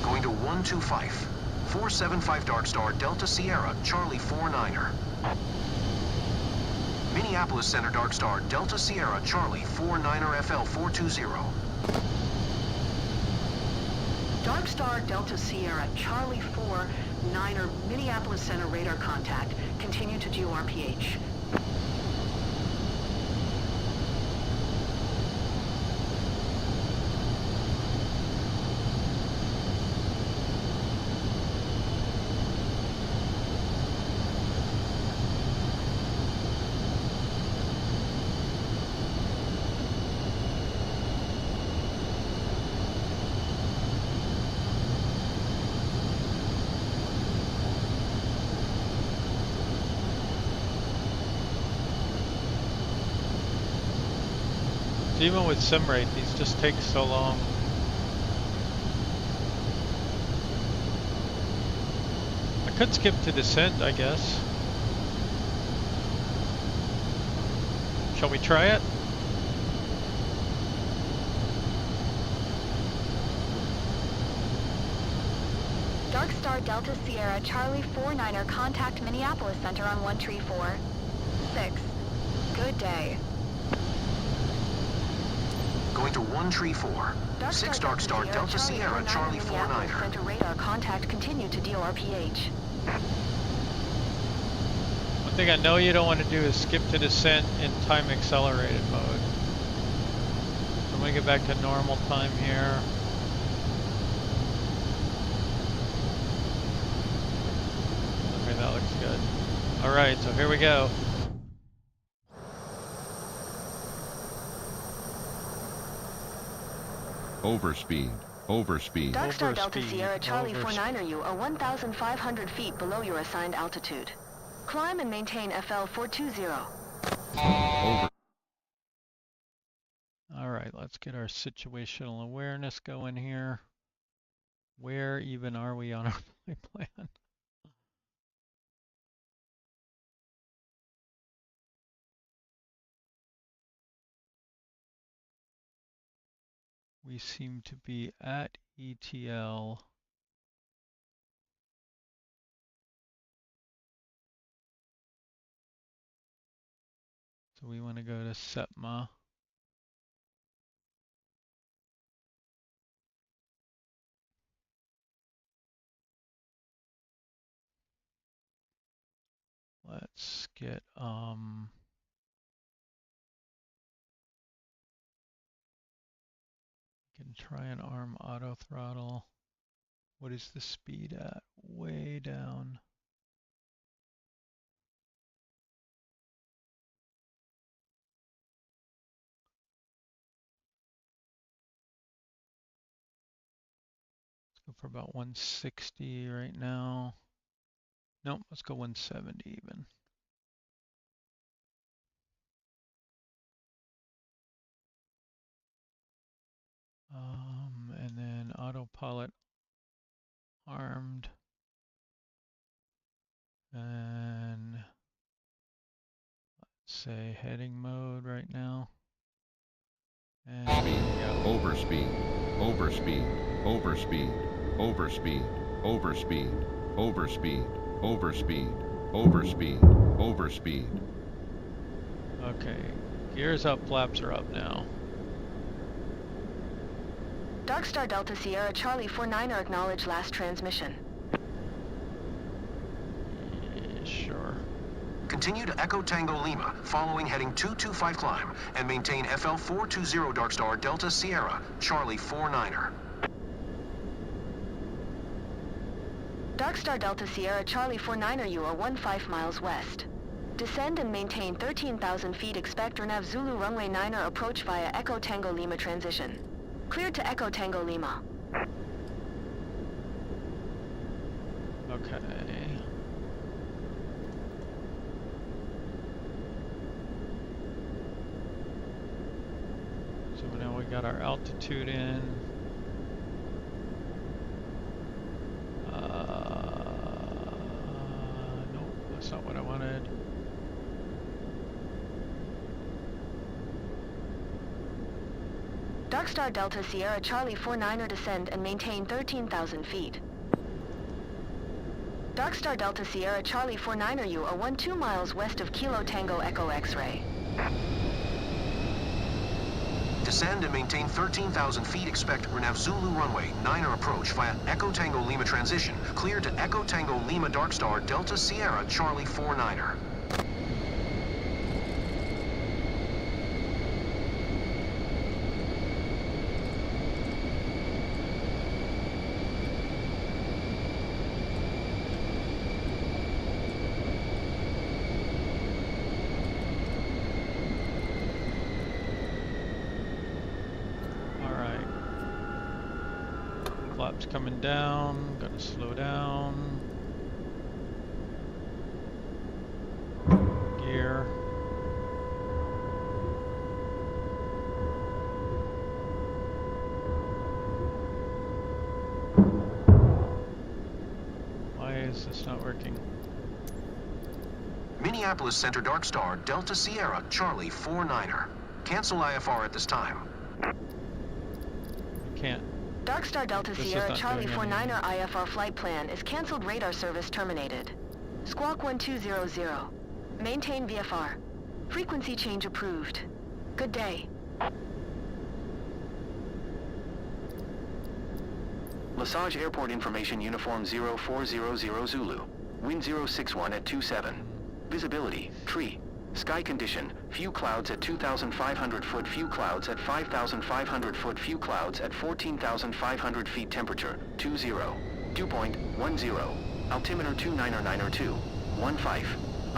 Going to 125. 475 Dark Star Delta Sierra Charlie 49er. Minneapolis Center Dark Star Delta Sierra Charlie 49er FL 420. Dark Star Delta Sierra Charlie 49er Minneapolis Center radar contact. Continue to GORPH. Even with sim rate, these just take so long. I could skip to descent, I guess. Shall we try it? Dark Star Delta Sierra Charlie 49er contact Minneapolis Center on 134.6. Good day. Going to 134. 6 Dark Star Delta Sierra Charlie 49er. Center radar contact. Continue to DORPH. One thing I know you don't want to do is skip to descent in time accelerated mode. So I'm going to get back to normal time here. Okay, that looks good. Alright, so here we go. Overspeed. Overspeed. Dark Star Delta Overspeed. Sierra Charlie Overspeed. 49er, you are 1,500 feet below your assigned altitude. Climb and maintain FL 420. Over. Alright, let's get our situational awareness going here. Where even are we on our flight plan? We seem to be at ETL. So we want to go to SEPMA. Let's get can try and arm auto throttle. What is the speed at? Way down. Let's go for about 160 right now. Nope, let's go 170 even. And then autopilot armed. And let's say heading mode right now. And Overspeed. Overspeed. Overspeed. Overspeed. Overspeed. Overspeed. Overspeed. Overspeed. Overspeed. Okay, gears up, flaps are up now. Dark Star Delta Sierra Charlie 49er, acknowledge last transmission. Yeah, sure. Continue to Echo Tango Lima, following heading 225 climb, and maintain FL 420 Dark Star Delta Sierra Charlie 49er. Dark Star Delta Sierra Charlie 49er, you are 15 miles west. Descend and maintain 13,000 feet. Expect RNAV Zulu runway 9er approach via Echo Tango Lima transition. Cleared to Echo Tango Lima. Okay. So now we got our altitude in. Nope, that's not what I wanted. Dark Star Delta Sierra Charlie 49er, descend and maintain 13,000 feet. Dark Star Delta Sierra Charlie 49er, you are 12 miles west of Kilo Tango Echo X-ray. Descend and maintain 13,000 feet. Expect Renav Zulu runway 9er approach via Echo Tango Lima transition. Clear to Echo Tango Lima Dark Star Delta Sierra Charlie 49er. Flaps coming down, gotta slow down. Gear. Why is this not working? Minneapolis Center Dark Star Delta Sierra Charlie 49er. Cancel IFR at this time. I can't. Dark Star Delta This is Sierra not Charlie doing 49er IFR flight plan is canceled. Radar service terminated. Squawk 1200. Maintain VFR. Frequency change approved. Good day. Lesage Airport Information Uniform 0400 Zulu. Wind 061 at 27. Visibility, tree. Sky condition, few clouds at 2,500 foot, few clouds at 5,500 foot, few clouds at 14,500 feet, temperature, 20. Dew point, 10. Altimeter 29902, 15.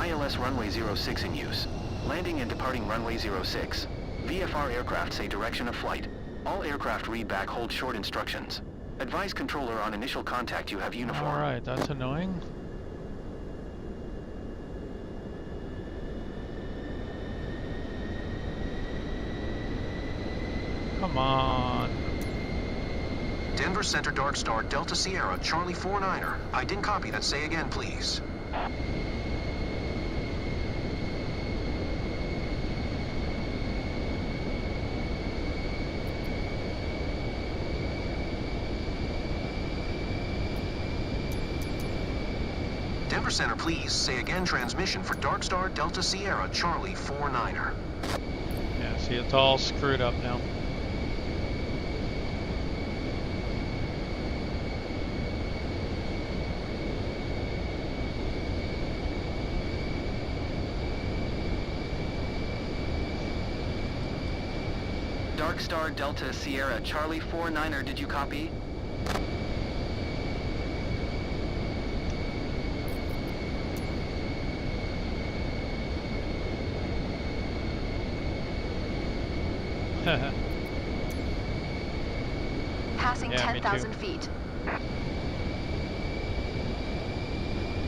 ILS runway 06 in use. Landing and departing runway 06. VFR aircraft say direction of flight. All aircraft read back hold short instructions. Advise controller on initial contact you have uniform. Alright, that's annoying. Come on. Denver Center Dark Star Delta Sierra Charlie 49er. I didn't copy that. Say again, please. Denver Center, please say again. Transmission for Dark Star Delta Sierra Charlie 49er. Yeah, see, it's all screwed up now. Dark Star Delta Sierra Charlie 49er, did you copy? Passing Yeah, me 10,000 too. feet.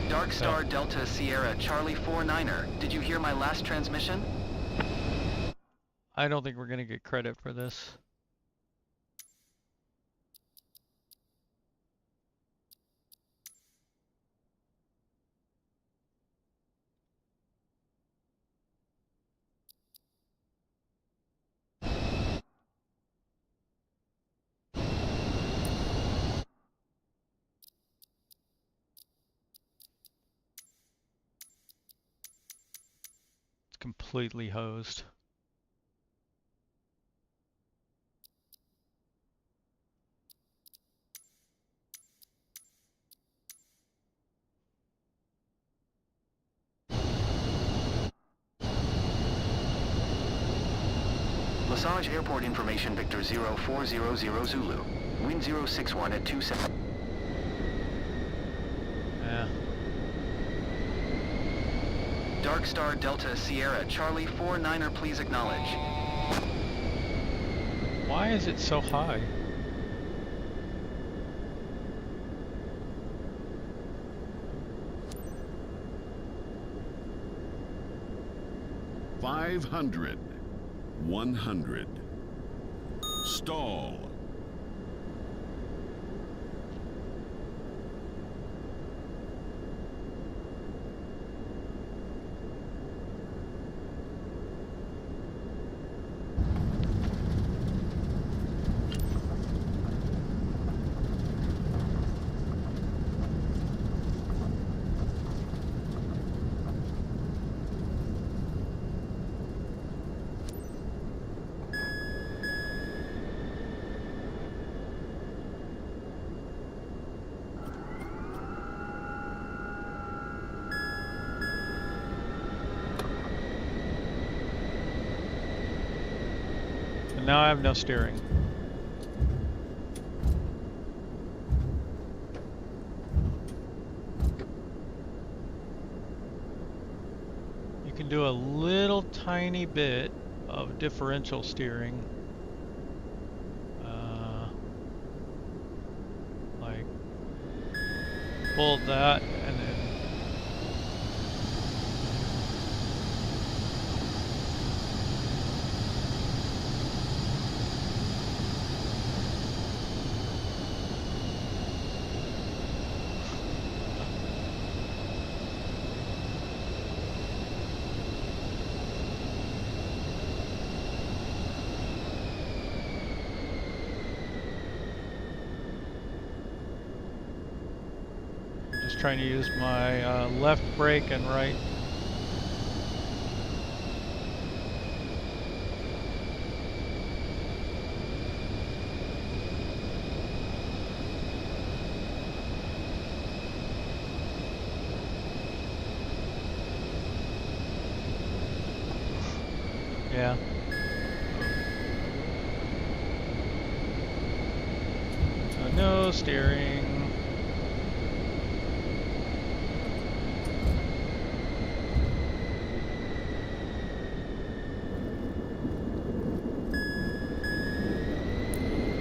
Dark Star Delta Sierra Charlie 49er, did you hear my last transmission? I don't think we're gonna get credit for this. It's completely hosed. Lesage Airport Information Victor 0400 Zulu. Wind 061 at 27. Yeah. Dark Star Delta Sierra Charlie 49er, please acknowledge. Why is it so high? $500. 100. Stall. now I have no steering. You can do a little tiny bit of differential steering. Like pull that and then trying to use my left brake and right. Yeah. No steering.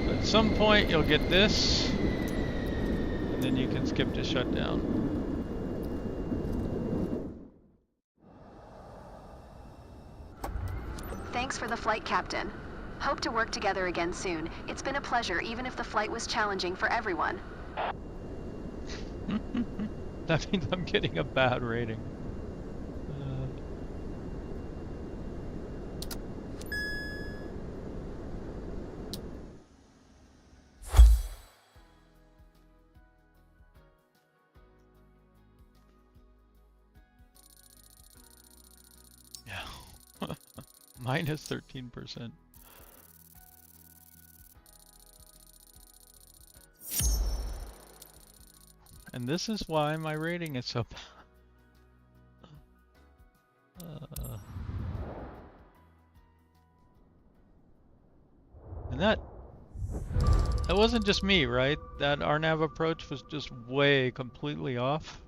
At some point you'll get this, and then you can skip to shutdown. Thanks for the flight, Captain. Hope to work together again soon. It's been a pleasure, even if the flight was challenging for everyone. That means I'm getting a bad rating. Yeah. Minus 13%. And this is why my rating is so bad. And that wasn't just me, right? That RNAV approach was just way completely off.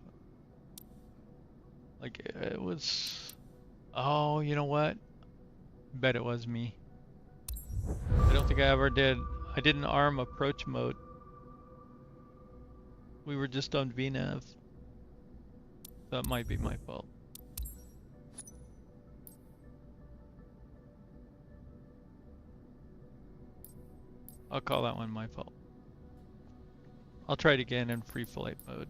Like it was, oh, you know what? Bet it was me. I don't think I ever did. I didn't arm approach mode. We were just on VNAV. That might be my fault. I'll call that one my fault. I'll try it again in free flight mode.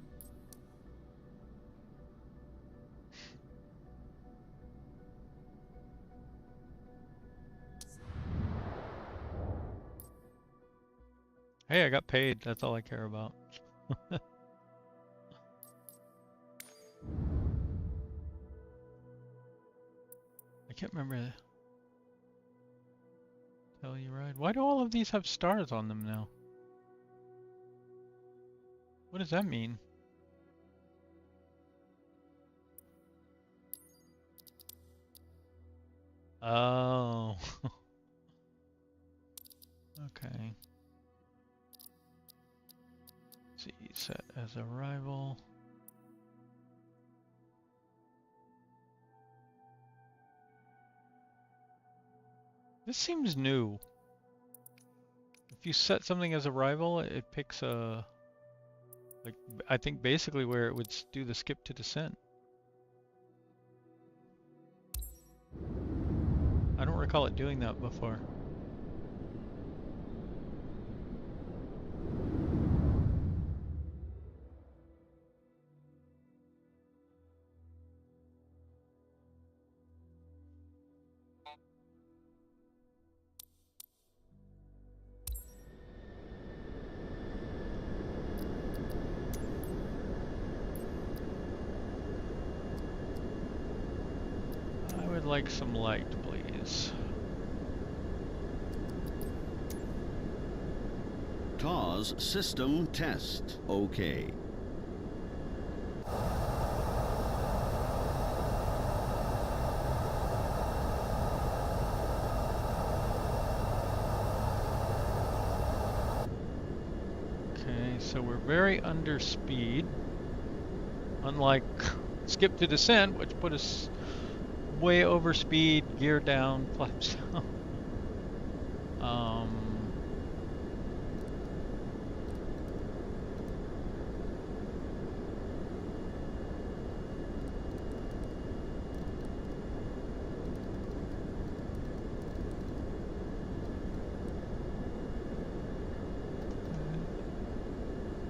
Hey, I got paid. That's all I care about. I can't remember. Telluride. Why do all of these have stars on them now? What does that mean? Oh. Okay. Let's see, set as arrival. This seems new. If you set something as arrival, it picks a, like, I think basically where it would do the skip to descent. I don't recall it doing that before. Like some light, please. TAWS system test. Okay. So we're very under speed. Unlike skip to descent, which put us way over speed, gear down, flaps down.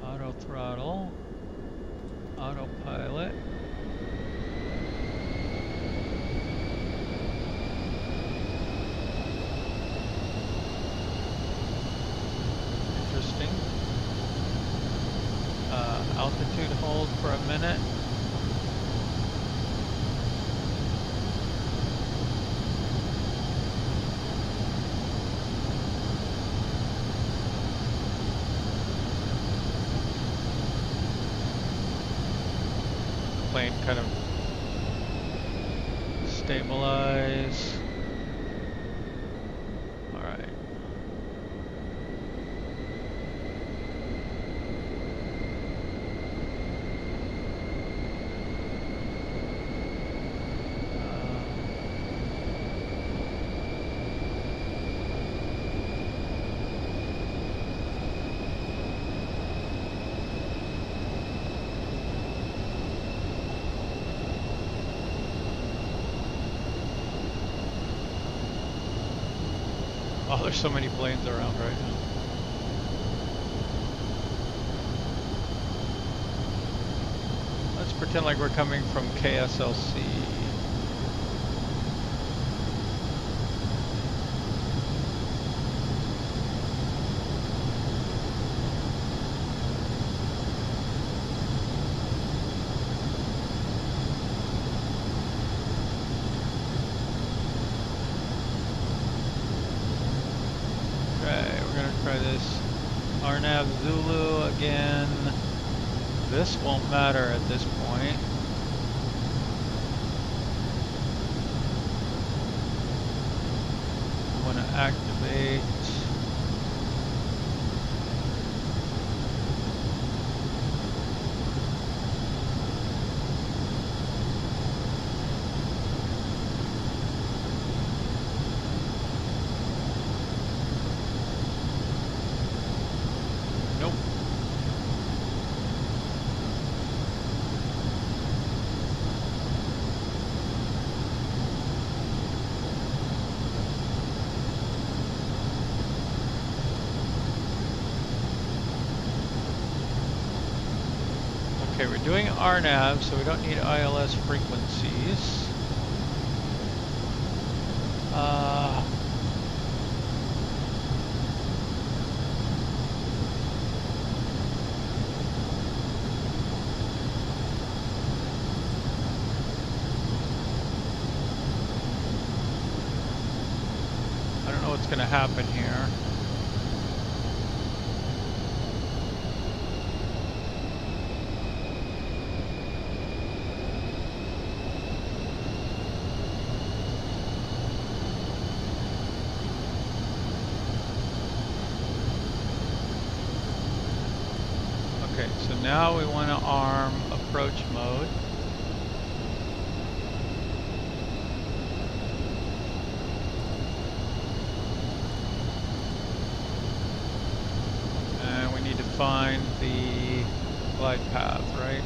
Auto throttle, autopilot. Interesting. Altitude hold for a minute. Plane kind of stabilize. All right. Oh, there's so many planes around right now. Let's pretend like we're coming from KSLC. Try this RNAV Zulu again. This won't matter at this point. I want to activate. Okay, we're doing RNAV, so we don't need ILS frequencies. I don't know what's going to happen here. Okay, so now we want to arm approach mode. And we need to find the glide path, right?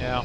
Yeah.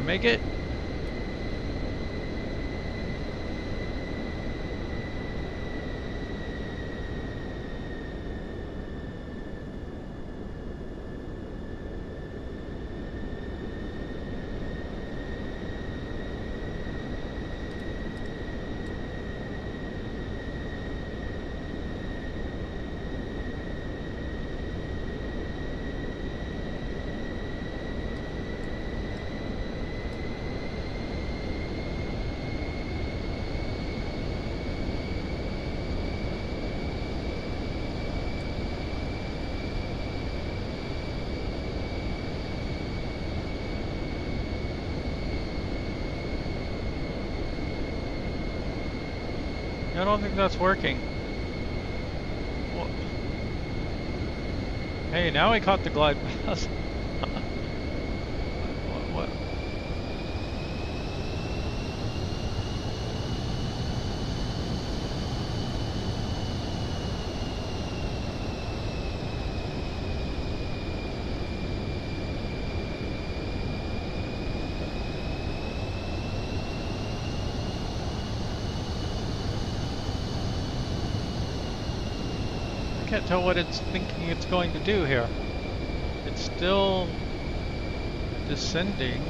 make it? I don't think that's working. Well, hey, now we caught the glide path. What? 'I can't tell what it's thinking it's going to do here. It's still descending.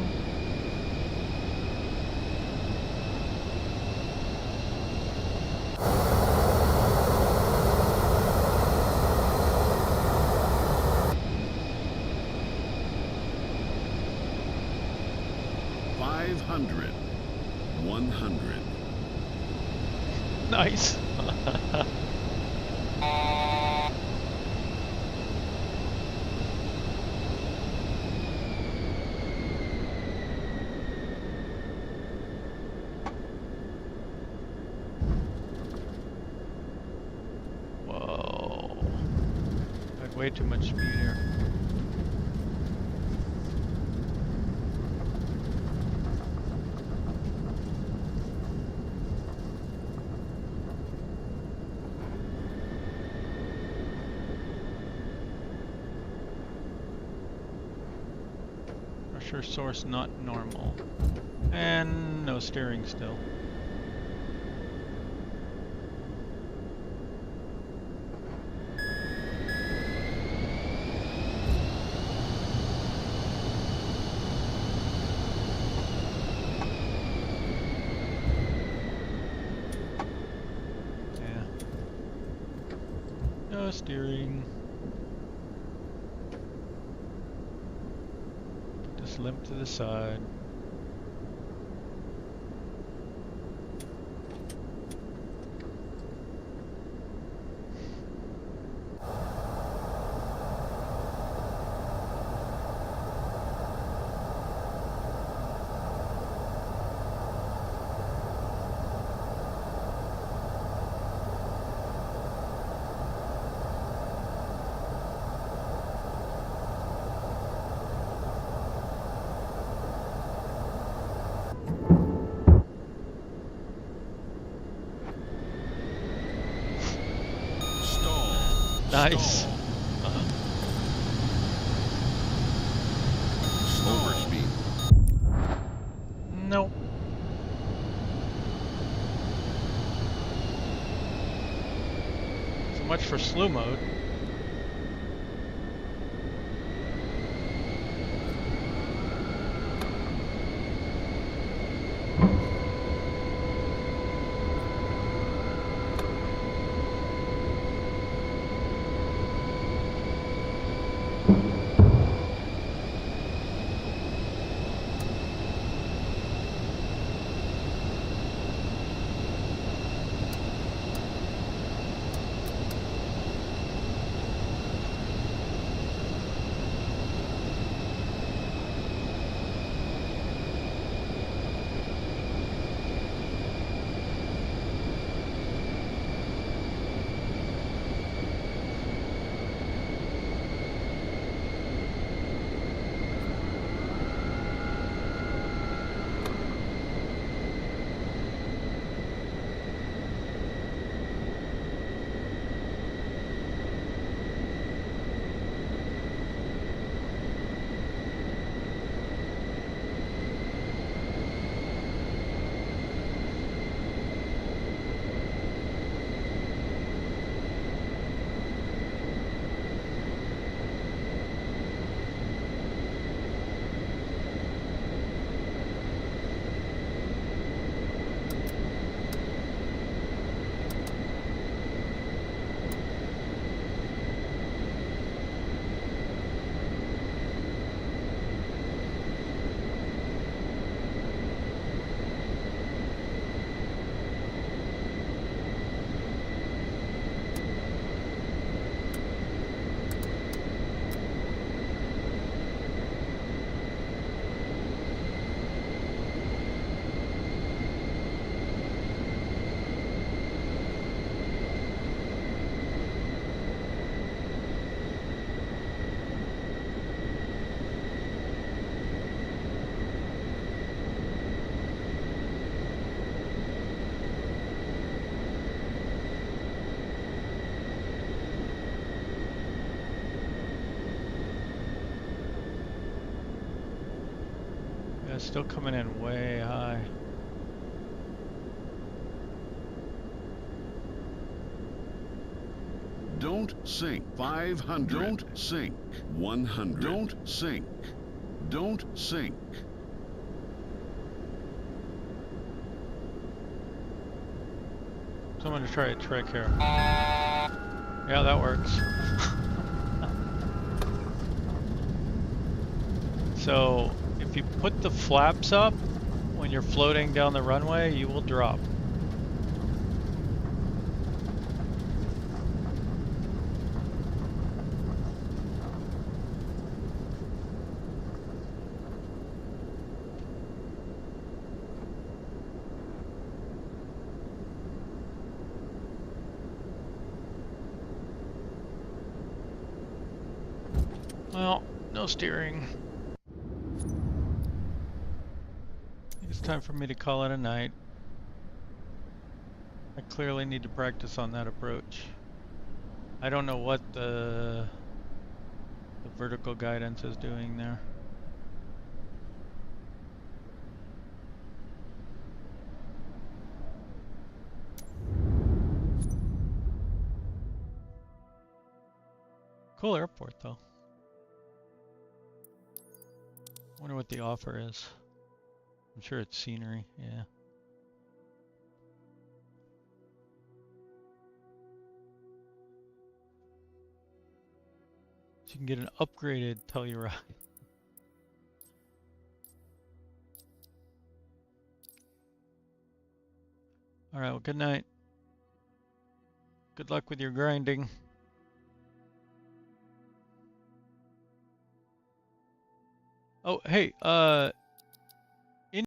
Nice. Whoa. I had way too much speed here. Pressure source not normal. And no steering still. Yeah. No steering. Just limp to the side. Nice. Overspeed. Nope. So much for slew mode. Yeah, it's still coming in way high. Don't sink. 500. Don't sink. 100. Don't sink. Don't sink. So I'm gonna try a trick here. Yeah, that works. So if you put the flaps up when you're floating down the runway, you will drop. Well, no steering. It's time for me to call it a night. I clearly need to practice on that approach. I don't know what the vertical guidance is doing there. Cool airport though. Wonder what the offer is. I'm sure it's scenery, yeah. So you can get an upgraded Telluride. Alright, well, good night. Good luck with your grinding. Oh, hey,